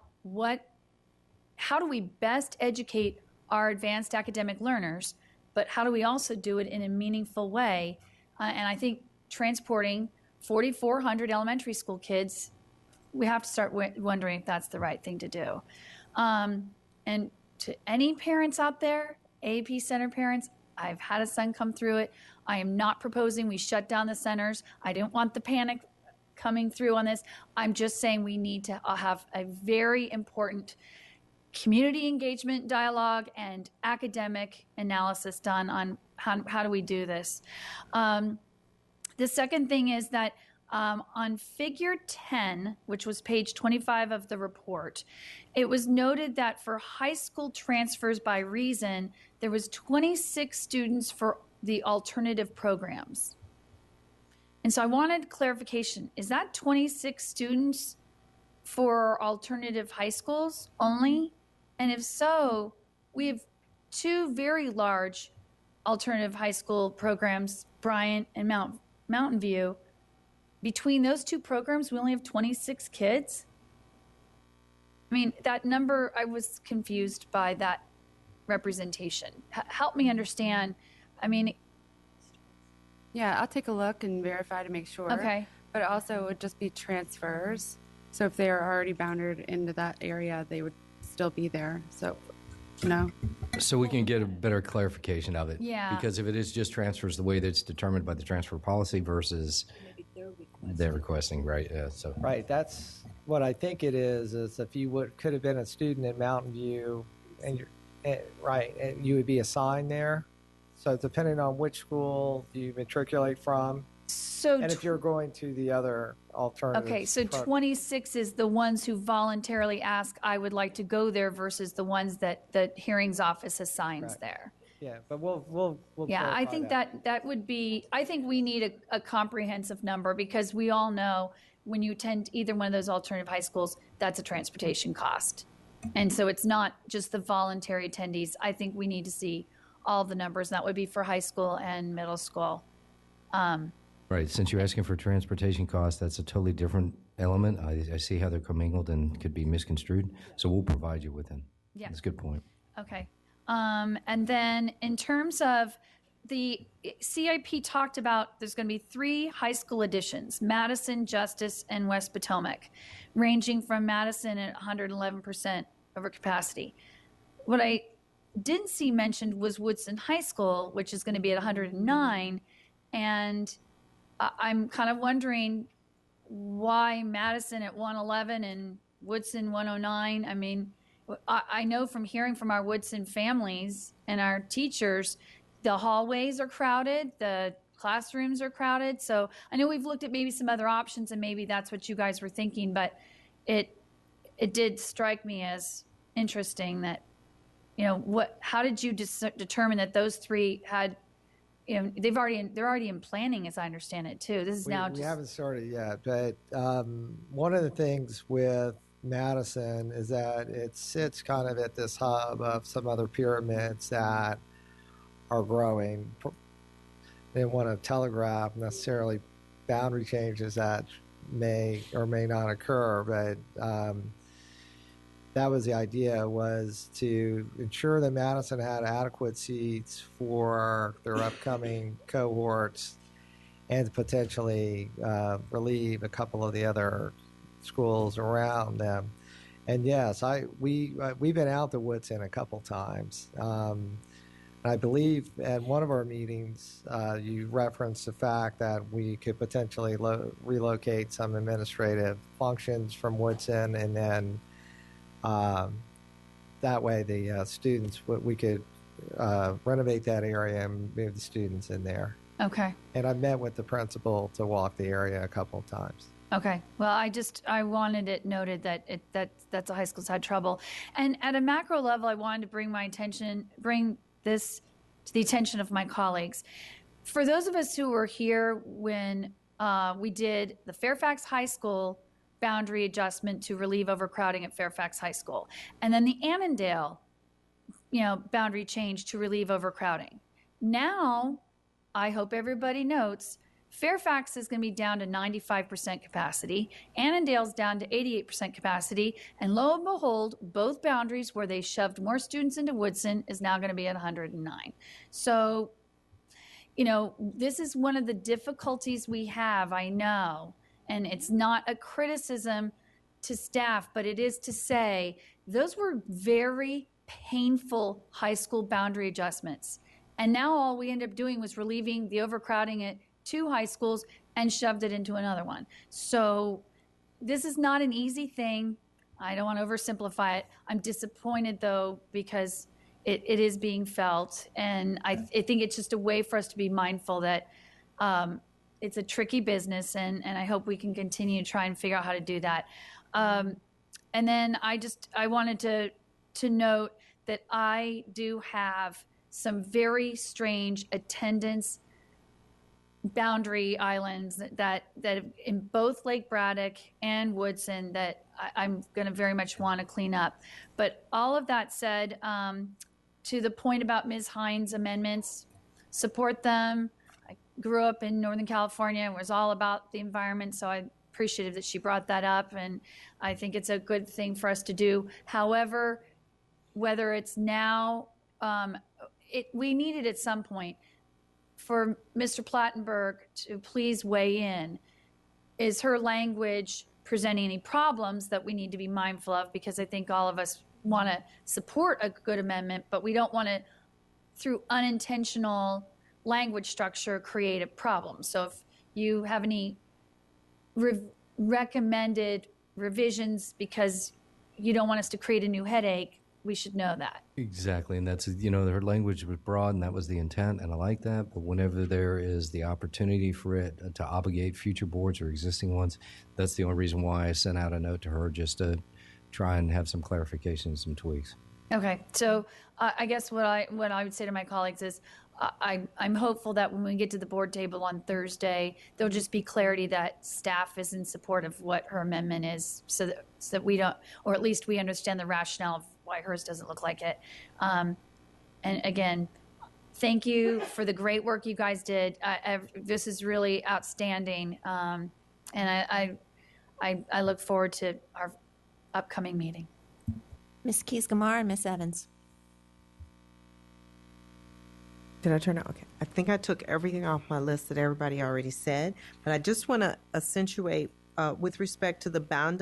how do we best educate our advanced academic learners, but how do we also do it in a meaningful way? And I think transporting 4,400 elementary school kids, we have to start wondering if that's the right thing to do. And to any parents out there, AAP Center parents, I've had a son come through it. I am not proposing we shut down the centers. I don't want the panic coming through on this. I'm just saying we need to have a very important community engagement dialogue and academic analysis done on how do we do this. The second thing is that on figure 10, which was page 25 of the report, it was noted that for high school transfers by reason, there was 26 students for the alternative programs. And so I wanted clarification. Is that 26 students for alternative high schools only? And if so, we have 2 very large alternative high school programs, Bryant and Mountain View. Between those 2 programs, we only have 26 kids. I mean, that number, I was confused by that representation. Help me understand. I mean, Yeah, I'll take a look and verify to make sure. Okay. But also it would just be transfers. So if they are already bounded into that area, they would still be there. So, So we can get a better clarification of it. Yeah. Because if it is just transfers the way that's determined by the transfer policy versus they're requesting, right? Yeah, so. Right, that's what I think it is if you could have been a student at Mountain View, and and you would be assigned there. So depending on which school you matriculate from, so and if you're going to the other alternative. okay, so 26 is the ones who voluntarily ask, I would like to go there, versus the ones that the hearings office assigns there. Yeah, but we'll Yeah, I think clarify that would be, I think we need a comprehensive number, because we all know when you attend either one of those alternative high schools, that's a transportation cost. And so it's not just the voluntary attendees. I think we need to see all the numbers, and that would be for high school and middle school. Right, since you're asking for transportation costs, that's a totally different element. I see how they're commingled and could be misconstrued. So we'll provide you with them. Yeah. That's a good point. Okay. And then in terms of the CIP talked about, there's going to be 3 high school additions, Madison, Justice, and West Potomac, ranging from Madison at 111% over capacity. What I didn't see mentioned was Woodson High School, which is going to be at 109. And I'm kind of wondering why Madison at 111 and Woodson 109. I mean, I know from hearing from our Woodson families and our teachers, the hallways are crowded, the classrooms are crowded. So I know we've looked at maybe some other options, and maybe that's what you guys were thinking, but it did strike me as interesting that, how did you determine that those 3 had, they're already in planning, as I understand it too. This is We just haven't started yet, but one of the things with Madison is that it sits kind of at this hub of some other pyramids that are growing. I didn't want to telegraph necessarily boundary changes that may or may not occur, but that was the idea, was to ensure that Madison had adequate seats for their upcoming cohorts and to potentially relieve a couple of the other schools around them. And yes, we've been out to Woodson a couple times. I believe at one of our meetings, you referenced the fact that we could potentially relocate some administrative functions from Woodson, and then that way the students, we could renovate that area and move the students in there. okay. And I met with the principal to walk the area a couple of times. Okay. Well, I wanted it noted that that's a high school's had trouble. And at a macro level, I wanted to bring this to the attention of my colleagues. For those of us who were here when we did the Fairfax High School boundary adjustment to relieve overcrowding at Fairfax High School, and then the Annandale, boundary change to relieve overcrowding. Now, I hope everybody notes, Fairfax is going to be down to 95% capacity. Annandale's down to 88% capacity. And lo and behold, both boundaries where they shoved more students into Woodson is now going to be at 109. So, this is one of the difficulties we have, I know. And it's not a criticism to staff, but it is to say those were very painful high school boundary adjustments. And now all we ended up doing was relieving the overcrowding at 2 high schools and shoved it into another one. So this is not an easy thing. I don't want to oversimplify it. I'm disappointed, though, because it is being felt. And I think it's just a way for us to be mindful that it's a tricky business, and I hope we can continue to try and figure out how to do that. And then I wanted to note that I do have some very strange attendance boundary islands that in both Lake Braddock and Woodson that I'm going to very much want to clean up. But all of that said, to the point about Ms. Hines' amendments, support them. I grew up in Northern California and was all about the environment, so I'm appreciative that she brought that up, and I think it's a good thing for us to do. However, whether it's now, we need it at some point. For Mr. Plattenberg to please weigh in. Is her language presenting any problems that we need to be mindful of? Because I think all of us want to support a good amendment, but we don't want to, through unintentional language structure, create a problem. So if you have any recommended revisions because you don't want us to create a new headache, we should know that. Exactly, and that's, her language was broad, and that was the intent, and I like that. But whenever there is the opportunity for it to obligate future boards or existing ones, that's the only reason why I sent out a note to her, just to try and have some clarification and some tweaks. Okay, so I guess what I would say to my colleagues is I'm hopeful that when we get to the board table on Thursday, there'll just be clarity that staff is in support of what her amendment is, so that we don't, or at least we understand the rationale of why hers doesn't look like it. And again, thank you for the great work you guys did. This is really outstanding. And I look forward to our upcoming meeting. Ms. Keys-Gamarra and Ms. Evans. Did I turn it? Okay. I think I took everything off my list that everybody already said, but I just want to accentuate with respect to the bond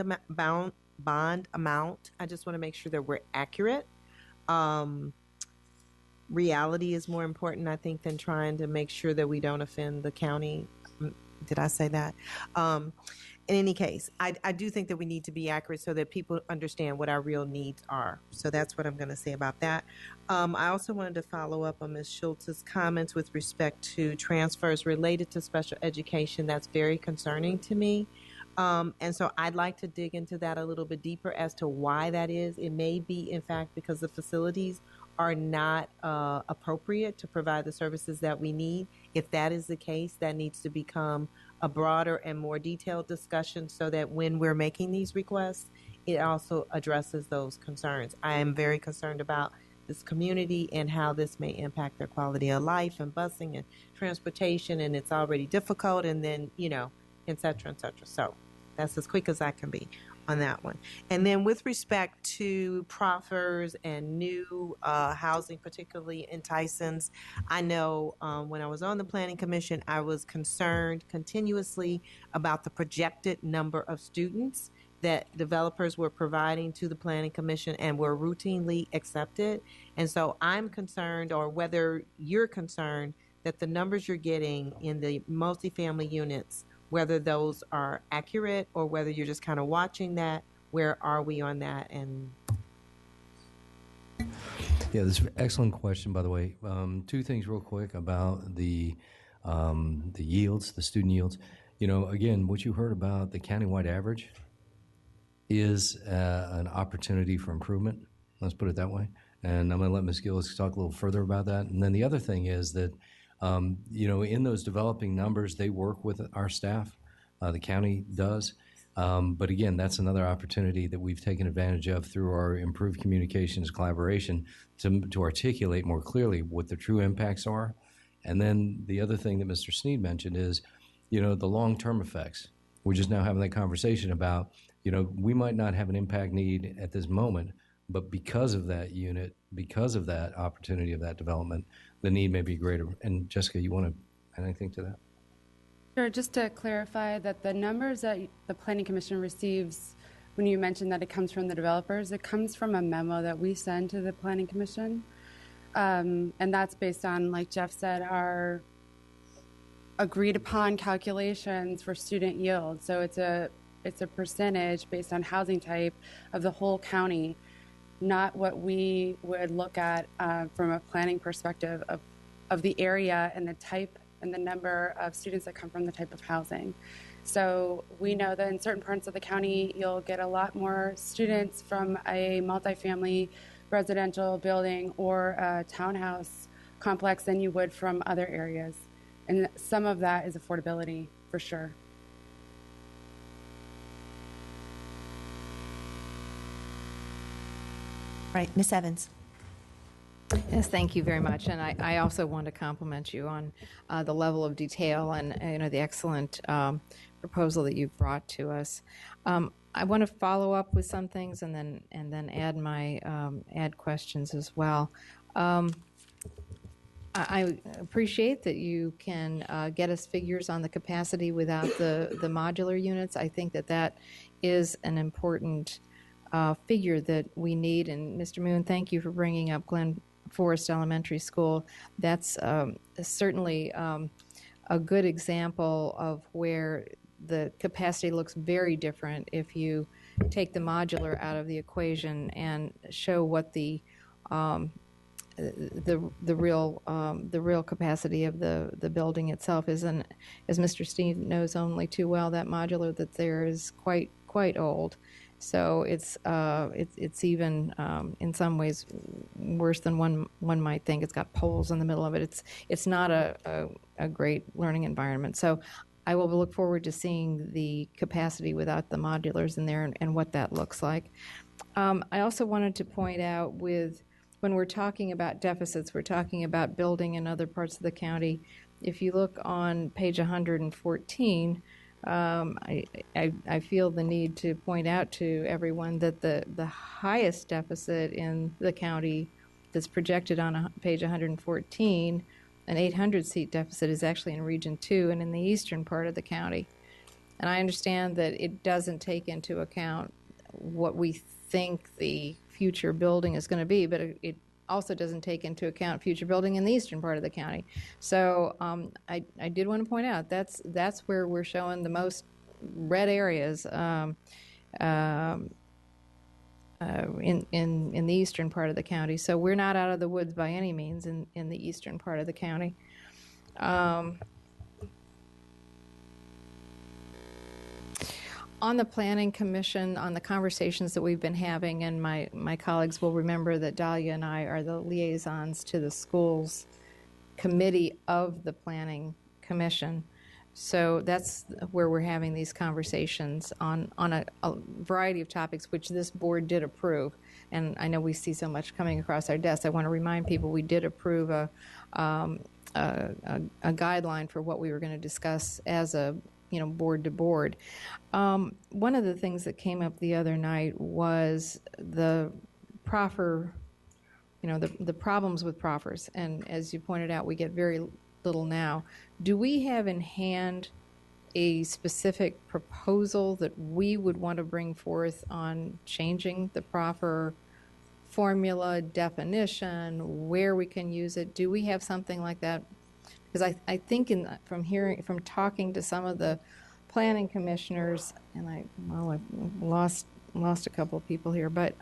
amount. I just want to make sure that we're accurate. Reality is more important, I think, than trying to make sure that we don't offend the county. Did I say that? In any case, I do think that we need to be accurate so that people understand what our real needs are. So that's what I'm going to say about that. I also wanted to follow up on Ms. Schultz's comments with respect to transfers related to special education. That's very concerning to me. And so I'd like to dig into that a little bit deeper as to why that is. It may be, in fact, because the facilities are not appropriate to provide the services that we need. If that is the case, that needs to become a broader and more detailed discussion so that when we're making these requests, it also addresses those concerns. I am very concerned about this community and how this may impact their quality of life and busing and transportation, and it's already difficult, and then, et cetera, et cetera. So that's as quick as I can be on that one. And then with respect to proffers and new housing, particularly in Tyson's, I know when I was on the Planning Commission, I was concerned continuously about the projected number of students that developers were providing to the Planning Commission and were routinely accepted. And so I'm concerned, or whether you're concerned, that the numbers you're getting in the multifamily units, whether those are accurate or whether you're just kind of watching that. Where are we on that? And yeah, this is an excellent question, by the way. Two things real quick about the yields, the student yields. Again, what you heard about the countywide average is an opportunity for improvement. Let's put it that way. And I'm going to let Ms. Gillis talk a little further about that. And then the other thing is that in those developing numbers, they work with our staff. The county does. But again, that's another opportunity that we've taken advantage of through our improved communications collaboration to articulate more clearly what the true impacts are. And then the other thing that Mr. Sneed mentioned is, the long-term effects. We're just now having that conversation about, we might not have an impact need at this moment, but because of that unit, because of that opportunity of that development, the need may be greater. And Jessica, you want to add anything to that? Sure. Just to clarify that the numbers that the Planning Commission receives, when you mentioned that it comes from the developers, it comes from a memo that we send to the Planning Commission. And that's based on, like Jeff said, our agreed upon calculations for student yield. So it's a percentage based on housing type of the whole county, not what we would look at from a planning perspective of the area and the type and the number of students that come from the type of housing. So we know that in certain parts of the county, you'll get a lot more students from a multifamily residential building or a townhouse complex than you would from other areas. And some of that is affordability, for sure. Right, Ms. Evans. Yes, thank you very much. And I also want to compliment you on the level of detail and the excellent proposal that you've brought to us. I want to follow up with some things and then add my add questions as well. I appreciate that you can get us figures on the capacity without the modular units. I think that is an important figure that we need. And Mr. Moon, thank you for bringing up Glen Forest Elementary School. That's certainly a good example of where the capacity looks very different if you take the modular out of the equation and show what the real capacity of the building itself is. And as Mr. Steve knows only too well, that modular that there is quite old. So it's even in some ways worse than one might think. It's got poles in the middle of it. It's not a great learning environment. So I will look forward to seeing the capacity without the modulars in there and what that looks like. I also wanted to point out when we're talking about deficits, we're talking about building in other parts of the county. If you look on page 114, I feel the need to point out to everyone that the highest deficit in the county that's projected on page 114, an 800-seat deficit, is actually in Region 2 and in the eastern part of the county. And I understand that it doesn't take into account what we think the future building is going to be, but it also doesn't take into account future building in the eastern part of the county. So I did want to point out that's where we're showing the most red areas in the eastern part of the county. So we're not out of the woods by any means in the eastern part of the county. On the Planning Commission, on the conversations that we've been having, and my colleagues will remember that Dahlia and I are the liaisons to the schools committee of the Planning Commission. So that's where we're having these conversations on a variety of topics, which this board did approve. And I know we see so much coming across our desks. I want to remind people we did approve a guideline for what we were going to discuss as a board to board. One of the things that came up the other night was the proffer, the problems with proffers. And as you pointed out, we get very little now. Do we have in hand a specific proposal that we would want to bring forth on changing the proffer formula, definition, where we can use it? Do we have something like that? Because I think from talking to some of the planning commissioners, and I've lost a couple of people here, but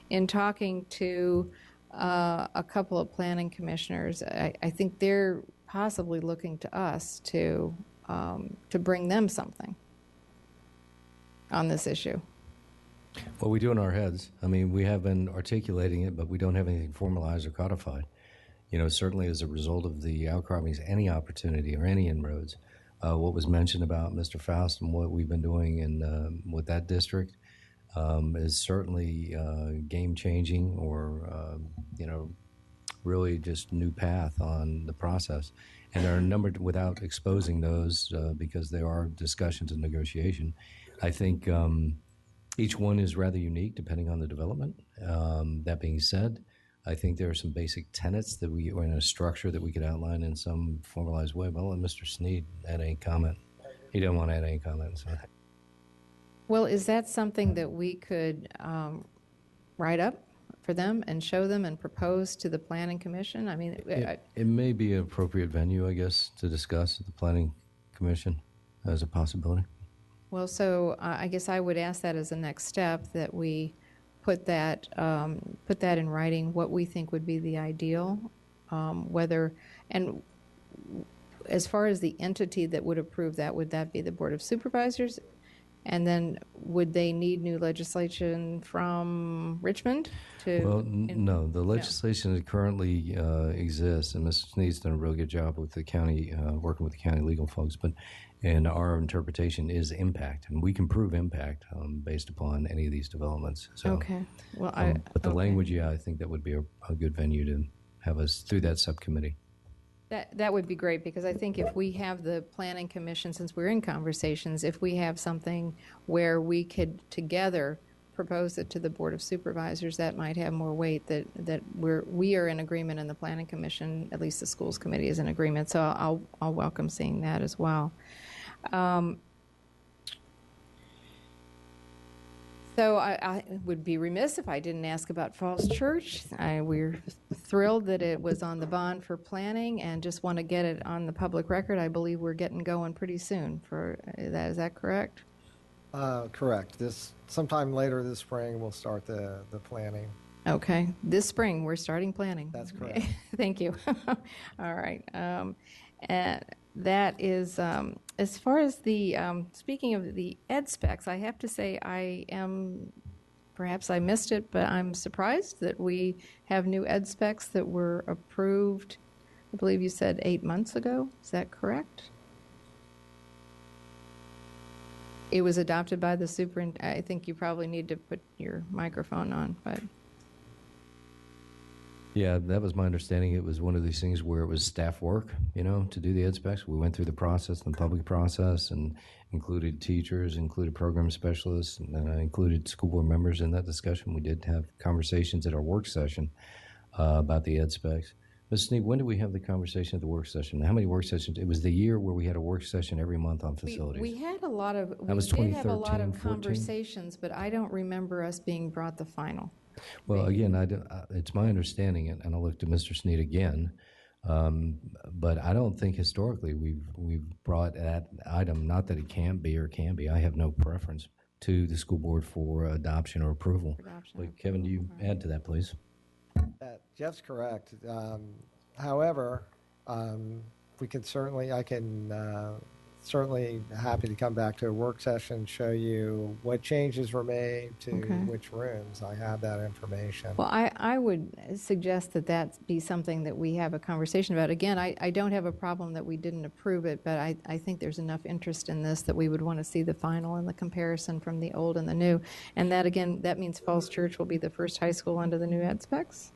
in talking to a couple of planning commissioners, I think they're possibly looking to us to bring them something on this issue. Well, we do in our heads. I mean, we have been articulating it, but we don't have anything formalized or codified. Certainly as a result of the outcroppings, any opportunity or any inroads, what was mentioned about Mr. Faust and what we've been doing in with that district is certainly game-changing or, really just new path on the process. And there are a number, without exposing those because they are discussions and negotiation, I think each one is rather unique depending on the development. That being said, I think there are some basic tenets that or in a structure that we could outline in some formalized way. But I'll let Mr. Sneed add any comment. He didn't want to add any comments. So. Well, is that something that we could write up for them and show them and propose to the Planning Commission? I mean, it may be an appropriate venue, I guess, to discuss at the Planning Commission as a possibility. Well, so I guess I would ask that as a next step, that we put that in writing, what we think would be the ideal, and as far as the entity that would approve that, would that be the Board of Supervisors? And then would they need new legislation from Richmond? No. The legislation that currently exists, and Mr. Sneed's done a really good job with the county, working with the county legal folks, and our interpretation is impact, and we can prove impact based upon any of these developments. So, okay. Well, but the language, I think that would be a good venue to have us through that subcommittee. That would be great, because I think if we have the Planning Commission, since we're in conversations, if we have something where we could together propose it to the Board of Supervisors, that might have more weight, that we are in agreement, and the Planning Commission, at least the Schools Committee, is in agreement. So I'll welcome seeing that as well. So I would be remiss if I didn't ask about Falls Church. We're thrilled that it was on the bond for planning, and just want to get it on the public record. I believe we're getting going pretty soon for that. Is that correct? Correct. Sometime later this spring, we'll start the planning. Okay. This spring, we're starting planning. That's correct. Thank you. All right. And that is, as far as the, speaking of the ed specs, I have to say perhaps I missed it, but I'm surprised that we have new ed specs that were approved, I believe you said 8 months ago. Is that correct? It was adopted by the superintendent. I think you probably need to put your microphone on, but. Yeah, that was my understanding. It was one of these things where it was staff work, to do the ed specs. We went through the process, the public process, and included teachers, included program specialists, and included school board members in that discussion. We did have conversations at our work session about the ed specs. Ms. Sneed, when did we have the conversation at the work session? How many work sessions? It was the year where we had a work session every month on facilities. We had a lot of, That was we did have a lot 2013, of conversations, but I don't remember us being brought the final. Well, again, it's my understanding, and I'll look to Mr. Sneed again, but I don't think historically we've brought that item, not that it can't be or can be, I have no preference, to the school board for adoption or approval. But Kevin, do you add to that, please? Jeff's correct. However, we can certainly, I can certainly happy to come back to a work session, show you what changes were made to which rooms. I have that information. Well, I would suggest that be something that we have a conversation about. Again, I don't have a problem that we didn't approve it, but I think there's enough interest in this that we would want to see the final and the comparison from the old and the new. And that, again, that means Falls Church will be the first high school under the new ed specs?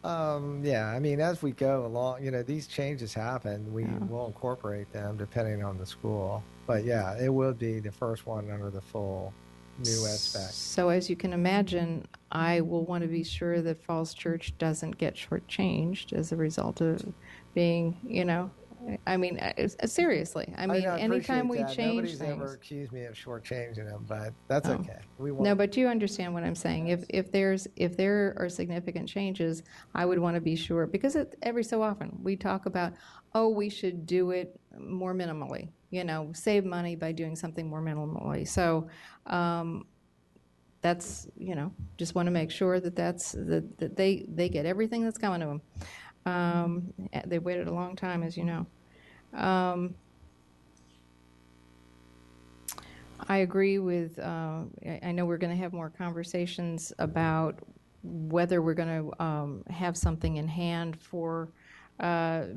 Yeah, I mean, as we go along, these changes happen. We will incorporate them depending on the school. But yeah, it will be the first one under the full new ed spec. So as you can imagine, I will want to be sure that Falls Church doesn't get shortchanged as a result of being, I mean, seriously. I mean, anytime we change Nobody's things. ever accused me of shortchanging them, but that's okay. No, but you understand what I'm saying. If there are significant changes, I would want to be sure, because every so often we talk about, we should do it more minimally. Save money by doing something more minimally. So that's just want to make sure that they get everything that's coming to them. They waited a long time, as you know. I agree with, I know we're going to have more conversations about whether we're going to have something in hand for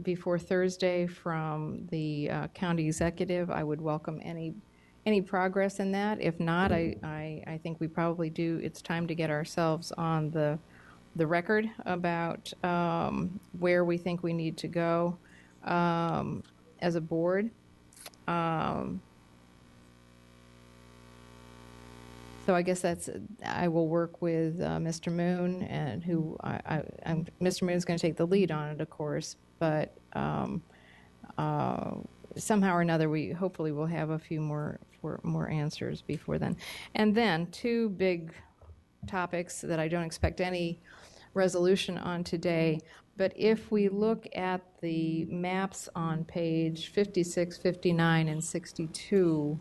before Thursday from the county executive. I would welcome any progress in that. If not, I think we probably do. It's time to get ourselves on the record about where we think we need to go as a board. So I guess I will work with Mr. Moon, and Mr. Moon's going to take the lead on it, of course, but somehow or another we hopefully will have a few more answers before then. And then two big topics that I don't expect any resolution on today, but if we look at the maps on page 56, 59, and 62,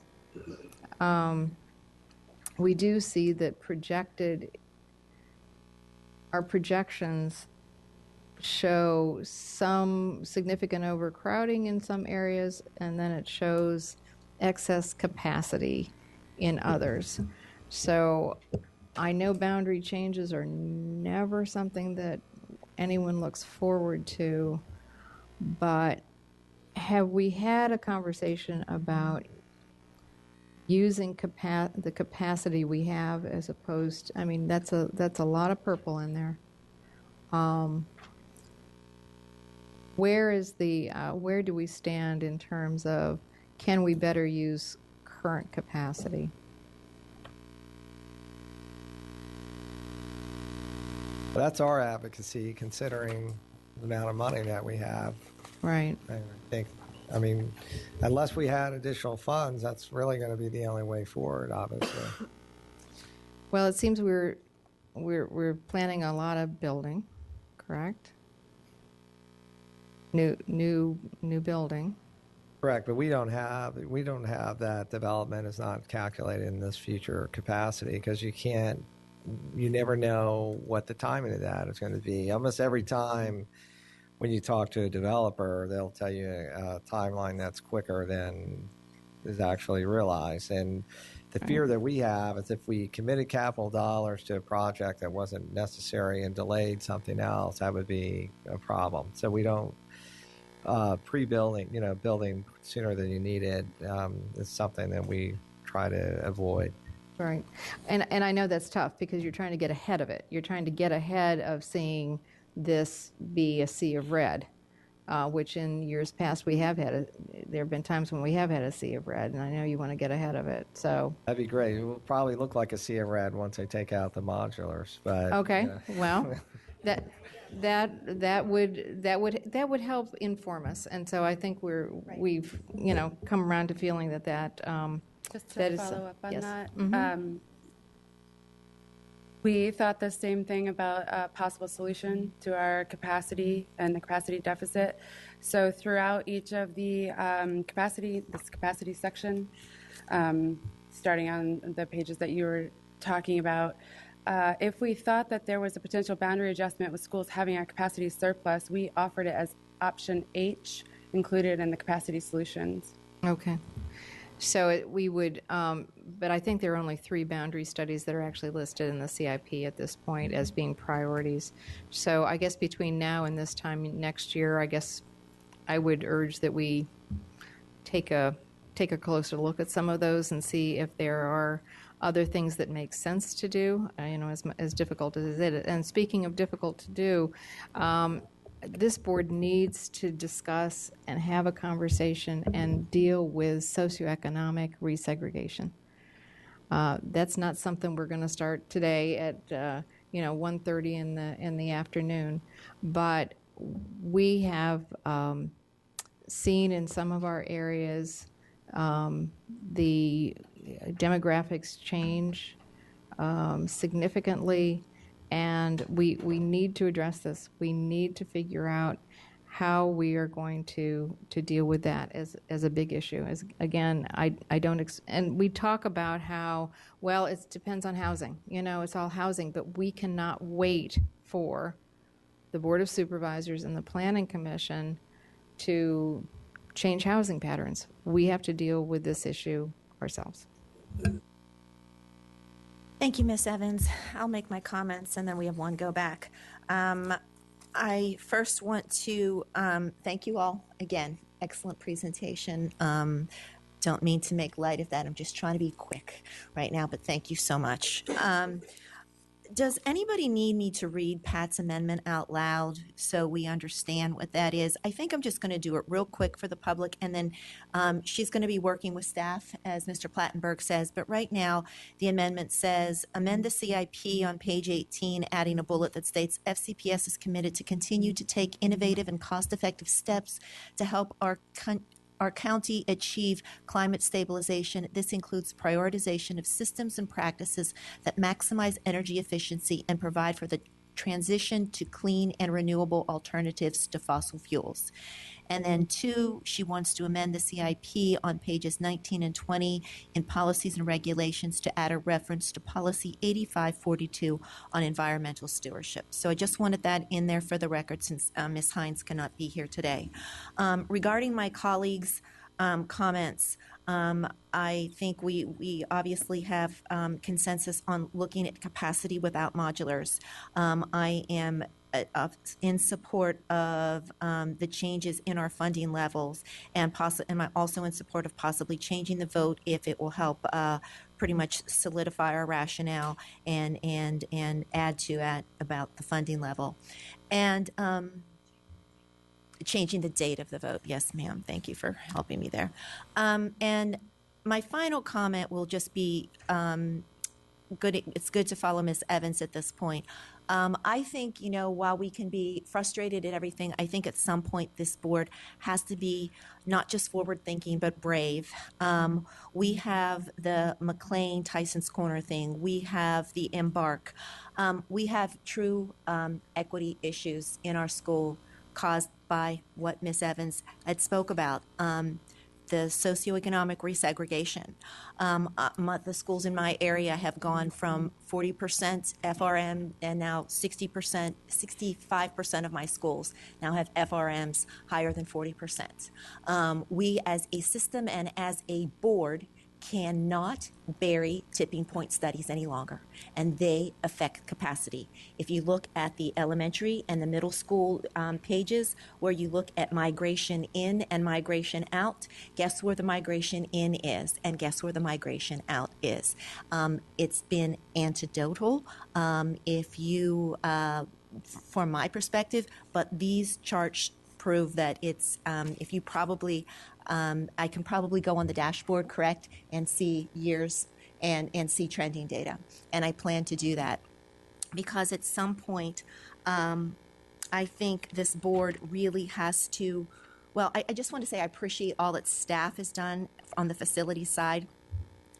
we do see that our projections show some significant overcrowding in some areas, and then it shows excess capacity in others. So I know boundary changes are never something that anyone looks forward to, but have we had a conversation about using the capacity we have as opposed to, I mean, that's a lot of purple in there. Where do we stand in terms of, can we better use current capacity? That's our advocacy, considering the amount of money that we have. Right. I mean, unless we had additional funds, that's really going to be the only way forward, obviously. Well, it seems we're planning a lot of building, correct? New building. Correct, but we don't have that. Development is not calculated in this future capacity, because you never know what the timing of that is going to be. Almost every time when you talk to a developer, they'll tell you a timeline that's quicker than is actually realized. And the fear that we have is if we committed capital dollars to a project that wasn't necessary and delayed something else, that would be a problem. So we don't building sooner than you need it is something that we try to avoid. Right. And I know that's tough because you're trying to get ahead of it. You're trying to get ahead of seeing this be a sea of red, which in years past we have had. There have been times when we have had a sea of red, and I know you want to get ahead of it. So That'd be great. It will probably look like a sea of red once they take out the modulars. But okay, well, that would help inform us, and so I think we've come around to feeling that Just to that is follow up on yes. that, Mhm. we thought the same thing about a possible solution to our capacity and the capacity deficit. So throughout each of the this capacity section, starting on the pages that you were talking about, if we thought that there was a potential boundary adjustment with schools having a capacity surplus, we offered it as option H, included in the capacity solutions. Okay. So we would, but I think there are only 3 boundary studies that are actually listed in the CIP at this point as being priorities. So I guess between now and this time next year, I guess I would urge that we take a closer look at some of those and see if there are other things that make sense to do. As difficult as it is. And speaking of difficult to do, this board needs to discuss and have a conversation and deal with socioeconomic resegregation. That's not something we're going to start today at 1:30 in the afternoon, but we have seen in some of our areas the demographics change significantly. And we need to address this. We need to figure out how we are going to deal with that as a big issue. Again, I don't, and we talk about how, well, it depends on housing. It's all housing, but we cannot wait for the Board of Supervisors and the Planning Commission to change housing patterns. We have to deal with this issue ourselves. Thank you, Ms. Evans. I'll make my comments and then we have one go back. I first want to thank you all again. Excellent presentation. Don't mean to make light of that. I'm just trying to be quick right now, but thank you so much. Does anybody need me to read Pat's amendment out loud so we understand what that is? I think I'm just going to do it real quick for the public, and then she's going to be working with staff, as Mr. Plattenberg says. But right now, the amendment says, amend the CIP on page 18, adding a bullet that states, FCPS is committed to continue to take innovative and cost-effective steps to help our county achieve climate stabilization. This includes prioritization of systems and practices that maximize energy efficiency and provide for the transition to clean and renewable alternatives to fossil fuels. And then 2, she wants to amend the CIP on pages 19 and 20 in policies and regulations to add a reference to policy 8542 on environmental stewardship. So I just wanted that in there for the record since Ms. Hines cannot be here today. Regarding my colleagues' comments, I think we obviously have consensus on looking at capacity without modulars. I am in support of the changes in our funding levels, and I'm also in support of possibly changing the vote if it will help pretty much solidify our rationale and add to it about the funding level. And changing the date of the vote. Yes, ma'am. Thank you for helping me there. And my final comment will just be good. It's good to follow Ms. Evans at this point. I think, while we can be frustrated at everything, I think at some point this board has to be not just forward-thinking, but brave. We have the McLean Tyson's Corner thing. We have the Embark. We have true equity issues in our school caused by what Ms. Evans had spoke about. The socioeconomic resegregation. The schools in my area have gone from 40% FRM and now 60%, 65% of my schools now have FRMs higher than 40%. We as a system and as a board cannot bury tipping point studies any longer, and they affect capacity. If you look at the elementary and the middle school pages where you look at migration in and migration out, guess where the migration in is and guess where the migration out is. It's been anecdotal. If you from my perspective, but these charts prove that it's, if you probably, I can probably go on the dashboard, correct, and see years and see trending data. And I plan to do that because at some point, I think this board really has to, well, I just want to say I appreciate all that staff has done on the facility side,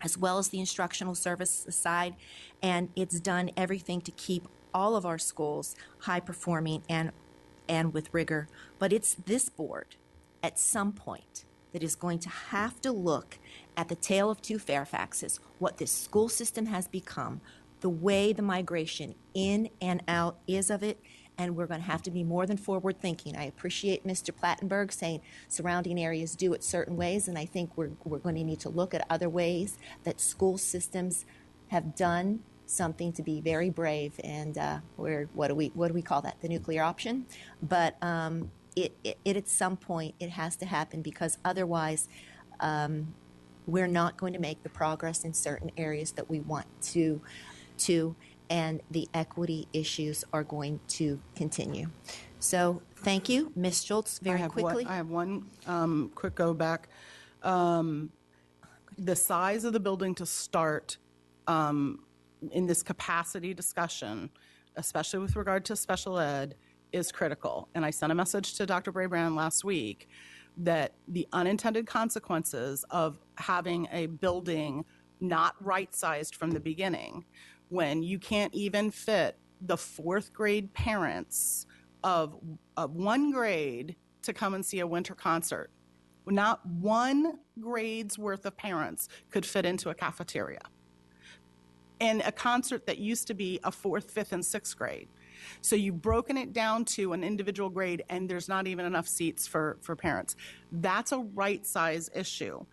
as well as the instructional service side, and it's done everything to keep all of our schools high performing and with rigor. But it's this board at some point that is going to have to look at the tale of two Fairfaxes, what this school system has become, the way the migration in and out is of it, and we're going to have to be more than forward thinking. I appreciate Mr. Plattenberg saying surrounding areas do it certain ways, and I think we're going to need to look at other ways that school systems have done something to be very brave, and what do we call that? The nuclear option. But it at some point it has to happen, because otherwise we're not going to make the progress in certain areas that we want to and the equity issues are going to continue. So thank you. Ms. Schultz, very quickly. I have one quick go back. The size of the building to start in this capacity discussion, especially with regard to special ed, is critical. And I sent a message to Dr. Brabrand last week that the unintended consequences of having a building not right-sized from the beginning, when you can't even fit the fourth grade parents of one grade to come and see a winter concert. Not one grade's worth of parents could fit into a cafeteria. And a concert that used to be a fourth, fifth, and sixth grade. So you've broken it down to an individual grade, and there's not even enough seats for parents. That's a right size issue.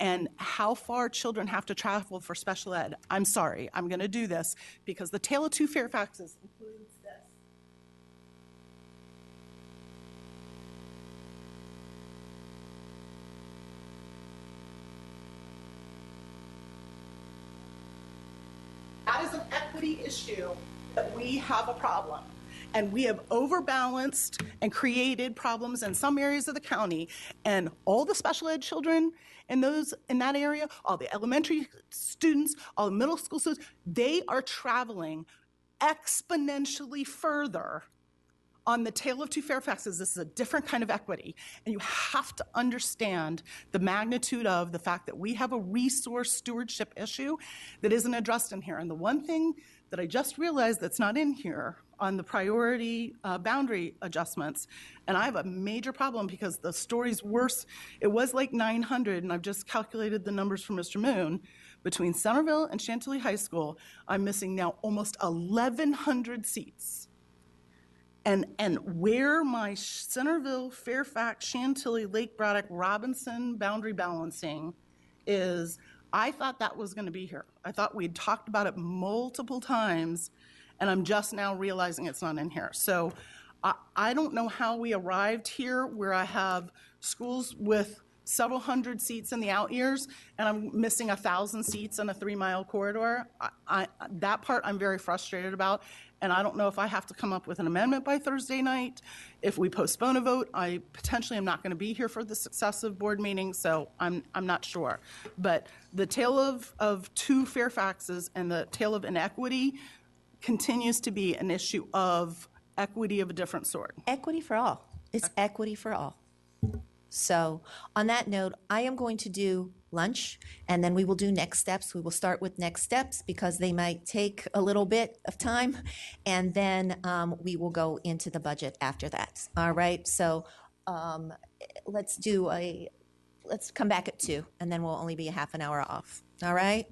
And how far children have to travel for special ed. I'm sorry, I'm going to do this because the tale of two Fairfaxes includes this. That is an equity issue that we have a problem. And we have overbalanced and created problems in some areas of the county, and all the special ed children in that area, all the elementary students, all the middle school students, they are traveling exponentially further on the tale of two Fairfaxes. This is a different kind of equity, and you have to understand the magnitude of the fact that we have a resource stewardship issue that isn't addressed in here. And the one thing that I just realized that's not in here on the priority boundary adjustments, and I have a major problem because the story's worse. It was like 900, and I've just calculated the numbers for Mr. Moon. Between Centerville and Chantilly High School, I'm missing now almost 1,100 seats. And where my Centerville, Fairfax, Chantilly, Lake Braddock, Robinson boundary balancing is, I thought that was going to be here. I thought we'd talked about it multiple times, and I'm just now realizing it's not in here. So I don't know how we arrived here where I have schools with several hundred seats in the out years, and I'm missing 1,000 seats in a 3-mile corridor. That part I'm very frustrated about, and I don't know if I have to come up with an amendment by Thursday night. If we postpone a vote, I potentially am not going to be here for the successive board meeting, so I'm not sure. But the tale of two Fairfaxes and the tale of inequity continues to be an issue of equity of a different sort. Equity for all. It's equity for all. So on that note, I am going to do lunch, and then we will do next steps. We will start with next steps because they might take a little bit of time, and then we will go into the budget after that. All right, so let's come back at 2, and then we'll only be a half an hour off. All right?